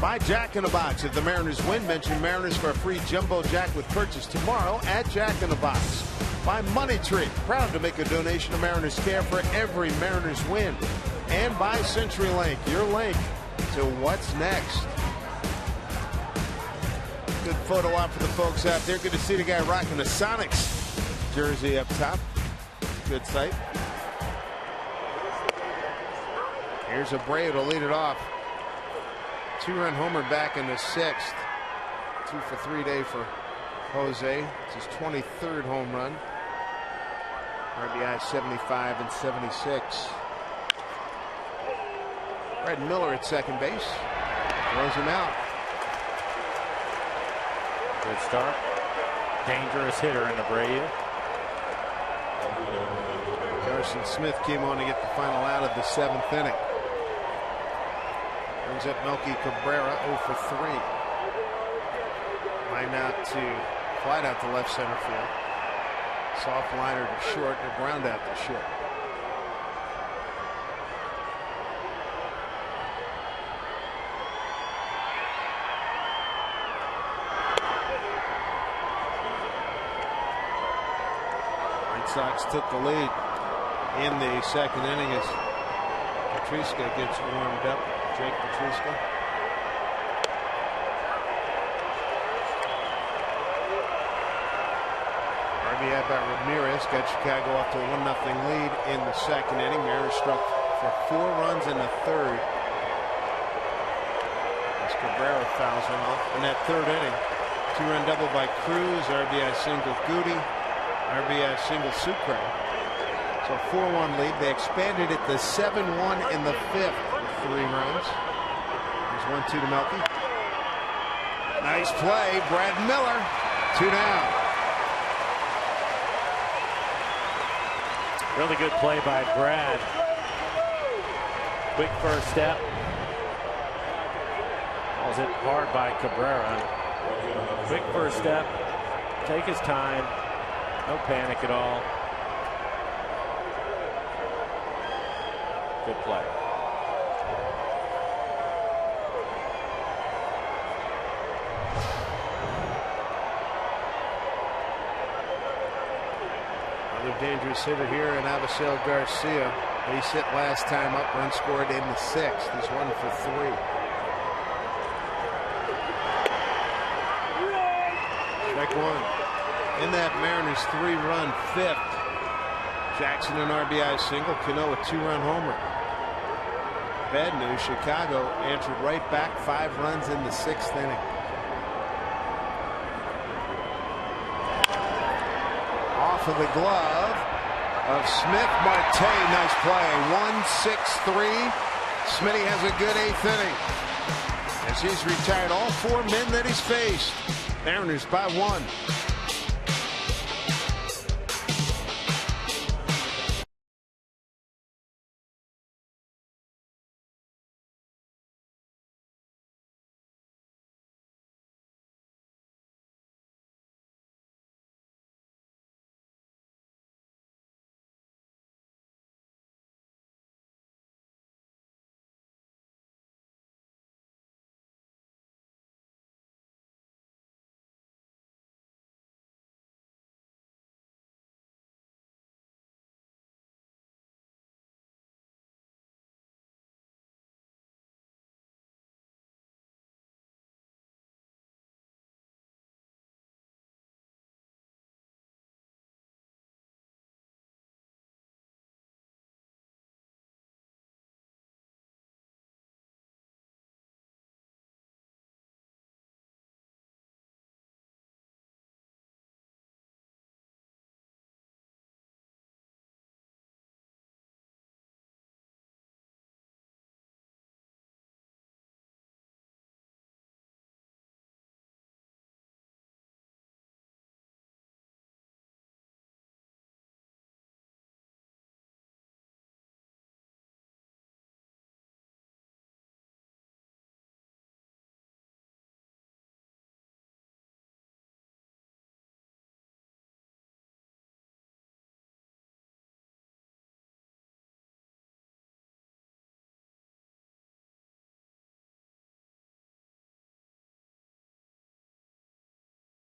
By Jack in the Box. If the Mariners win, mention Mariners for a free Jumbo Jack with purchase tomorrow at Jack in the Box. By Money Tree, proud to make a donation to Mariners Care for every Mariners win. And by CenturyLink, your link to what's next. Good photo op for the folks out there. Good to see the guy rocking the Sonics jersey up top. Good sight. Here's Abreu to lead it off. 2-run homer back in the 6th. 2 for 3 day for Jose. It's his 23rd home run. RBI 75 and 76. Brad Miller at second base. Throws him out. Good start. Dangerous hitter in Abreu. Carson Smith came on to get the final out of the 7th inning. Brings up Melky Cabrera 0 for 3. Line out to flight out to left center field. Soft liner to short and ground out to short. White Sox took the lead in the 2nd inning as Petriska gets warmed up. Jake Petriska. RBI by Ramirez got Chicago off to a 1-0 lead in the 2nd inning. Mariners struck for 4 runs in the 3rd. As Cabrera fouls one off in that 3rd inning. 2-run double by Cruz. RBI single Goody. RBI single Sucre. So 4-1 lead. They expanded it to 7-1 in the 5th with 3 runs. There's 1-2 to Melky. Nice play. Brad Miller. 2 down. Really good play by Brad. Quick first step. Was it hard by Cabrera? Quick first step. Take his time. No panic at all. Good play. Another dangerous hitter here in Avisail Garcia. Base hit last time up, run scored in the 6th. He's 1 for 3. Strike one. In that Mariners 3-run 5th. Jackson an RBI single. Cano a 2-run homer. Bad news, Chicago answered right back, 5 runs in the 6th inning. Off of the glove of Smith Marte. Nice play. 1-6-3. Smitty has a good 8th inning as he's retired all 4 men that he's faced. Mariners by 1.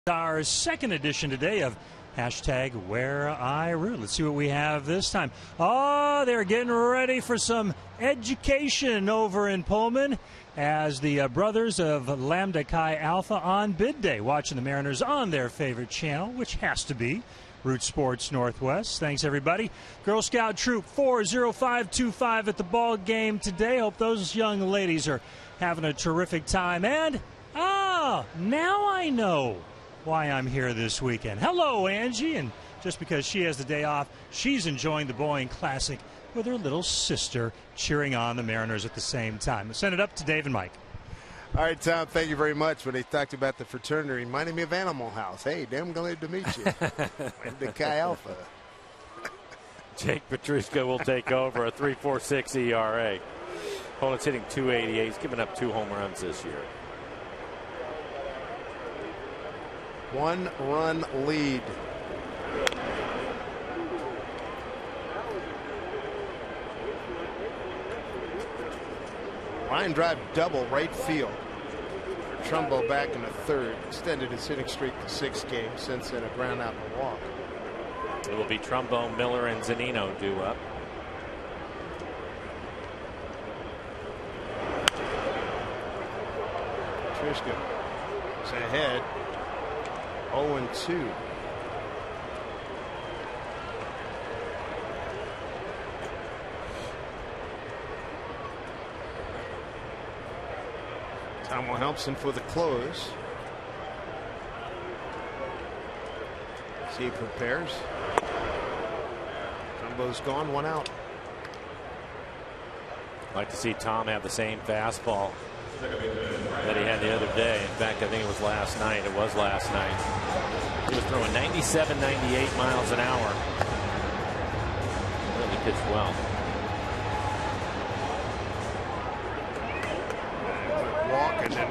Our second edition today of hashtag Where I Root. Let's see what we have this time. Oh, they're getting ready for some education over in Pullman as the brothers of Lambda Chi Alpha on bid day, watching the Mariners on their favorite channel, which has to be Root Sports Northwest. Thanks, everybody. Girl Scout Troop 40525 at the ball game today. Hope those young ladies are having a terrific time. And, now I know why I'm here this weekend. Hello, Angie. And just because she has the day off, she's enjoying the Boeing Classic with her little sister, cheering on the Mariners at the same time. Let's send it up to Dave and Mike. All right, Tom, thank you very much. When they talked about the fraternity, reminded me of Animal House. Hey, damn glad to meet you. The Chi Alpha. Jake Petrushka will take over, a 3.46 ERA. Opponent's hitting .288. He's given up 2 home runs this year. 1-run lead. Line drive double right field. Trumbo back in the third. Extended his hitting streak to 6 games since then, a ground out and a walk. It will be Trumbo, Miller, and Zunino due up. Trishka is ahead. 0-2. Tom Helpson for the close. See, he prepares. Trumbo's gone, 1 out. I'd like to see Tom have the same fastball that he had the other day. In fact, I think it was last night. It was last night. He was throwing 97, 98 miles an hour. Really pitched well. Walk and then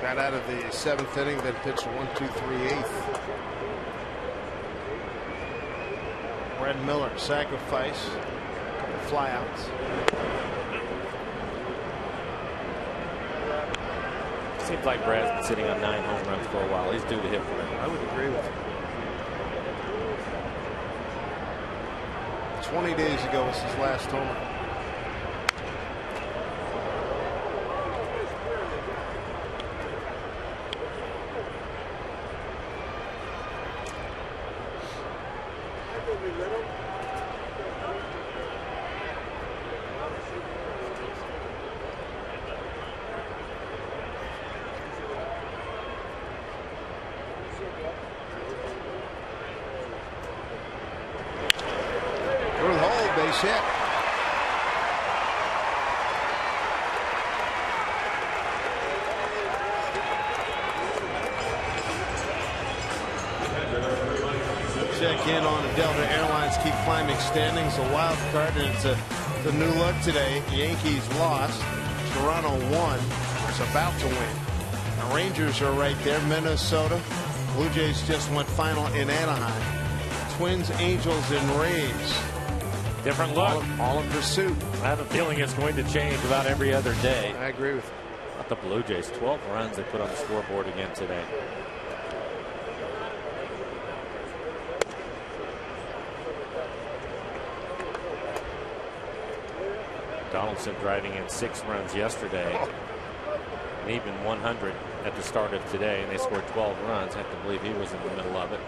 got out of the 7th inning, then pitched 1, 2, 3, 8th. Brad Miller, sacrifice, couple flyouts. Seems like Brad's been sitting on 9 home runs for a while. He's due to hit for him. I would agree with you. 20 days ago was his last homer. Hit. Check in on the Delta Airlines keep climbing standings, a wild card, and it's a new look today. Yankees lost, Toronto won, is about to win. The Rangers are right there, Minnesota. Blue Jays just went final in Anaheim. Twins, Angels, and Rays. Different look. All in pursuit. I have a feeling it's going to change about every other day. I agree with you. Not the Blue Jays. 12 runs they put on the scoreboard again today. Donaldson driving in 6 runs yesterday. And even 100 at the start of today. And they scored 12 runs. I have to believe he was in the middle of it.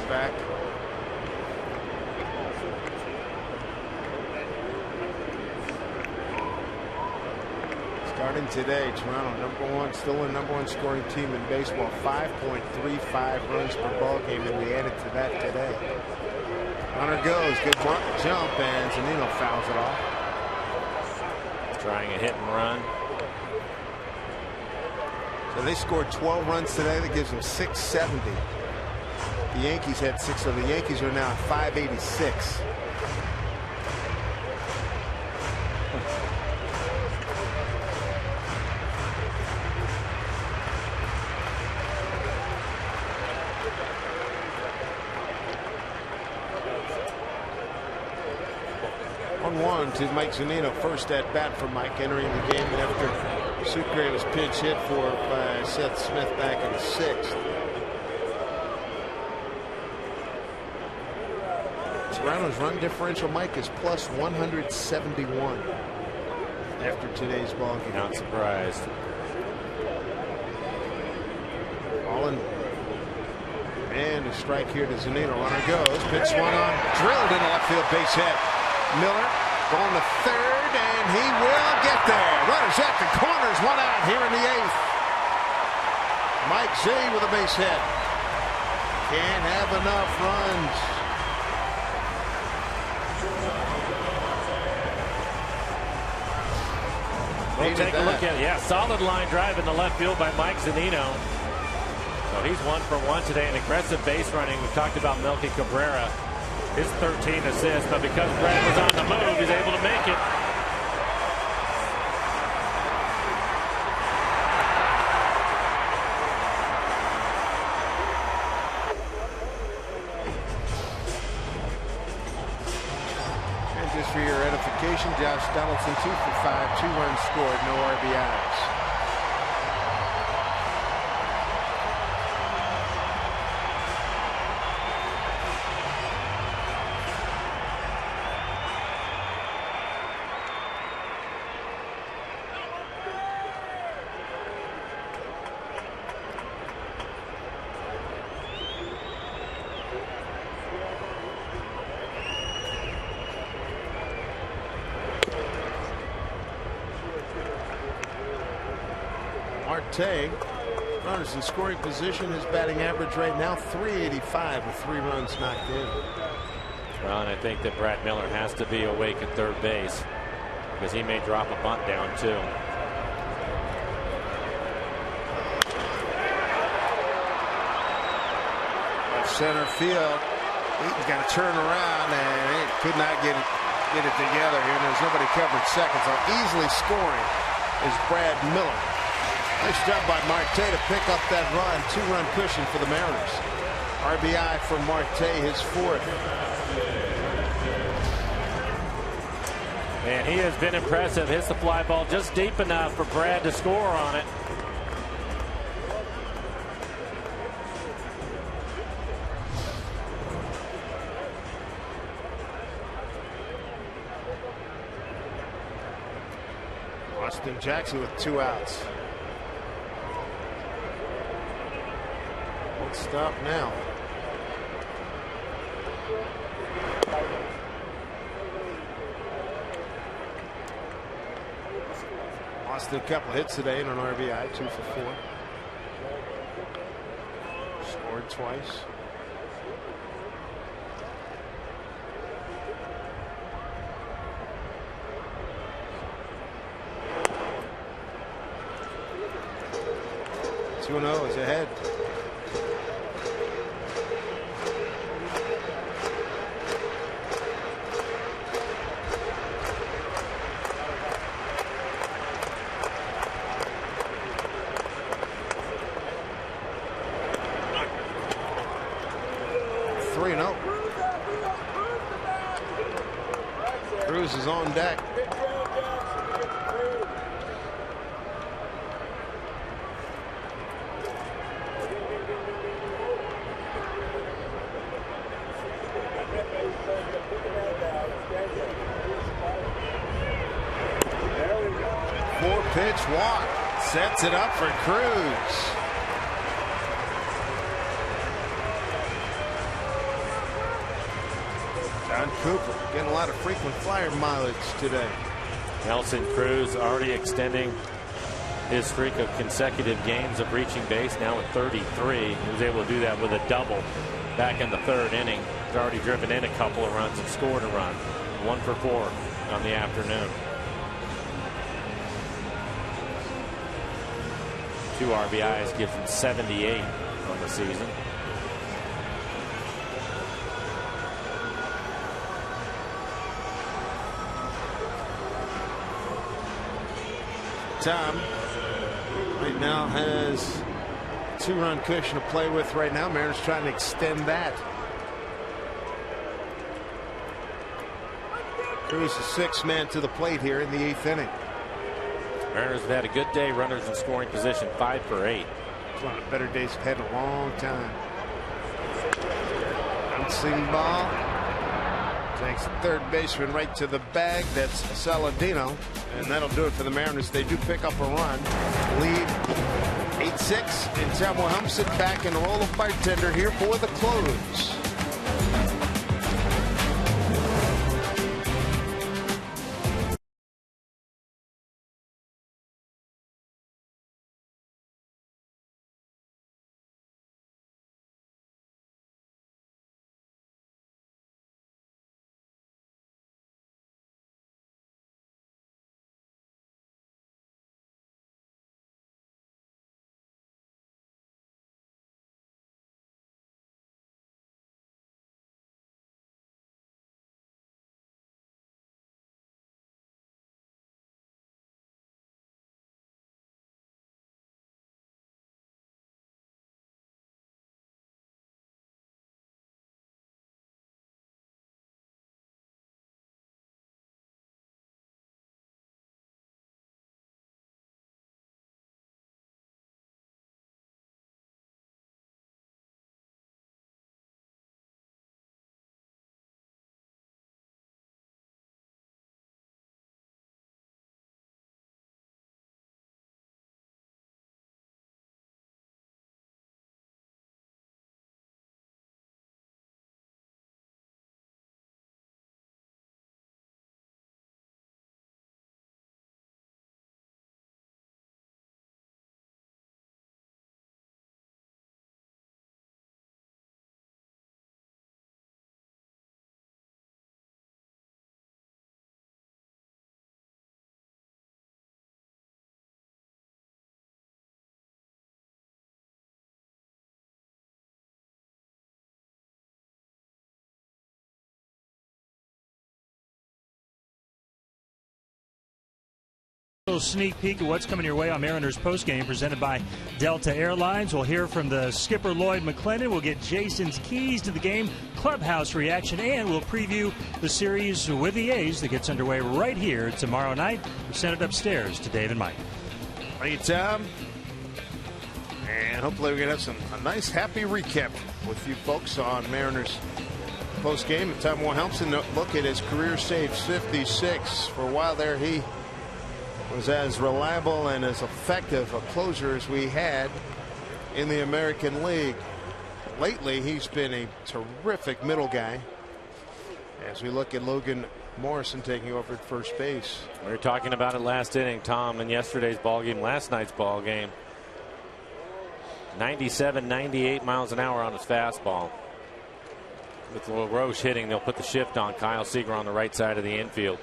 Back. Starting today, Toronto still the number one scoring team in baseball, 5.35 runs per ball game, and we added to that today. Runner goes, good jump, and Zunino fouls it off. Trying a hit and run. So they scored 12 runs today. That gives them 670. The Yankees had 6, so the Yankees are now at 586. 1-1 to Mike Zunino. First at bat for Mike entering the game after Sucre was pinch hit for by Seth Smith back in the 6th. Toronto's run differential, Mike, is plus 171 after today's ball game. Not surprised. Ballin. And a strike here to Zunino. Runner goes. Pitch swung on. Drilled into left field. Base hit. Miller going to third, and he will get there. Runners at the corners. One out here in the 8th. Mike Z with a base hit. Can't have enough runs. We'll take a look at it. Yeah, solid line drive in the left field by Mike Zunino. So he's 1 for 1 today. An aggressive base running. We talked about Melky Cabrera. His 13 assists, but because Brad was on the move, he's able to make it. And just for your edification, Josh Donaldson 2 for 5, 2 runs scored, no RBIs. Marte, runners in scoring position. His batting average right now .385 with 3 runs knocked in. Well, and I think that Brad Miller has to be awake at third base because he may drop a bunt down too. Center field. He's got to turn around, and he could not get it together here. And there's nobody covering second, so easily scoring is Brad Miller. Nice job by Marte to pick up that run. 2-run cushion for the Mariners. RBI for Marte, his 4th. And he has been impressive. Hits the fly ball just deep enough for Brad to score on it. Austin Jackson with 2 outs. Let's stop now. Austin, a couple hits today and an RBI, 2 for 4. Scored twice. Two-0 is ahead. Cruz is on deck. Four-pitch walk sets it up for Cruz. John Cooper getting a lot of frequent flyer mileage today. Nelson Cruz already extending his streak of consecutive games of reaching base, now at 33. He was able to do that with a double back in the 3rd inning. He's already driven in a couple of runs and scored a run. 1 for 4 on the afternoon. 2 RBIs gives him 78 on the season. Tom right now has 2-run cushion to play with right now. Mariners trying to extend that. Who's the sixth man to the plate here in the 8th inning? Mariners have had a good day. Runners in scoring position, 5 for 8. It's one of the better days we've had in a long time. Bouncing ball. Takes the third baseman right to the bag. That's Saladino. And that'll do it for the Mariners. They do pick up a run. Lead 8-6. And Tampa Humpson back in the role of bartender here for the close. Sneak peek of what's coming your way on Mariners postgame presented by Delta Airlines. We'll hear from the skipper Lloyd McClendon. We'll get Jason's keys to the game, clubhouse reaction, and we'll preview the series with the A's that gets underway right here tomorrow night. We'll send it upstairs to Dave and Mike. Thank you, Tom. And hopefully we're going to have a nice, happy recap with you folks on Mariners postgame. And Tom Wilhelmsen, look at his career saves, 56. For a while there, he was as reliable and as effective a closer as we had in the American League. Lately, he's been a terrific middle guy as we look at Logan Morrison taking over at first base. We were talking about it last inning, Tom, in yesterday's ball game, last night's ball game. 97, 98 miles an hour on his fastball. With LaRoche hitting, they'll put the shift on Kyle Seager on the right side of the infield.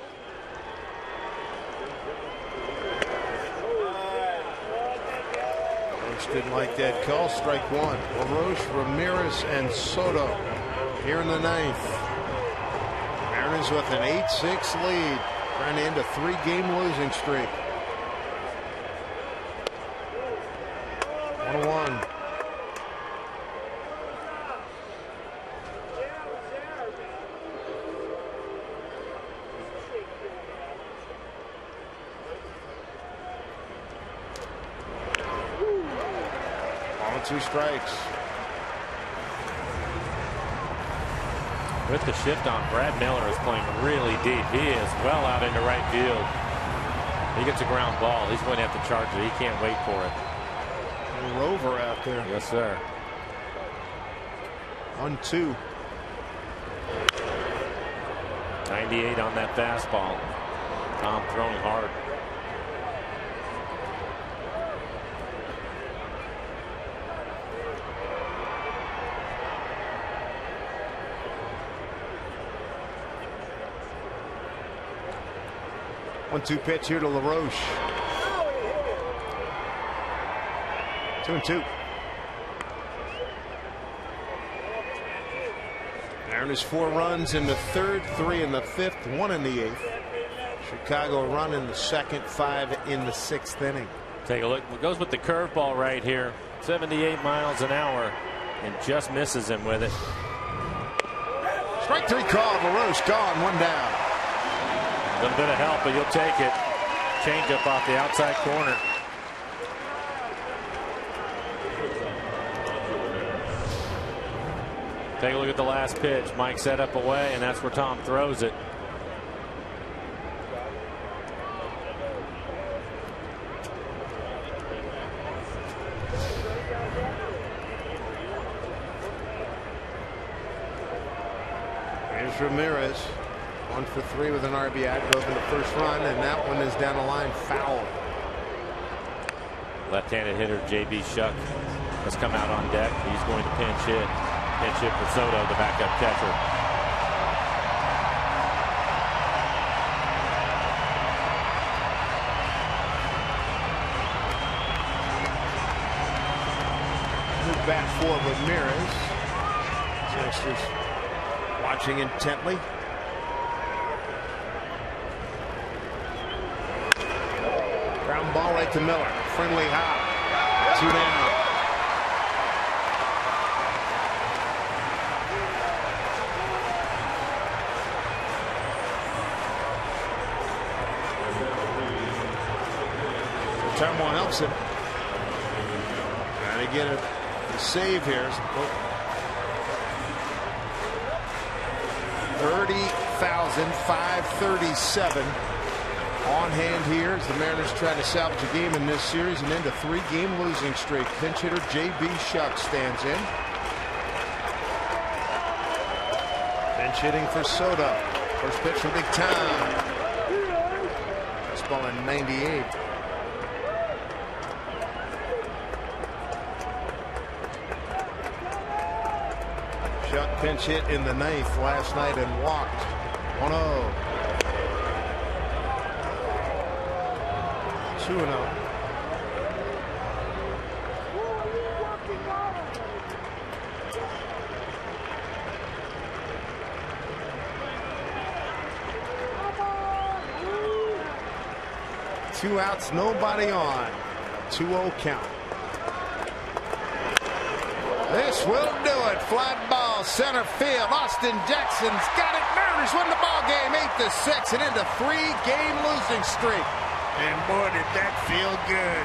Didn't like that call. Strike one. LaRoche, Ramirez, and Soto here in the 9th. Mariners with an 8-6 lead, trying to end a 3-game losing streak. 1-1. Two strikes. With the shift on, Brad Miller is playing really deep. He is well out into right field. He gets a ground ball. He's going to have to charge it. He can't wait for it. A rover out there. Yes, sir. 1-2. 98 on that fastball. Tom throwing hard. 1-2 pitch here to LaRoche. 2-2. Mariners 4 runs in the 3rd, 3 in the 5th, 1 in the 8th. Chicago a run in the 2nd, 5 in the 6th inning. Take a look. It goes with the curveball right here. 78 miles an hour and just misses him with it. Strike 3 call. LaRoche gone, 1 down. A little bit of help, but you'll take it. Change up off the outside corner. Take a look at the last pitch. Mike set up away, and that's where Tom throws it. Here's Ramirez. 1 for 3 with an RBI. Drove in the first run, and that one is down the line foul. Left-handed hitter J.B. Shuck has come out on deck. He's going to pinch hit. Pinch hit for Soto, the backup catcher. Move back for Ramirez. Astros watching intently. Ground ball right to Miller. Friendly hop. 2 down. Turmoil helps him. Trying to get a save here. 30,537 on hand here as the Mariners try to salvage a game in this series and end a 3-game losing streak. Pinch hitter J.B. Shuck stands in. Pinch hitting for Soto. First pitch from Big Time. Fastball in 98. Shuck pinch hit in the 9th last night and walked. 1-0. 2-0. Two outs, nobody on. 2-0 count. This will do it. Fly ball, center field. Austin Jackson's got it. Mariners win the ball game 8-6 and into 3-game losing streak. And boy, did that feel good.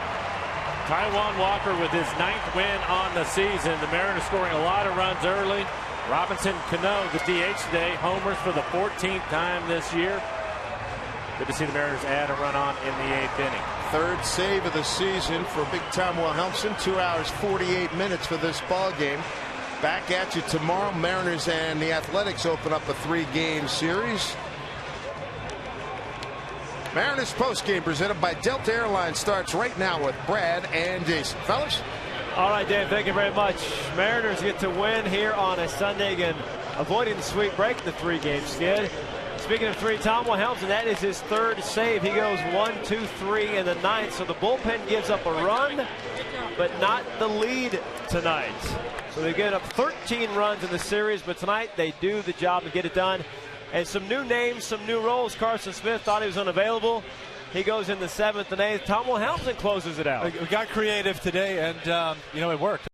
Taijuan Walker with his 9th win on the season. The Mariners scoring a lot of runs early. Robinson Cano, the DH today, homers for the 14th time this year. Good to see the Mariners add a run on in the 8th inning. 3rd save of the season for Big Tom Wilhelmsen. 2 hours 48 minutes for this ball game. Back at you tomorrow. Mariners and the Athletics open up a 3-game series. Mariners postgame presented by Delta Airlines starts right now with Brad and Jason. Fellas. All right, Dan, thank you very much. Mariners get to win here on a Sunday again, avoiding the sweep, breaking the 3-game skid. Speaking of 3, Tom Wilhelmsen, that is his 3rd save. He goes 1, 2, 3 in the 9th. So the bullpen gives up a run, but not the lead tonight. So they get up 13 runs in the series, but tonight they do the job to get it done. And some new names, some new roles. Carson Smith thought he was unavailable. He goes in the 7th and 8th. Tom Wilhelmsen closes it out. We got creative today, and, it worked.